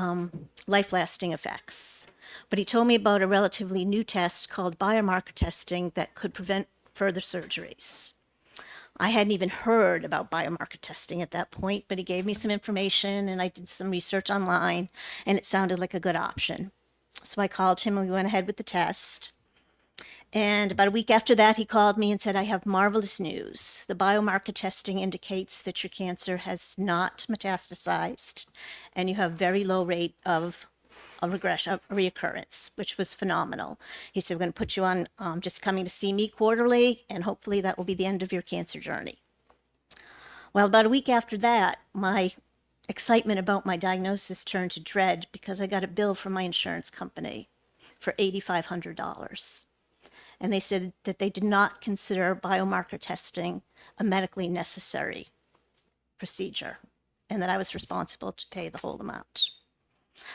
life-lasting effects. But he told me about a relatively new test called biomarker testing that could prevent further surgeries. I hadn't even heard about biomarker testing at that point, but he gave me some information and I did some research online and it sounded like a good option. So I called him and we went ahead with the test. And about a week after that, he called me and said, I have marvelous news. The biomarker testing indicates that your cancer has not metastasized and you have very low rate of a regression, a reoccurrence, which was phenomenal. He said, we're going to put you on just coming to see me quarterly, and hopefully that will be the end of your cancer journey. Well, about a week after that, my excitement about my diagnosis turned to dread because I got a bill from my insurance company for $8,500. And they said that they did not consider biomarker testing a medically necessary procedure and that I was responsible to pay the whole amount.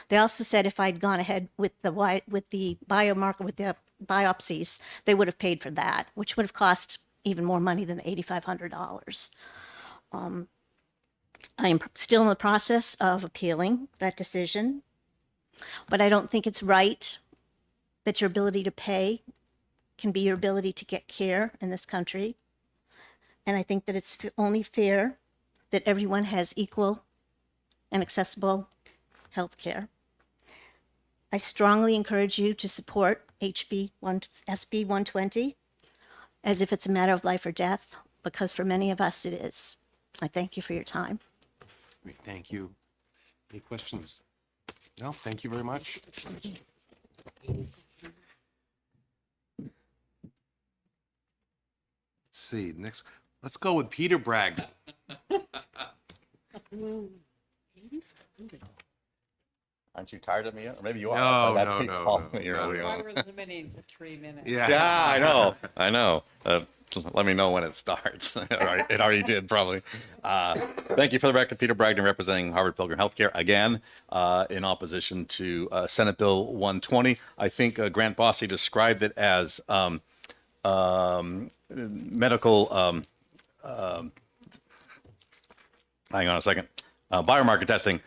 They also said if I'd gone ahead with the biomarker, with the biopsies, they would have paid for that, which would have cost even more money than the $8,500. I am still in the process of appealing that decision, but I don't think it's right that your ability to pay can be your ability to get care in this country. And I think that it's only fair that everyone has equal and accessible health care. I strongly encourage you to support SB 120 as if it's a matter of life or death, because for many of us it is. I thank you for your time. Great, thank you. Any questions? No, thank you very much. Let's see, next, let's go with Peter Bragg. Aren't you tired of me yet? Or maybe you are. No, That's no, me no, calling no. you early on. We're limiting to 3 minutes. Yeah, I know. Let me know when it starts. It already did, probably. Thank you for the record, Peter Bragdon, representing Harvard Pilgrim Healthcare again, in opposition to Senate Bill 120. I think Grant Bossy described it as medical hang on a second. Biomarker testing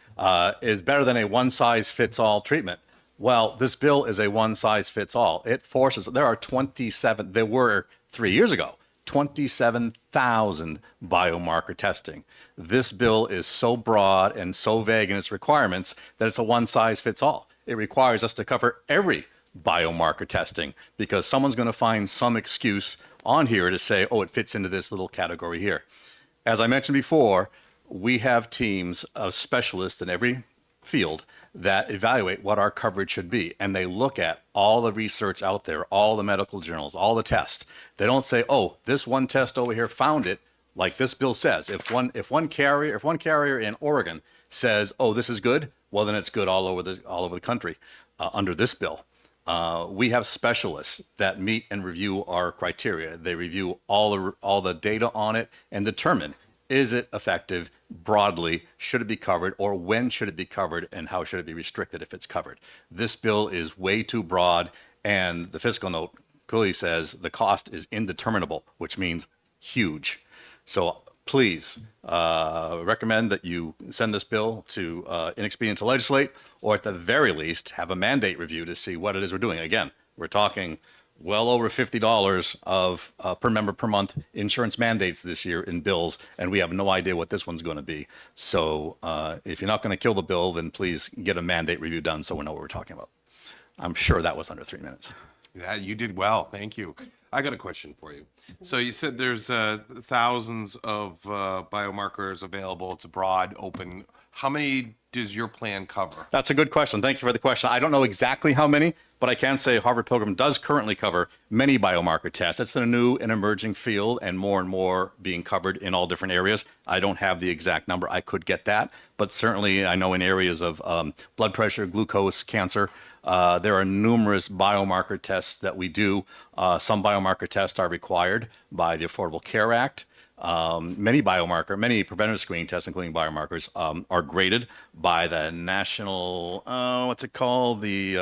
is better than a one-size-fits-all treatment. Well, this bill is a one-size-fits-all. It forces, there are 27, there were 3 years ago, 27,000 biomarker testing. This bill is so broad and so vague in its requirements that it's a one-size-fits-all. It requires us to cover every biomarker testing because someone's going to find some excuse on here to say, oh, it fits into this little category here. As I mentioned before, we have teams of specialists in every field that evaluate what our coverage should be. And they look at all the research out there, all the medical journals, all the tests. They don't say, oh, this one test over here found it, like this bill says. If one carrier in Oregon says, oh, this is good, well, then it's good all over the country under this bill. We have specialists that meet and review our criteria. They review all the data on it and determine, is it effective broadly? Should it be covered? Or when should it be covered? And how should it be restricted if it's covered? This bill is way too broad. And the fiscal note clearly says the cost is indeterminable, which means huge. So please recommend that you send this bill to Inexpedient to legislate, or at the very least, have a mandate review to see what it is we're doing. Again, we're talking well over $50 of per member per month insurance mandates this year in bills, and we have no idea what this one's going to be. So if you're not going to kill the bill, then please get a mandate review done so we know what we're talking about. I'm sure that was under 3 minutes. Yeah, you did well. Thank you. I got a question for you. So you said there's thousands of biomarkers available. It's broad, open. How many does your plan cover? That's a good question. Thank you for the question. I don't know exactly how many, but I can say Harvard Pilgrim does currently cover many biomarker tests. It's a new and emerging field and more being covered in all different areas. I don't have the exact number. I could get that, but certainly I know in areas of blood pressure, glucose, cancer, there are numerous biomarker tests that we do. Some biomarker tests are required by the Affordable Care Act. Many preventative screening tests, including biomarkers, are graded by the national, what's it called? The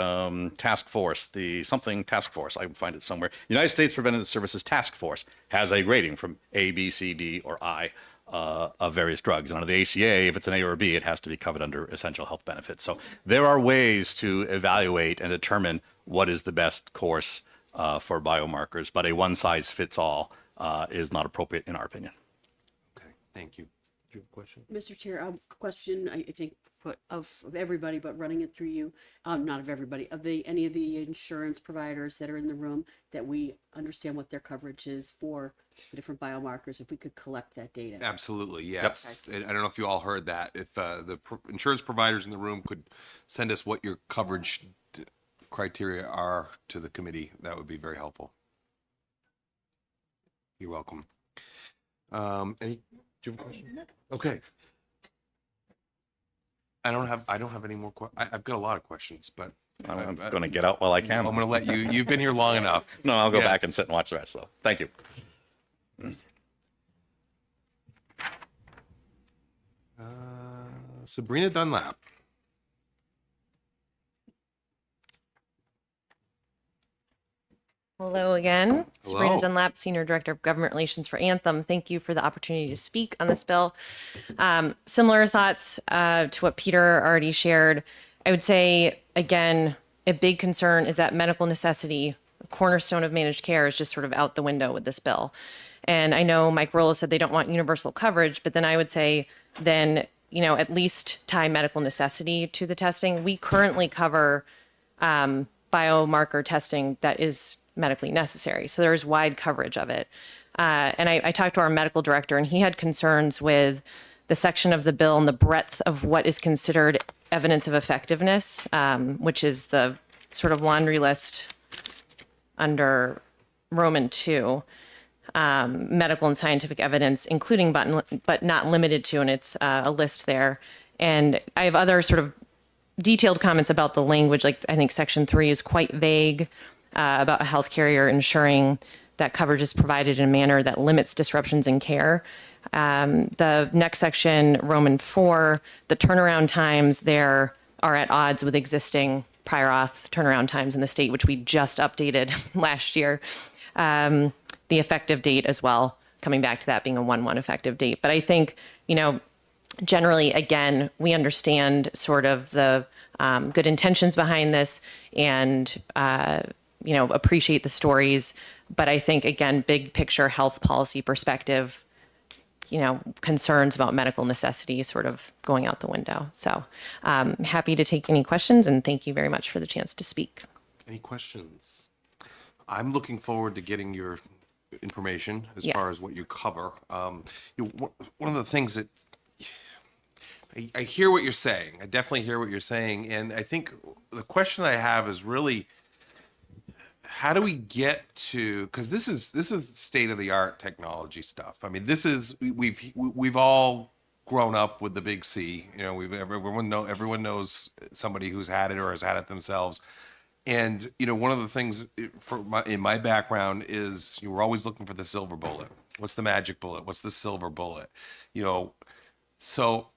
task force, task force. I can find it somewhere. United States Preventive Services Task Force has a grading from A, B, C, D, or I of various drugs. And under the ACA, if it's an A or a B, it has to be covered under essential health benefits. So there are ways to evaluate and determine what is the best course for biomarkers, but a one-size-fits-all is not appropriate in our opinion. Okay, thank you. Do you have a question? Mr. Chair, a question, I think, of everybody, but running it through you, not of everybody, of any of the insurance providers that are in the room, that we understand what their coverage is for the different biomarkers, if we could collect that data. Absolutely, yes. And I don't know if you all heard that. If insurance providers in the room could send us what your coverage criteria are to the committee, that would be very helpful. You're welcome. Do you have a question? Okay. I don't have any more I've got a lot of questions, but I'm going to get out while I can. I'm going to let you. You've been here long enough. No, I'll go back and sit and watch the rest, though. Thank you. Sabrina Dunlap. Hello again. Sabrina Hello. Dunlap, Senior Director of Government Relations for Anthem. Thank you for the opportunity to speak on this bill. Similar thoughts to what Peter already shared. I would say, again, a big concern is that medical necessity, a cornerstone of managed care, is just sort of out the window with this bill. And I know Mike Rolo said they don't want universal coverage, but then I would say then, at least tie medical necessity to the testing. We currently cover biomarker testing that is medically necessary. So there's wide coverage of it. And I talked to our medical director, and he had concerns with the section of the bill and the breadth of what is considered evidence of effectiveness, which is the sort of laundry list under Roman 2, medical and scientific evidence, including but not limited to, and it's a list there. And I have other sort of detailed comments about the language, like I think section 3 is quite vague about a health carrier ensuring that coverage is provided in a manner that limits disruptions in care. The next section, Roman 4, the turnaround times there are at odds with existing prior auth turnaround times in the state, which we just updated last year. The effective date as well, coming back to that being a 1/1 effective date. But I think, generally, again, we understand sort of the good intentions behind this and, appreciate the stories. But I think, again, big picture health policy perspective, concerns about medical necessity sort of going out the window. So happy to take any questions, and thank you very much for the chance to speak. Any questions? I'm looking forward to getting your information as Yes. far as what you cover. One of the things that I hear what you're saying. I definitely hear what you're saying. And I think the question I have is really, how do we get to, because this is state of the art technology stuff. I mean, we've all grown up with the big C. Everyone knows somebody who's had it or has had it themselves. And one of the things in my background is we're always looking for the silver bullet. What's the magic bullet? What's the silver bullet? So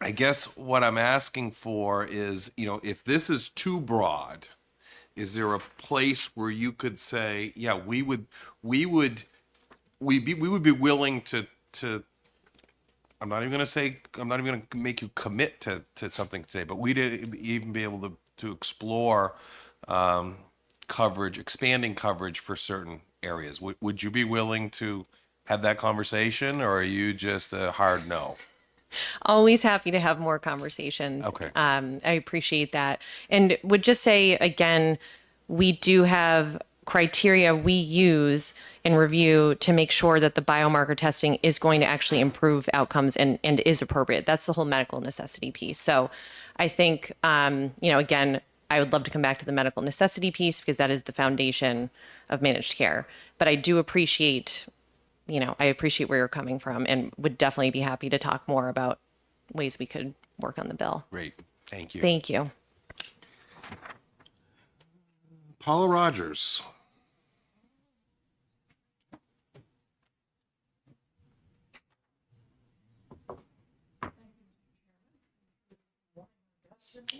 I guess what I'm asking for is, if this is too broad, is there a place where you could say, yeah, we would be willing to I'm not even going to make you commit to something today, but we'd even be able to explore expanding coverage for certain areas. Would you be willing to have that conversation, or are you just a hard no? Always happy to have more conversations. Okay. I appreciate that. And would just say, again, we do have criteria we use and review to make sure that the biomarker testing is going to actually improve outcomes and is appropriate. That's the whole medical necessity piece. So I think, again, I would love to come back to the medical necessity piece because that is the foundation of managed care. But I do appreciate where you're coming from and would definitely be happy to talk more about ways we could work on the bill. Great. Thank you. Thank you. Paula Rogers.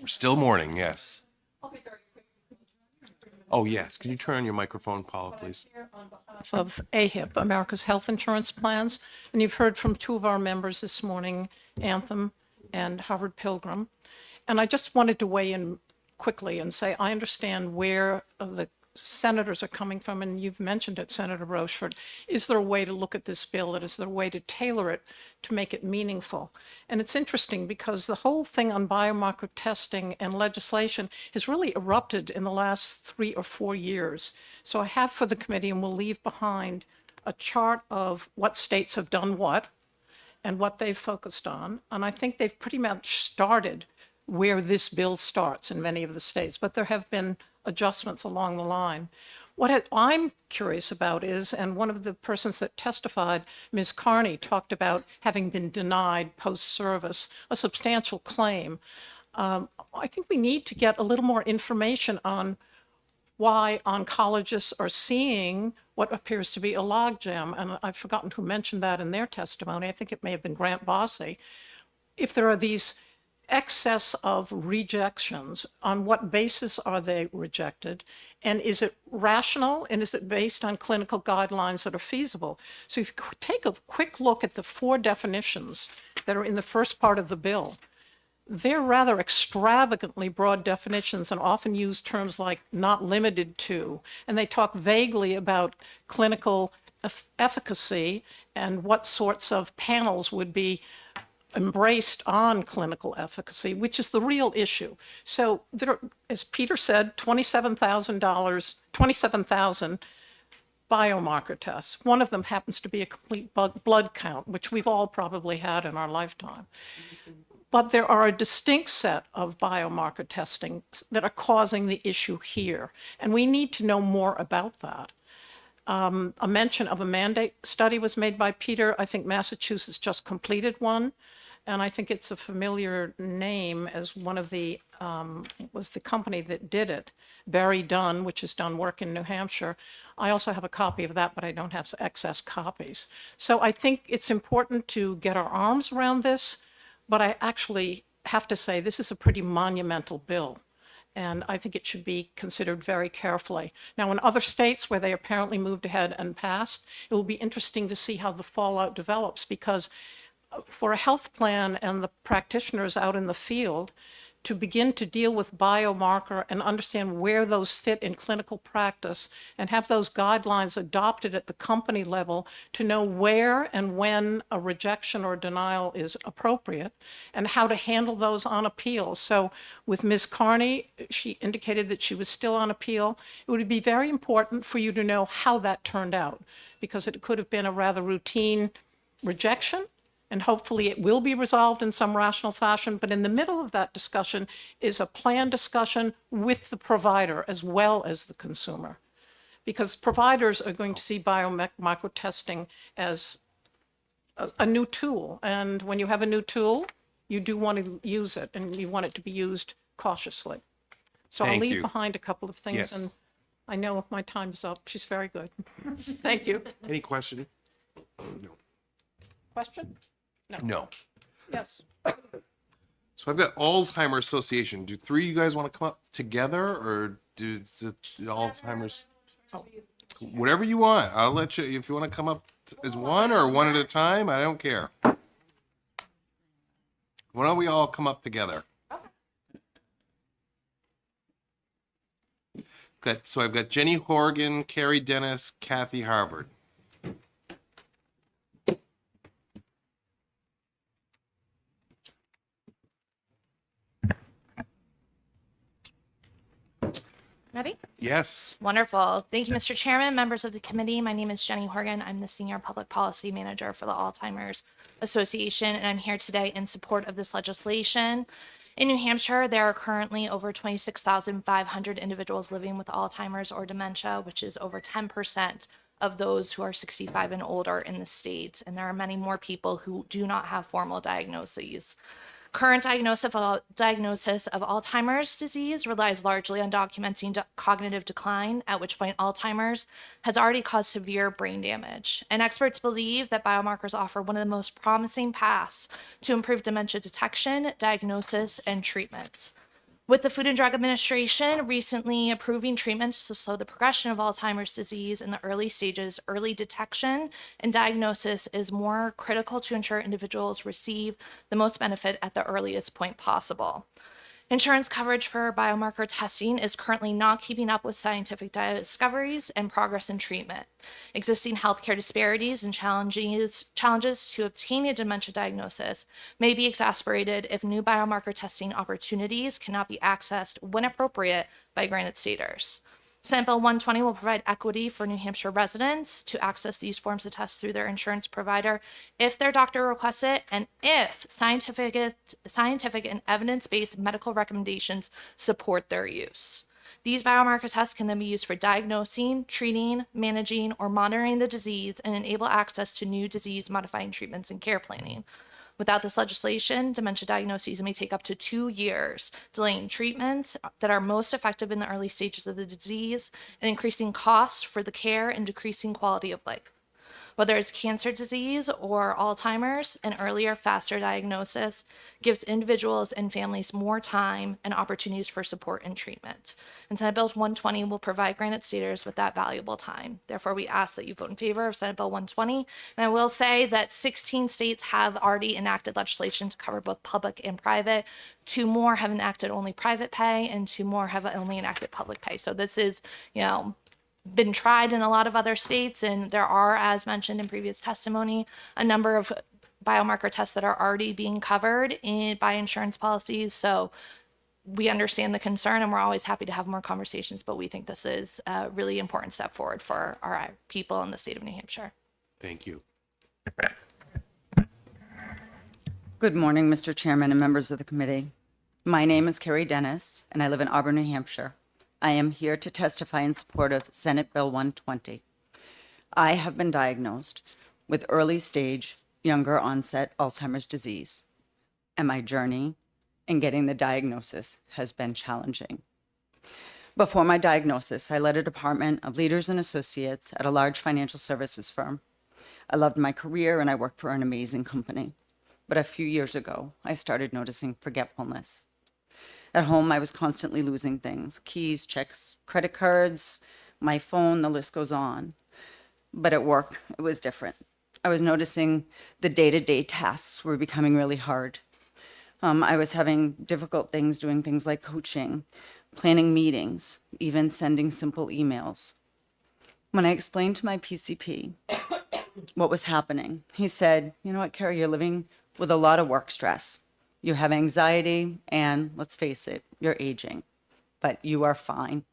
We're still morning, yes. Oh, yes. Can you turn on your microphone, Paula, please? Of AHIP, America's Health Insurance Plans. And you've heard from two of our members this morning, Anthem and Harvard Pilgrim. And I just wanted to weigh in quickly and say, I understand where the senators are coming from, and you've mentioned it, Senator Rochford. Is there a way to look at this bill? Is there a way to tailor it to make it meaningful? And it's interesting because the whole thing on biomarker testing and legislation has really erupted in the last 3 or 4 years. So I have for the committee, and we'll leave behind, a chart of what states have done what and what they've focused on. And I think they've pretty much started where this bill starts in many of the states, but there have been adjustments along the line. What I'm curious about is, and one of the persons that testified, Ms. Carney, talked about having been denied post-service, a substantial claim. I think we need to get a little more information on why oncologists are seeing what appears to be a logjam. And I've forgotten who mentioned that in their testimony. I think it may have been Grant Bossy. If there are these excess of rejections, on what basis are they rejected? And is it rational? And is it based on clinical guidelines that are feasible? So if you take a quick look at the 4 definitions that are in the first part of the bill, they're rather extravagantly broad definitions and often use terms like not limited to, and they talk vaguely about clinical efficacy and what sorts of panels would be embraced on clinical efficacy, which is the real issue. So there, as Peter said, 27,000 biomarker tests. One of them happens to be a complete blood count, which we've all probably had in our lifetime. But there are a distinct set of biomarker testing that are causing the issue here, and we need to know more about that. A mention of a mandate study was made by Peter. I think Massachusetts just completed one, and I think it's a familiar name as one of the, was the company that did it, Barry Dunn, which has done work in New Hampshire. I also have a copy of that, but I don't have excess copies. So I think it's important to get our arms around this, but I actually have to say this is a pretty monumental bill. And I think it should be considered very carefully. Now, in other states where they apparently moved ahead and passed, it will be interesting to see how the fallout develops, because for a health plan and the practitioners out in the field to begin to deal with biomarker and understand where those fit in clinical practice and have those guidelines adopted at the company level to know where and when a rejection or denial is appropriate and how to handle those on appeal. So with Ms. Carney, she indicated that she was still on appeal. It would be very important for you to know how that turned out, because it could have been a rather routine rejection, and hopefully it will be resolved in some rational fashion. But in the middle of that discussion is a plan discussion with the provider as well as the consumer, because providers are going to see biomicro testing as a new tool. And when you have a new tool, you do want to use it, and you want it to be used cautiously. So I'll Thank leave you. behind a couple of things. Yes. And I know my time's up. She's very good. Thank you. Any question? No. Question? No. Yes. So I've got Alzheimer's Association. Do three of you guys want to come up together, or is it Alzheimer's? Whatever you want. I'll let you, if you want to come up as one or one at a time, I don't care. Why don't we all come up together? Good. So I've got Jenny Horgan, Carrie Dennis, Kathy Harvard. Ready? Yes. Wonderful. Thank you, Mr. Chairman, members of the committee. My name is Jenny Horgan. I'm the Senior Public Policy Manager for the Alzheimer's Association, and I'm here today in support of this legislation. In New Hampshire, there are currently over 26,500 individuals living with Alzheimer's or dementia, which is over 10% of those who are 65 and older in the state. And there are many more people who do not have formal diagnoses. Current diagnosis of Alzheimer's disease relies largely on documenting cognitive decline, at which point Alzheimer's has already caused severe brain damage. And experts believe that biomarkers offer one of the most promising paths to improve dementia detection, diagnosis, and treatment. With the Food and Drug Administration recently approving treatments to slow the progression of Alzheimer's disease in the early stages, early detection and diagnosis is more critical to ensure individuals receive the most benefit at the earliest point possible. Insurance coverage for biomarker testing is currently not keeping up with scientific discoveries and progress in treatment. Existing healthcare disparities and challenges to obtain a dementia diagnosis may be exacerbated if new biomarker testing opportunities cannot be accessed when appropriate by Granite Staters. Senate Bill 120 will provide equity for New Hampshire residents to access these forms of tests through their insurance provider if their doctor requests it and if scientific and evidence-based medical recommendations support their use. These biomarker tests can then be used for diagnosing, treating, managing, or monitoring the disease and enable access to new disease-modifying treatments and care planning. Without this legislation, dementia diagnoses may take up to 2 years, delaying treatments that are most effective in the early stages of the disease and increasing costs for the care and decreasing quality of life. Whether it's cancer disease or Alzheimer's, an earlier, faster diagnosis gives individuals and families more time and opportunities for support and treatment. And Senate Bill 120 will provide Granite Staters with that valuable time. Therefore, we ask that you vote in favor of Senate Bill 120. And I will say that 16 states have already enacted legislation to cover both public and private. 2 more have enacted only private pay, and 2 more have only enacted public pay. So this is, been tried in a lot of other states, and there are, as mentioned in previous testimony, a number of biomarker tests that are already being covered by insurance policies. So we understand the concern, and we're always happy to have more conversations, but we think this is a really important step forward for our people in the state of New Hampshire. Thank you. Good morning, Mr. Chairman and members of the committee. My name is Carrie Dennis, and I live in Auburn, New Hampshire. I am here to testify in support of Senate Bill 120. I have been diagnosed with early stage, younger onset Alzheimer's disease, and my journey in getting the diagnosis has been challenging. Before my diagnosis, I led a department of leaders and associates at a large financial services firm. I loved my career and I worked for an amazing company. But a few years ago, I started noticing forgetfulness. At home, I was constantly losing things: keys, checks, credit cards, my phone, the list goes on. But at work, it was different. I was noticing the day-to-day tasks were becoming really hard. I was having difficult things doing things like coaching, planning meetings, even sending simple emails. When I explained to my PCP what was happening, he said, "You know what, Carrie, you're living with a lot of work stress. You have anxiety, and let's face it, you're aging, but you are fine."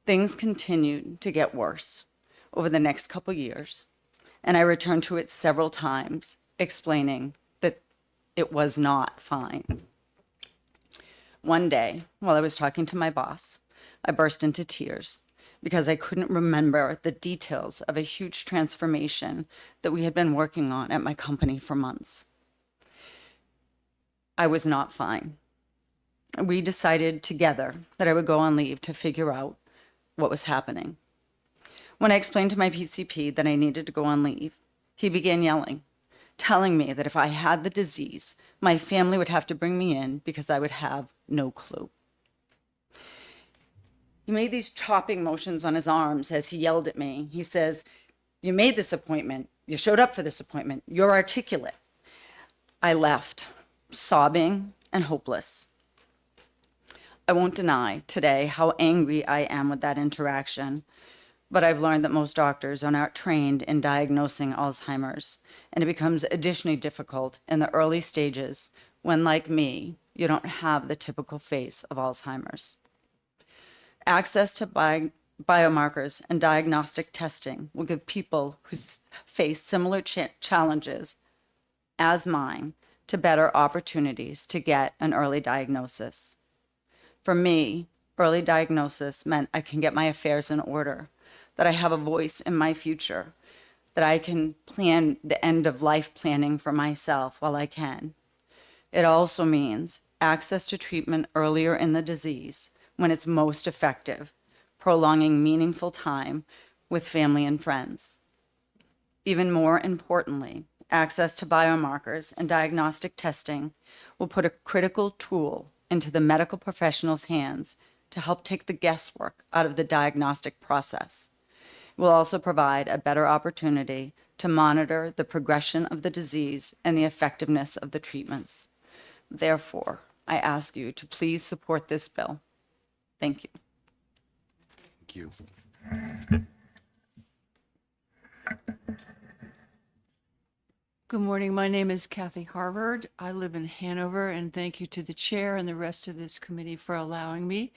Things continued to get worse over the next couple years, and I returned to it several times, explaining that it was not fine. One day, while I was talking to my boss, I burst into tears because I couldn't remember the details of a huge transformation that we had been working on at my company for months. I was not fine. We decided together that I would go on leave to figure out what was happening. When I explained to my PCP that I needed to go on leave, he began yelling, telling me that if I had the disease, my family would have to bring me in because I would have no clue. He made these chopping motions on his arms as he yelled at me. He says, "You made this appointment. You showed up for this appointment. You're articulate." I left, sobbing and hopeless. I won't deny today how angry I am with that interaction, but I've learned that most doctors are not trained in diagnosing Alzheimer's, and it becomes additionally difficult in the early stages when, like me, you don't have the typical face of Alzheimer's. Access to biomarkers and diagnostic testing will give people who face similar challenges as mine to better opportunities to get an early diagnosis. For me, early diagnosis meant I can get my affairs in order, that I have a voice in my future, that I can plan the end of life planning for myself while I can. It also means access to treatment earlier in the disease when it's most effective, prolonging meaningful time with family and friends. Even more importantly, access to biomarkers and diagnostic testing will put a critical tool into the medical professionals' hands to help take the guesswork out of the diagnostic process. It will also provide a better opportunity to monitor the progression of the disease and the effectiveness of the treatments. Therefore, I ask you to please support this bill. Thank you. Thank you. Good morning. My name is Kathy Harvard. I live in Hanover, and thank you to the chair and the rest of this committee for allowing me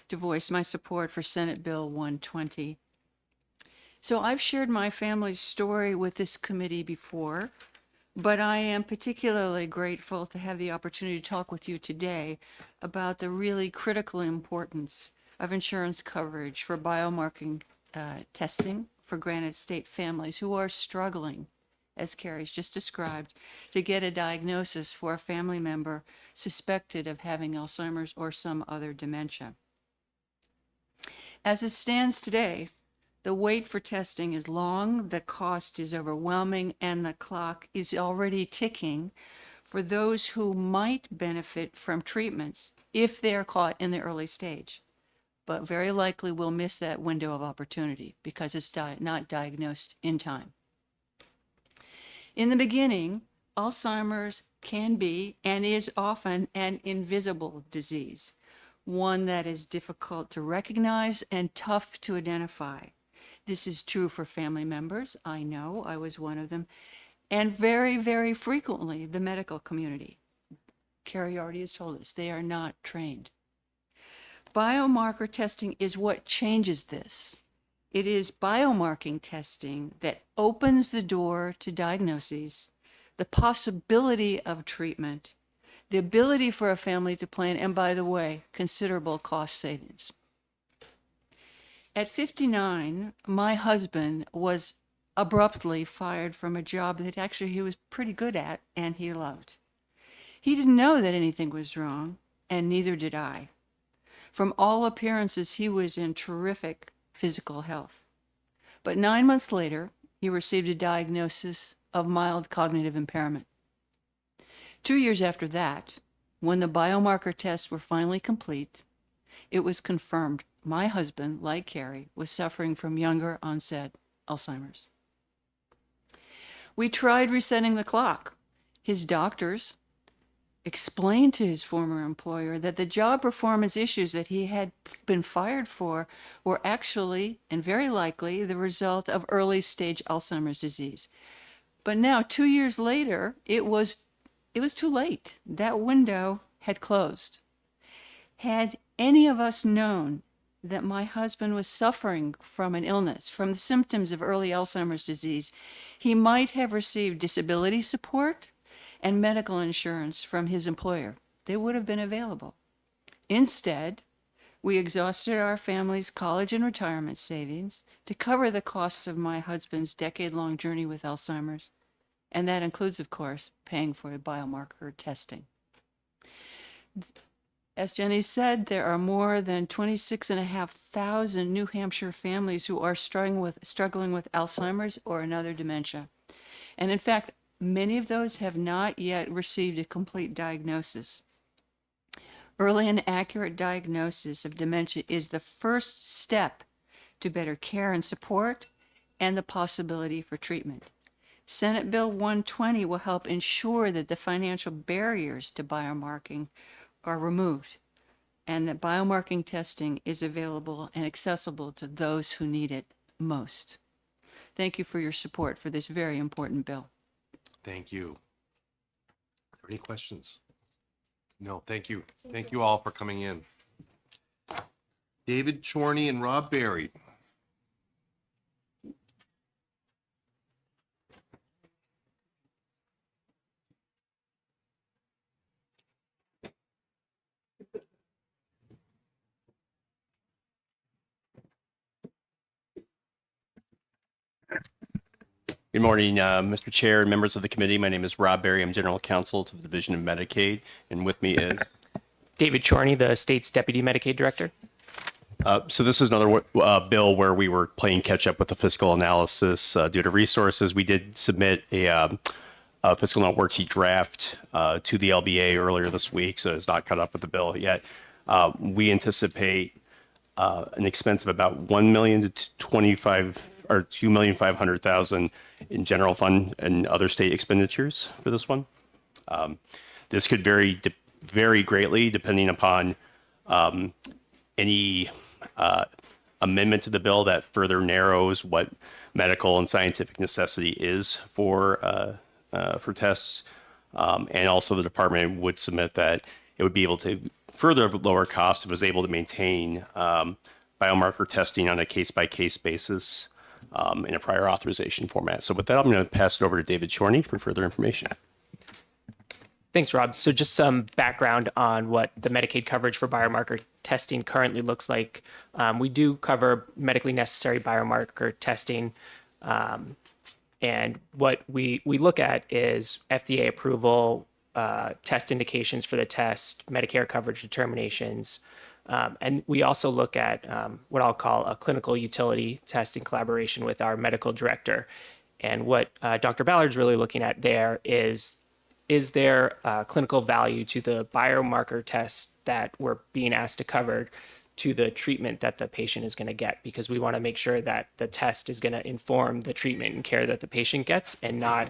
to voice my support for Senate Bill 120. So I've shared my family's story with this committee before, but I am particularly grateful to have the opportunity to talk with you today about the really critical importance of insurance coverage for biomarking testing for Granite State families who are struggling, as Carrie's just described, to get a diagnosis for a family member suspected of having Alzheimer's or some other dementia. As it stands today, the wait for testing is long, the cost is overwhelming, and the clock is already ticking for those who might benefit from treatments if they are caught in the early stage, but very likely will miss that window of opportunity because it's not diagnosed in time. In the beginning, Alzheimer's can be and is often an invisible disease, one that is difficult to recognize and tough to identify. This is true for family members. I know I was one of them. And very, very frequently, the medical community. Carrie already has told us they are not trained. Biomarker testing is what changes this. It is biomarking testing that opens the door to diagnoses, the possibility of treatment, the ability for a family to plan, and by the way, considerable cost savings. At 59, my husband was abruptly fired from a job that actually he was pretty good at and he loved. He didn't know that anything was wrong, and neither did I. From all appearances, he was in terrific physical health. But 9 months later, he received a diagnosis of mild cognitive impairment. 2 years after that, when the biomarker tests were finally complete, it was confirmed my husband, like Carrie, was suffering from younger onset Alzheimer's. We tried resetting the clock. His doctors explained to his former employer that the job performance issues that he had been fired for were actually and very likely the result of early stage Alzheimer's disease. But now, 2 years later, it was too late. That window had closed. Had any of us known that my husband was suffering from an illness, from the symptoms of early Alzheimer's disease, he might have received disability support and medical insurance from his employer. They would have been available. Instead, we exhausted our family's college and retirement savings to cover the cost of my husband's decade-long journey with Alzheimer's, and that includes, of course, paying for biomarker testing. As Jenny said, there are more than 26,500 New Hampshire families who are struggling with Alzheimer's or another dementia. And in fact, many of those have not yet received a complete diagnosis. Early and accurate diagnosis of dementia is the first step to better care and support and the possibility for treatment. Senate Bill 120 will help ensure that the financial barriers to biomarking are removed and that biomarking testing is available and accessible to those who need it most. Thank you for your support for this very important bill. Thank you. Are there any questions? No, thank you. Thank you all for coming in. David Chorney and Rob Barry. Good morning, Mr. Chair and members of the committee. My name is Rob Barry. I'm General Counsel to the Division of Medicaid, and with me is David Chorney, the state's Deputy Medicaid Director. So this is another bill where we were playing catch up with the fiscal analysis due to resources. We did submit a fiscal note worksheet draft to the LBA earlier this week, so it's not caught up with the bill yet. We anticipate an expense of about $1 million to $2,500,000 in general fund and other state expenditures for this one. This could vary greatly depending upon any amendment to the bill that further narrows what medical and scientific necessity is for tests. And also the department would submit that it would be able to further lower costs if it was able to maintain biomarker testing on a case-by-case basis in a prior authorization format. So with that, I'm going to pass it over to David Chorney for further information. Thanks, Rob. So just some background on what the Medicaid coverage for biomarker testing currently looks like. We do cover medically necessary biomarker testing. And what we look at is FDA approval, test indications for the test, Medicare coverage determinations. And we also look at what I'll call a clinical utility test in collaboration with our medical director. And what Dr. Ballard's really looking at there is there clinical value to the biomarker tests that we're being asked to cover to the treatment that the patient is going to get? Because we want to make sure that the test is going to inform the treatment and care that the patient gets, and not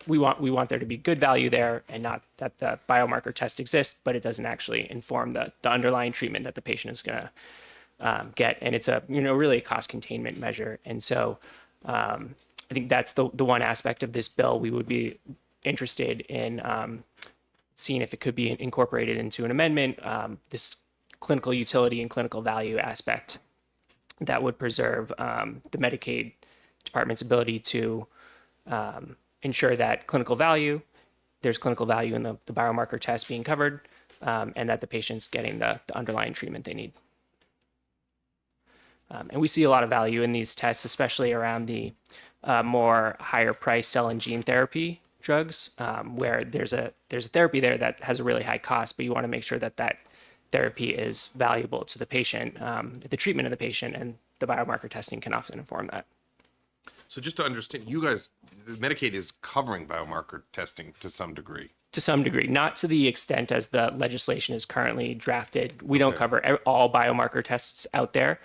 we want there to be good value there, and not that the biomarker test exists, but it doesn't actually inform the underlying treatment that the patient is going to get. And it's a really a cost containment measure. And so I think that's the one aspect of this bill we would be interested in seeing if it could be incorporated into an amendment, this clinical utility and clinical value aspect that would preserve the Medicaid department's ability to ensure that there's clinical value in the biomarker test being covered, and that the patient's getting the underlying treatment they need. And we see a lot of value in these tests, especially around the more higher price cell and gene therapy drugs, where there's a therapy there that has a really high cost, but you want to make sure that that therapy is valuable to the patient, the treatment of the patient, and the biomarker testing can often inform that. So just to understand, you guys, Medicaid is covering biomarker testing to some degree. To some degree, not to the extent as the legislation is currently drafted. We don't cover all biomarker tests out there.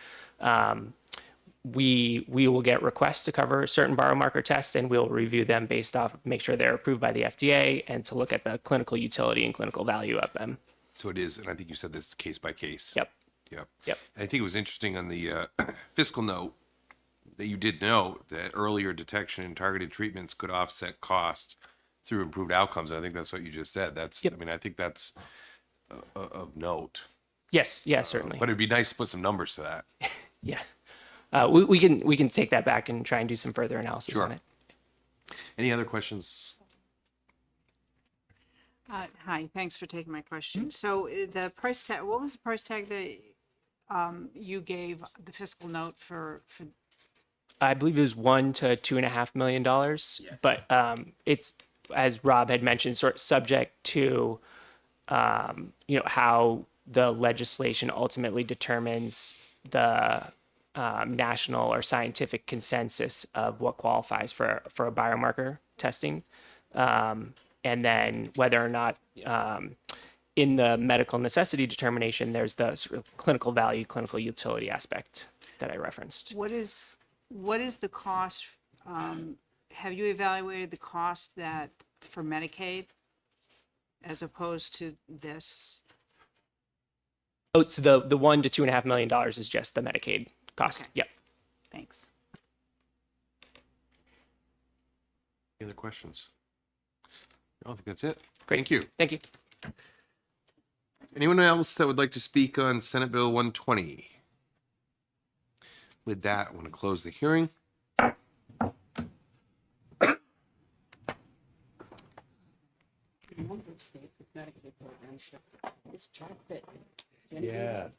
we will get requests to cover certain biomarker tests, and we'll review them based off, make sure they're approved by the FDA, and to look at the clinical utility and clinical value of them. So it is, and I think you said this case by case. Yep. Yep. Yep. And I think it was interesting on the fiscal note that you did note that earlier detection and targeted treatments could offset cost through improved outcomes. I think that's what you just said. That's, I mean, I think that's of note. Yes. Yeah, certainly. But it'd be nice to put some numbers to that. Yeah. We can take that back and try and do some further analysis on it. Any other questions? Hi, thanks for taking my question. So the price tag, what was the price tag that you gave the fiscal note for? I believe it was $1 to $2.5 million, but it's, as Rob had mentioned, sort of subject to how the legislation ultimately determines the national or scientific consensus of what qualifies for a biomarker testing, and then whether or not in the medical necessity determination there's the sort of clinical value, clinical utility aspect that I referenced. What is the cost? Have you evaluated the cost that for Medicaid as opposed to this? Oh, so the $1 to $2.5 million is just the Medicaid cost. Okay. Yep. Thanks. Any other questions? I think that's it. Great. Thank you. Thank you. Anyone else that would like to speak on Senate Bill 120? With that, I want to close the hearing. States with Medicaid programs. This chart that Yeah.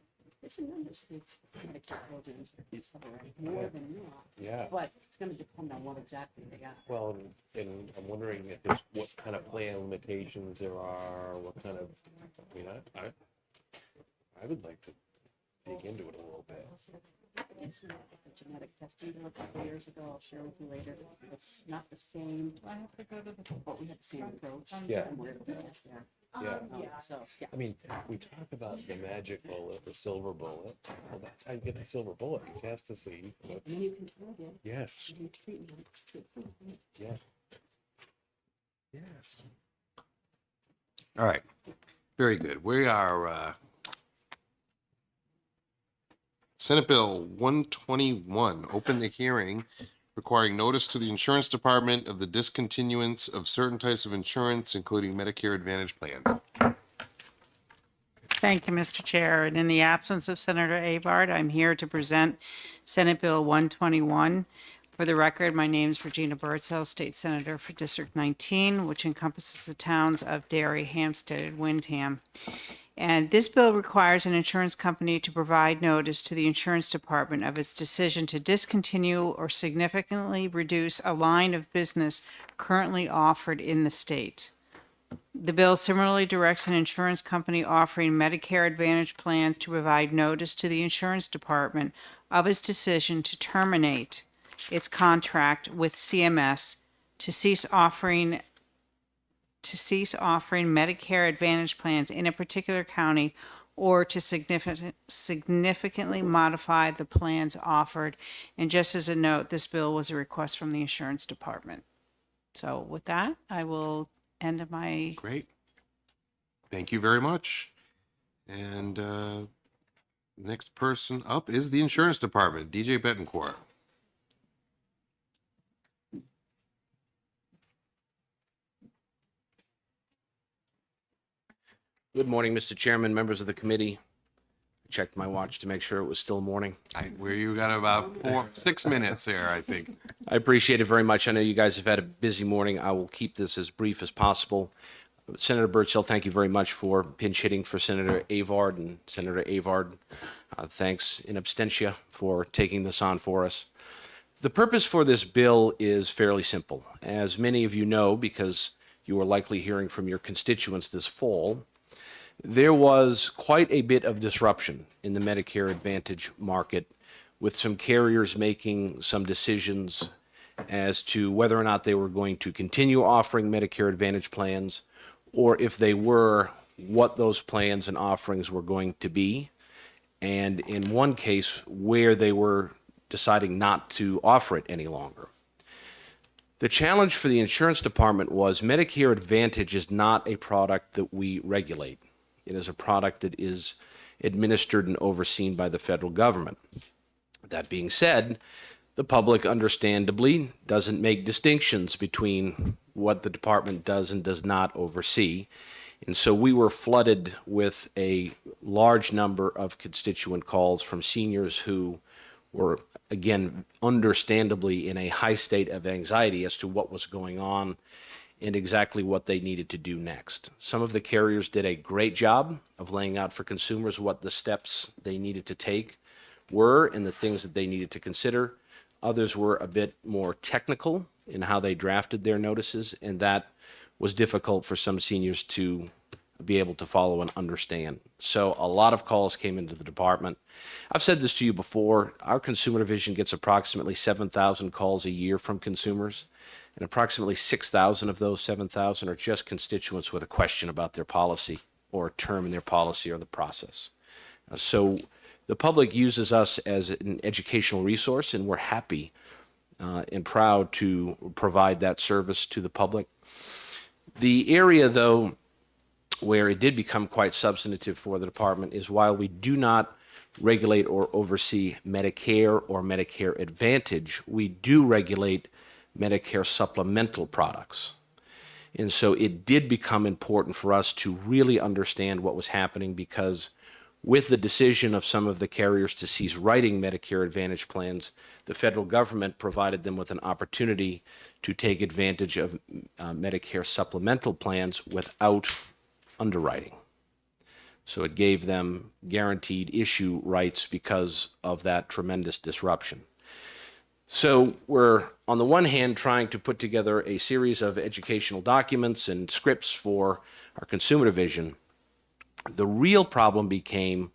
there's a number of states with Medicaid programs that cover more than not. Yeah. But it's going to depend on what exactly they got. Well, and I'm wondering if there's what kind of plan limitations there are, what kind of, I mean, I would like to dig into it a little bit. I did some genetic testing a couple of years ago. I'll share with you later. It's not the same. Do I have to go to the? But we had the same approach. Yeah. And we're able to get there. Yeah. So yeah. I mean, we talk about the magic bullet, the silver bullet. Well, that's how you get the silver bullet. You test to see. And then you control it. Yes. And you treat them. Yes. Yes. All right. Very good. We are Senate Bill 121. Open the hearing requiring notice to the insurance department of the discontinuance of certain types of insurance, including Medicare Advantage plans. Thank you, Mr. Chair. And in the absence of Senator Avard, I'm here to present Senate Bill 121. For the record, my name is Regina Birdsell, State Senator for District 19, which encompasses the towns of Derry, Hampstead, and Windham. And this bill requires an insurance company to provide notice to the insurance department of its decision to discontinue or significantly reduce a line of business currently offered in the state. The bill similarly directs an insurance company offering Medicare Advantage plans to provide notice to the insurance department of its decision to terminate its contract with CMS to cease offering Medicare Advantage plans in a particular county or to significantly modify the plans offered. And just as a note, this bill was a request from the insurance department. So with that, I will end my... Great. Thank you very much. And next person up is the insurance department, DJ Betancourt. Good morning, Mr. Chairman, members of the committee. I checked my watch to make sure it was still morning. Where you got about 6 minutes there, I think. I appreciate it very much. I know you guys have had a busy morning. I will keep this as brief as possible. Senator Birdsell, thank you very much for pinch hitting for Senator Avard, and Senator Avard, thanks in absentia for taking this on for us. The purpose for this bill is fairly simple. As many of you know, because you are likely hearing from your constituents this fall, there was quite a bit of disruption in the Medicare Advantage market, with some carriers making some decisions as to whether or not they were going to continue offering Medicare Advantage plans, or if they were, what those plans and offerings were going to be. And in one case, where they were deciding not to offer it any longer. The challenge for the insurance department was Medicare Advantage is not a product that we regulate. It is a product that is administered and overseen by the federal government. That being said, the public understandably doesn't make distinctions between what the department does and does not oversee. And so we were flooded with a large number of constituent calls from seniors who were, again, understandably in a high state of anxiety as to what was going on and exactly what they needed to do next. Some of the carriers did a great job of laying out for consumers what the steps they needed to take were and the things that they needed to consider. Others were a bit more technical in how they drafted their notices, and that was difficult for some seniors to be able to follow and understand. So a lot of calls came into the department. I've said this to you before, our consumer division gets approximately 7,000 calls a year from consumers, and approximately 6,000 of those 7,000 are just constituents with a question about their policy or a term in their policy or the process. So the public uses us as an educational resource, and we're happy and proud to provide that service to the public. The area, though, where it did become quite substantive for the department is while we do not regulate or oversee Medicare or Medicare Advantage, we do regulate Medicare supplemental products. And so it did become important for us to really understand what was happening, because with the decision of some of the carriers to cease writing Medicare Advantage plans, the federal government provided them with an opportunity to take advantage of Medicare supplemental plans without underwriting. So it gave them guaranteed issue rights because of that tremendous disruption. So we're, on the one hand, trying to put together a series of educational documents and scripts for our consumer division. The real problem became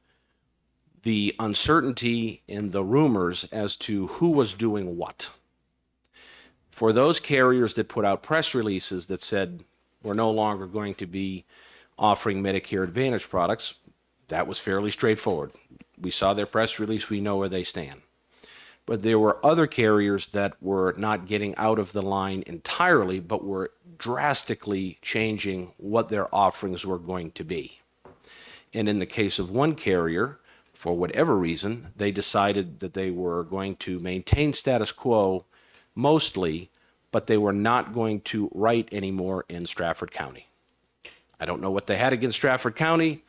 the uncertainty and the rumors as to who was doing what. For those carriers that put out press releases that said, we're no longer going to be offering Medicare Advantage products, that was fairly straightforward. We saw their press release, we know where they stand. But there were other carriers that were not getting out of the line entirely, but were drastically changing what their offerings were going to be. And in the case of one carrier, for whatever reason, they decided that they were going to maintain status quo mostly, but they were not going to write anymore in Stratford County. I don't know what they had against Stratford County.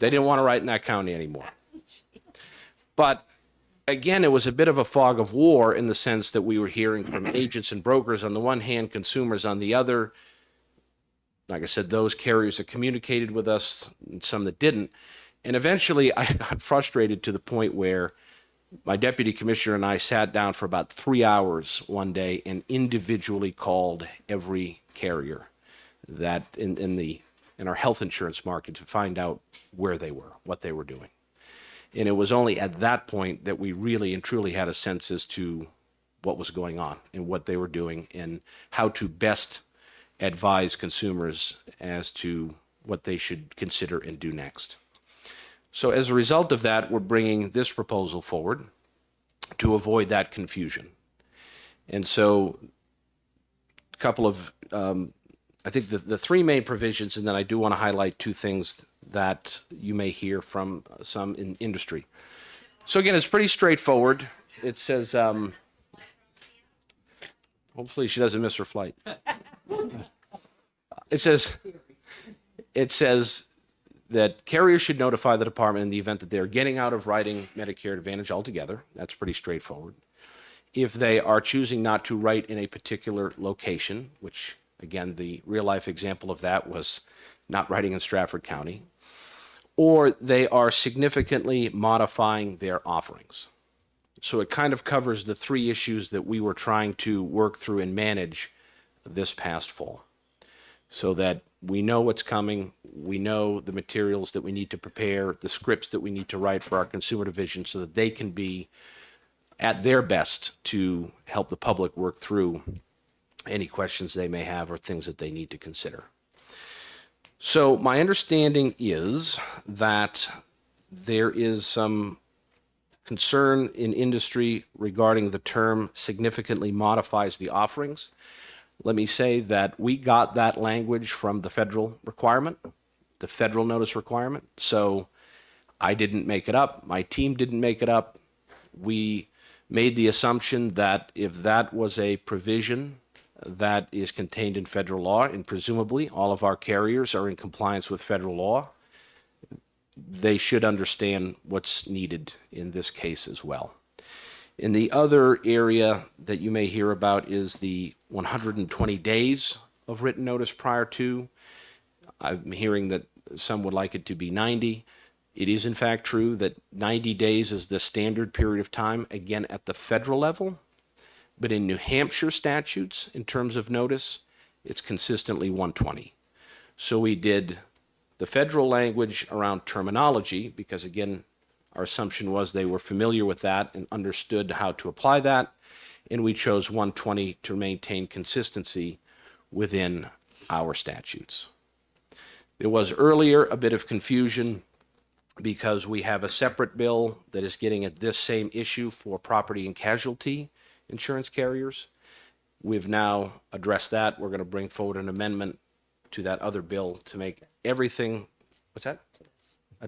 They didn't want to write in that county anymore. But again, it was a bit of a fog of war in the sense that we were hearing from agents and brokers on the one hand, consumers on the other. Like I said, those carriers that communicated with us and some that didn't. And eventually I got frustrated to the point where my deputy commissioner and I sat down for about 3 hours one day and individually called every carrier that in our health insurance market to find out where they were, what they were doing. And it was only at that point that we really and truly had a sense as to what was going on and what they were doing and how to best advise consumers as to what they should consider and do next. So as a result of that, we're bringing this proposal forward to avoid that confusion. And so a couple of, I think the three main provisions, and then I do want to highlight two things that you may hear from some in industry. So again, it's pretty straightforward. It says, hopefully she doesn't miss her flight. It says that carriers should notify the department in the event that they're getting out of writing Medicare Advantage altogether. That's pretty straightforward. If they are choosing not to write in a particular location, which again, the real life example of that was not writing in Stratford County, or they are significantly modifying their offerings. So it kind of covers the three issues that we were trying to work through and manage this past fall, so that we know what's coming, we know the materials that we need to prepare, the scripts that we need to write for our consumer division so that they can be at their best to help the public work through any questions they may have or things that they need to consider. So my understanding is that there is some concern in industry regarding the term significantly modifies the offerings. Let me say that we got that language from the federal requirement, the federal notice requirement. So I didn't make it up. My team didn't make it up. We made the assumption that if that was a provision that is contained in federal law, and presumably all of our carriers are in compliance with federal law, they should understand what's needed in this case as well. And the other area that you may hear about is the 120 days of written notice prior to. I'm hearing that some would like it to be 90. It is in fact true that 90 days is the standard period of time, again, at the federal level. But in New Hampshire statutes, in terms of notice, it's consistently 120. So we did the federal language around terminology, because again, our assumption was they were familiar with that and understood how to apply that. And we chose 120 to maintain consistency within our statutes. There was earlier a bit of confusion because we have a separate bill that is getting at this same issue for property and casualty insurance carriers. We've now addressed that. We're going to bring forward an amendment to that other bill to make everything, what's that?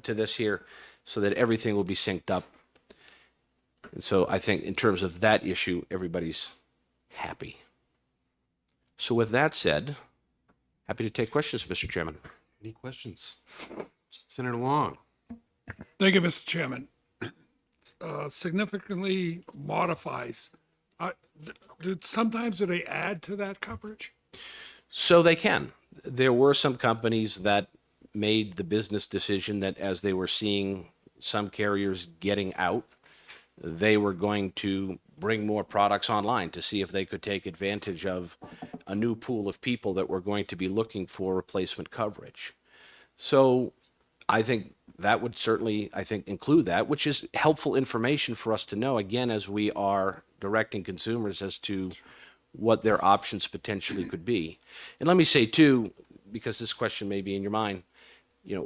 To this here, so that everything will be synced up. And so I think in terms of that issue, everybody's happy. So with that said, happy to take questions, Mr. Chairman. Any questions? Senator Long. Thank you, Mr. Chairman. Significantly modifies. Sometimes do they add to that coverage? So they can. There were some companies that made the business decision that as they were seeing some carriers getting out, they were going to bring more products online to see if they could take advantage of a new pool of people that were going to be looking for replacement coverage. So I think that would certainly, include that, which is helpful information for us to know, again, as we are directing consumers as to what their options potentially could be. And let me say, too, because this question may be in your mind,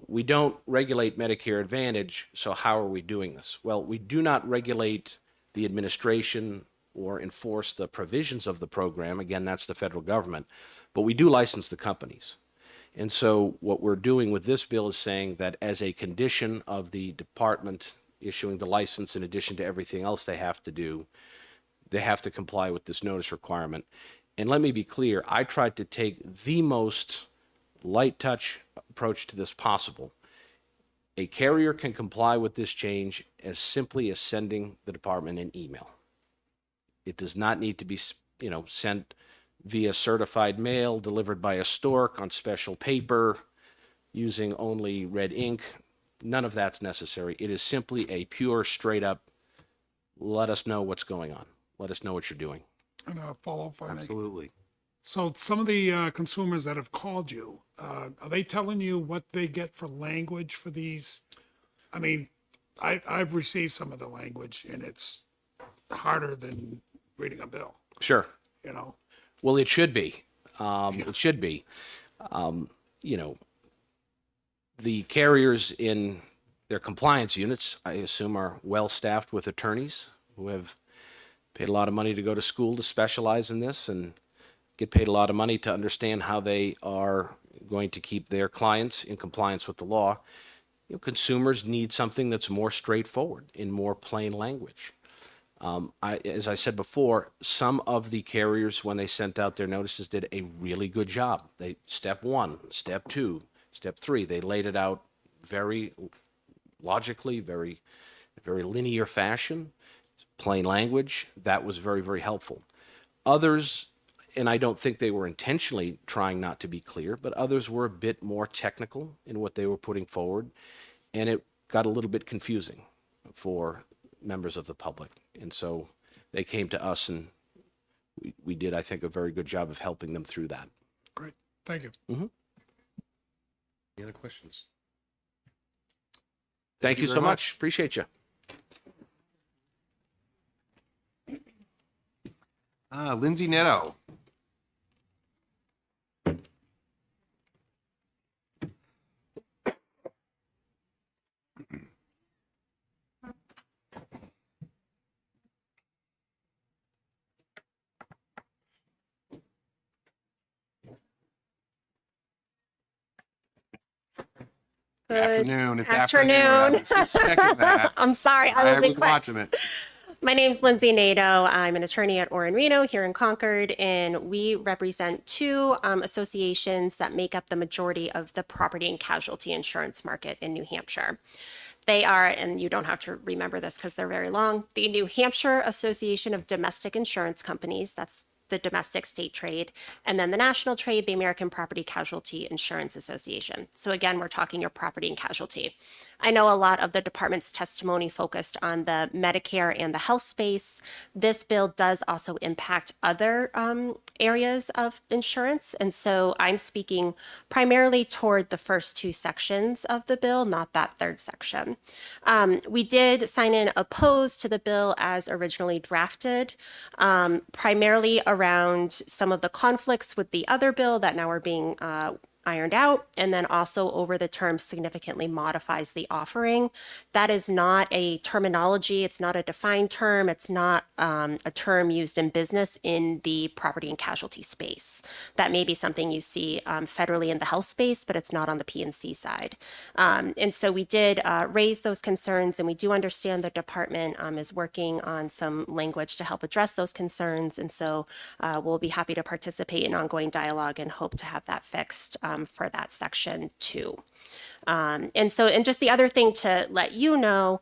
we don't regulate Medicare Advantage, so how are we doing this? Well, we do not regulate the administration or enforce the provisions of the program. Again, that's the federal government. But we do license the companies. And so what we're doing with this bill is saying that as a condition of the department issuing the license, in addition to everything else they have to do, they have to comply with this notice requirement. And let me be clear, I tried to take the most light touch approach to this possible. A carrier can comply with this change as simply as sending the department an email. It does not need to be, sent via certified mail, delivered by a stork on special paper, using only red ink. None of that's necessary. It is simply a pure, straight up, let us know what's going on. Let us know what you're doing. And a follow-up, if I may. Absolutely. So some of the consumers that have called you, are they telling you what they get for language for these? I mean, I've received some of the language, and it's harder than reading a bill. Sure. Well, it should be. It should be. The carriers in their compliance units, I assume, are well-staffed with attorneys who have paid a lot of money to go to school to specialize in this and get paid a lot of money to understand how they are going to keep their clients in compliance with the law. Consumers need something that's more straightforward, in more plain language. As I said before, some of the carriers, when they sent out their notices, did a really good job. Step 1, step 2, step 3, they laid it out very logically, very linear fashion, plain language. That was very, very helpful. Others, and I don't think they were intentionally trying not to be clear, but others were a bit more technical in what they were putting forward, and it got a little bit confusing for members of the public. And so they came to us, and we did, I think, a very good job of helping them through that. Great. Thank you. Mm-hmm. Any other questions? Thank you very so much. Appreciate you. Lindsay Netto. Good afternoon. It's afternoon. I was just checking that. I'm sorry. I will be was quick. watching it. My name's Lindsay Nato. I'm an attorney at Oren Reno here in Concord, and we represent two associations that make up the majority of the property and casualty insurance market in New Hampshire. They are, and you don't have to remember this because they're very long, the New Hampshire Association of Domestic Insurance Companies, that's the domestic state trade, and then the national trade, the American Property Casualty Insurance Association. So again, we're talking your property and casualty. I know a lot of the department's testimony focused on the Medicare and the health space. This bill does also impact other areas of insurance. And so I'm speaking primarily toward the first two sections of the bill, not that third section. We did sign in opposed to the bill as originally drafted, primarily around some of the conflicts with the other bill that now are being ironed out, and then also over the term significantly modifies the offering. That is not a terminology. It's not a defined term. It's not a term used in business in the property and casualty space. That may be something you see federally in the health space, but it's not on the P&C side. And so we did raise those concerns, and we do understand the department is working on some language to help address those concerns. And so we'll be happy to participate in ongoing dialogue and hope to have that fixed for that section too. And just the other thing to let you know,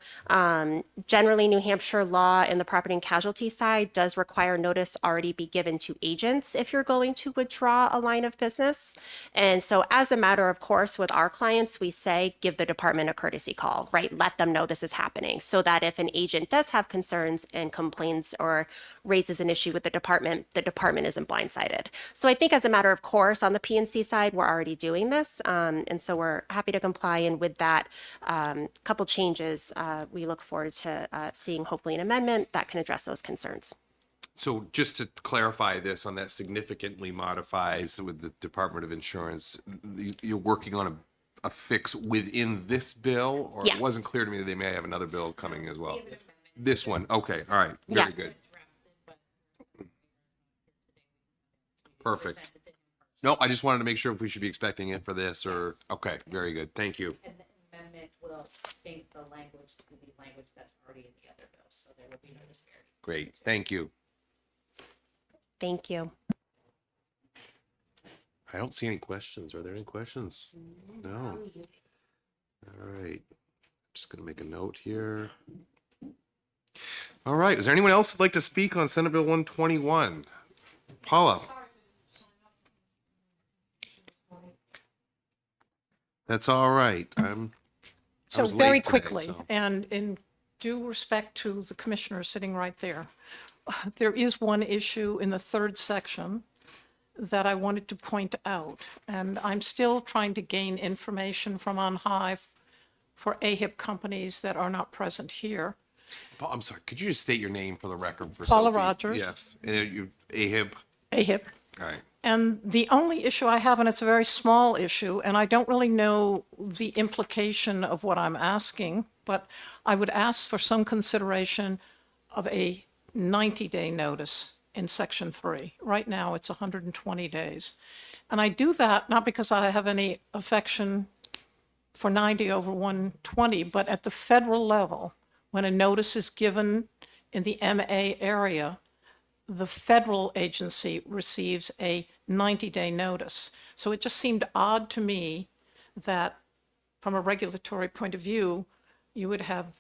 generally New Hampshire law in the property and casualty side does require notice already be given to agents if you're going to withdraw a line of business. And so as a matter of course, with our clients, we say, give the department a courtesy call, right? Let them know this is happening so that if an agent does have concerns and complains or raises an issue with the department isn't blindsided. So I think as a matter of course, on the P&C side, we're already doing this. And so we're happy to comply. And with that couple changes, we look forward to seeing hopefully an amendment that can address those concerns. So just to clarify this on that significantly modifies with the Department of Insurance, you're working on a fix within this bill, or Yes. it wasn't clear to me that they may have another bill coming as well. This one. Okay. All right. Very good. Perfect. No, I just wanted to make sure if we should be expecting it for this or, okay, very good. Thank you. And the amendment will sync the language to the language that's already in the other bill, so there will be no disparity. Great. Thank you. Thank you. I don't see any questions. Are there any questions? No. All right. Just going to make a note here. All right. Is there anyone else that'd like to speak on Senate Bill 121? Paula. That's all right. I So was very late today, quickly, so. and in due respect to the commissioner sitting right there, there is one issue in the third section that I wanted to point out, and I'm still trying to gain information from on high for AHIP companies that are not present here. Paul, I'm sorry. Could you just state your name for the record for Paula Sophie? Rogers. Yes. And you AHIB. AHIP. All right. And the only issue I have, and it's a very small issue, and I don't really know the implication of what I'm asking, but I would ask for some consideration of a 90-day notice in Section 3. Right now, it's 120 days. And I do that not because I have any affection for 90 over 120, but at the federal level, when a notice is given in the MA area, the federal agency receives a 90-day notice. So it just seemed odd to me that from a regulatory point of view, you would have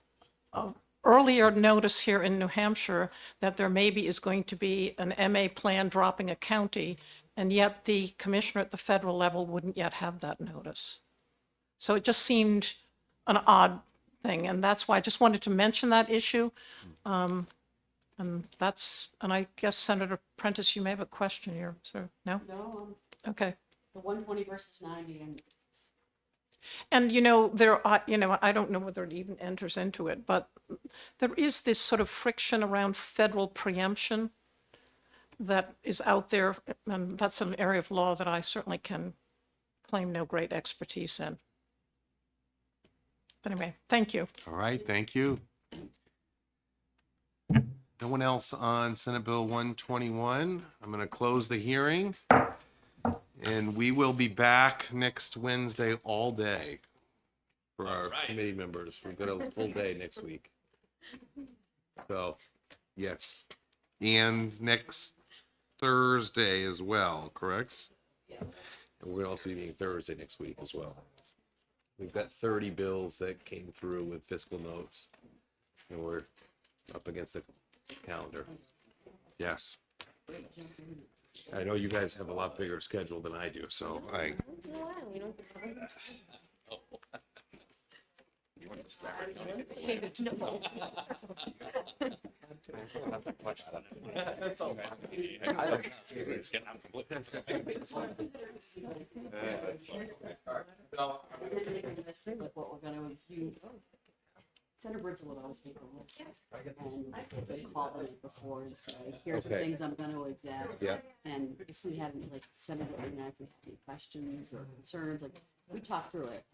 an earlier notice here in New Hampshire that there maybe is going to be an MA plan dropping a county, and yet the commissioner at the federal level wouldn't yet have that notice. So it just seemed an odd thing, and that's why I just wanted to mention that issue. And I guess Senator Prentice, you may have a question here, sir. No? No, Okay. the 120 versus 90 And, there are, I don't know whether it even enters into it, but there is this sort of friction around federal preemption that is out there. And that's an area of law that I certainly can claim no great expertise in. But anyway, thank you. All right. Thank you. No one else on Senate Bill 121. I'm going to close the hearing. And we will be back next Wednesday all day. for our committee members. We've got a full day next week. So, Yes. And next Thursday as well, correct? and we're gonna also be meeting Thursday next week as well. We've got 30 bills that came through with fiscal notes, and we're up against the calendar. Yes. I know you guys have a lot bigger schedule than I do, so I, Like what we're gonna review. Senator Birdsell would always make a list and would call the night before and say, here's the Okay. things I'm gonna exempt. Yeah. And if we hadn't, like, Senator, if we had any questions or concerns, like, we talked through it,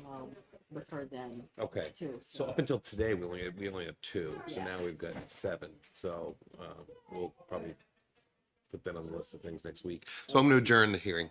with her then. Okay. Too, So up until today, we only have 2, so now we've got 7. So we'll probably put that on the list of things next week. so I'm going to adjourn the hearing.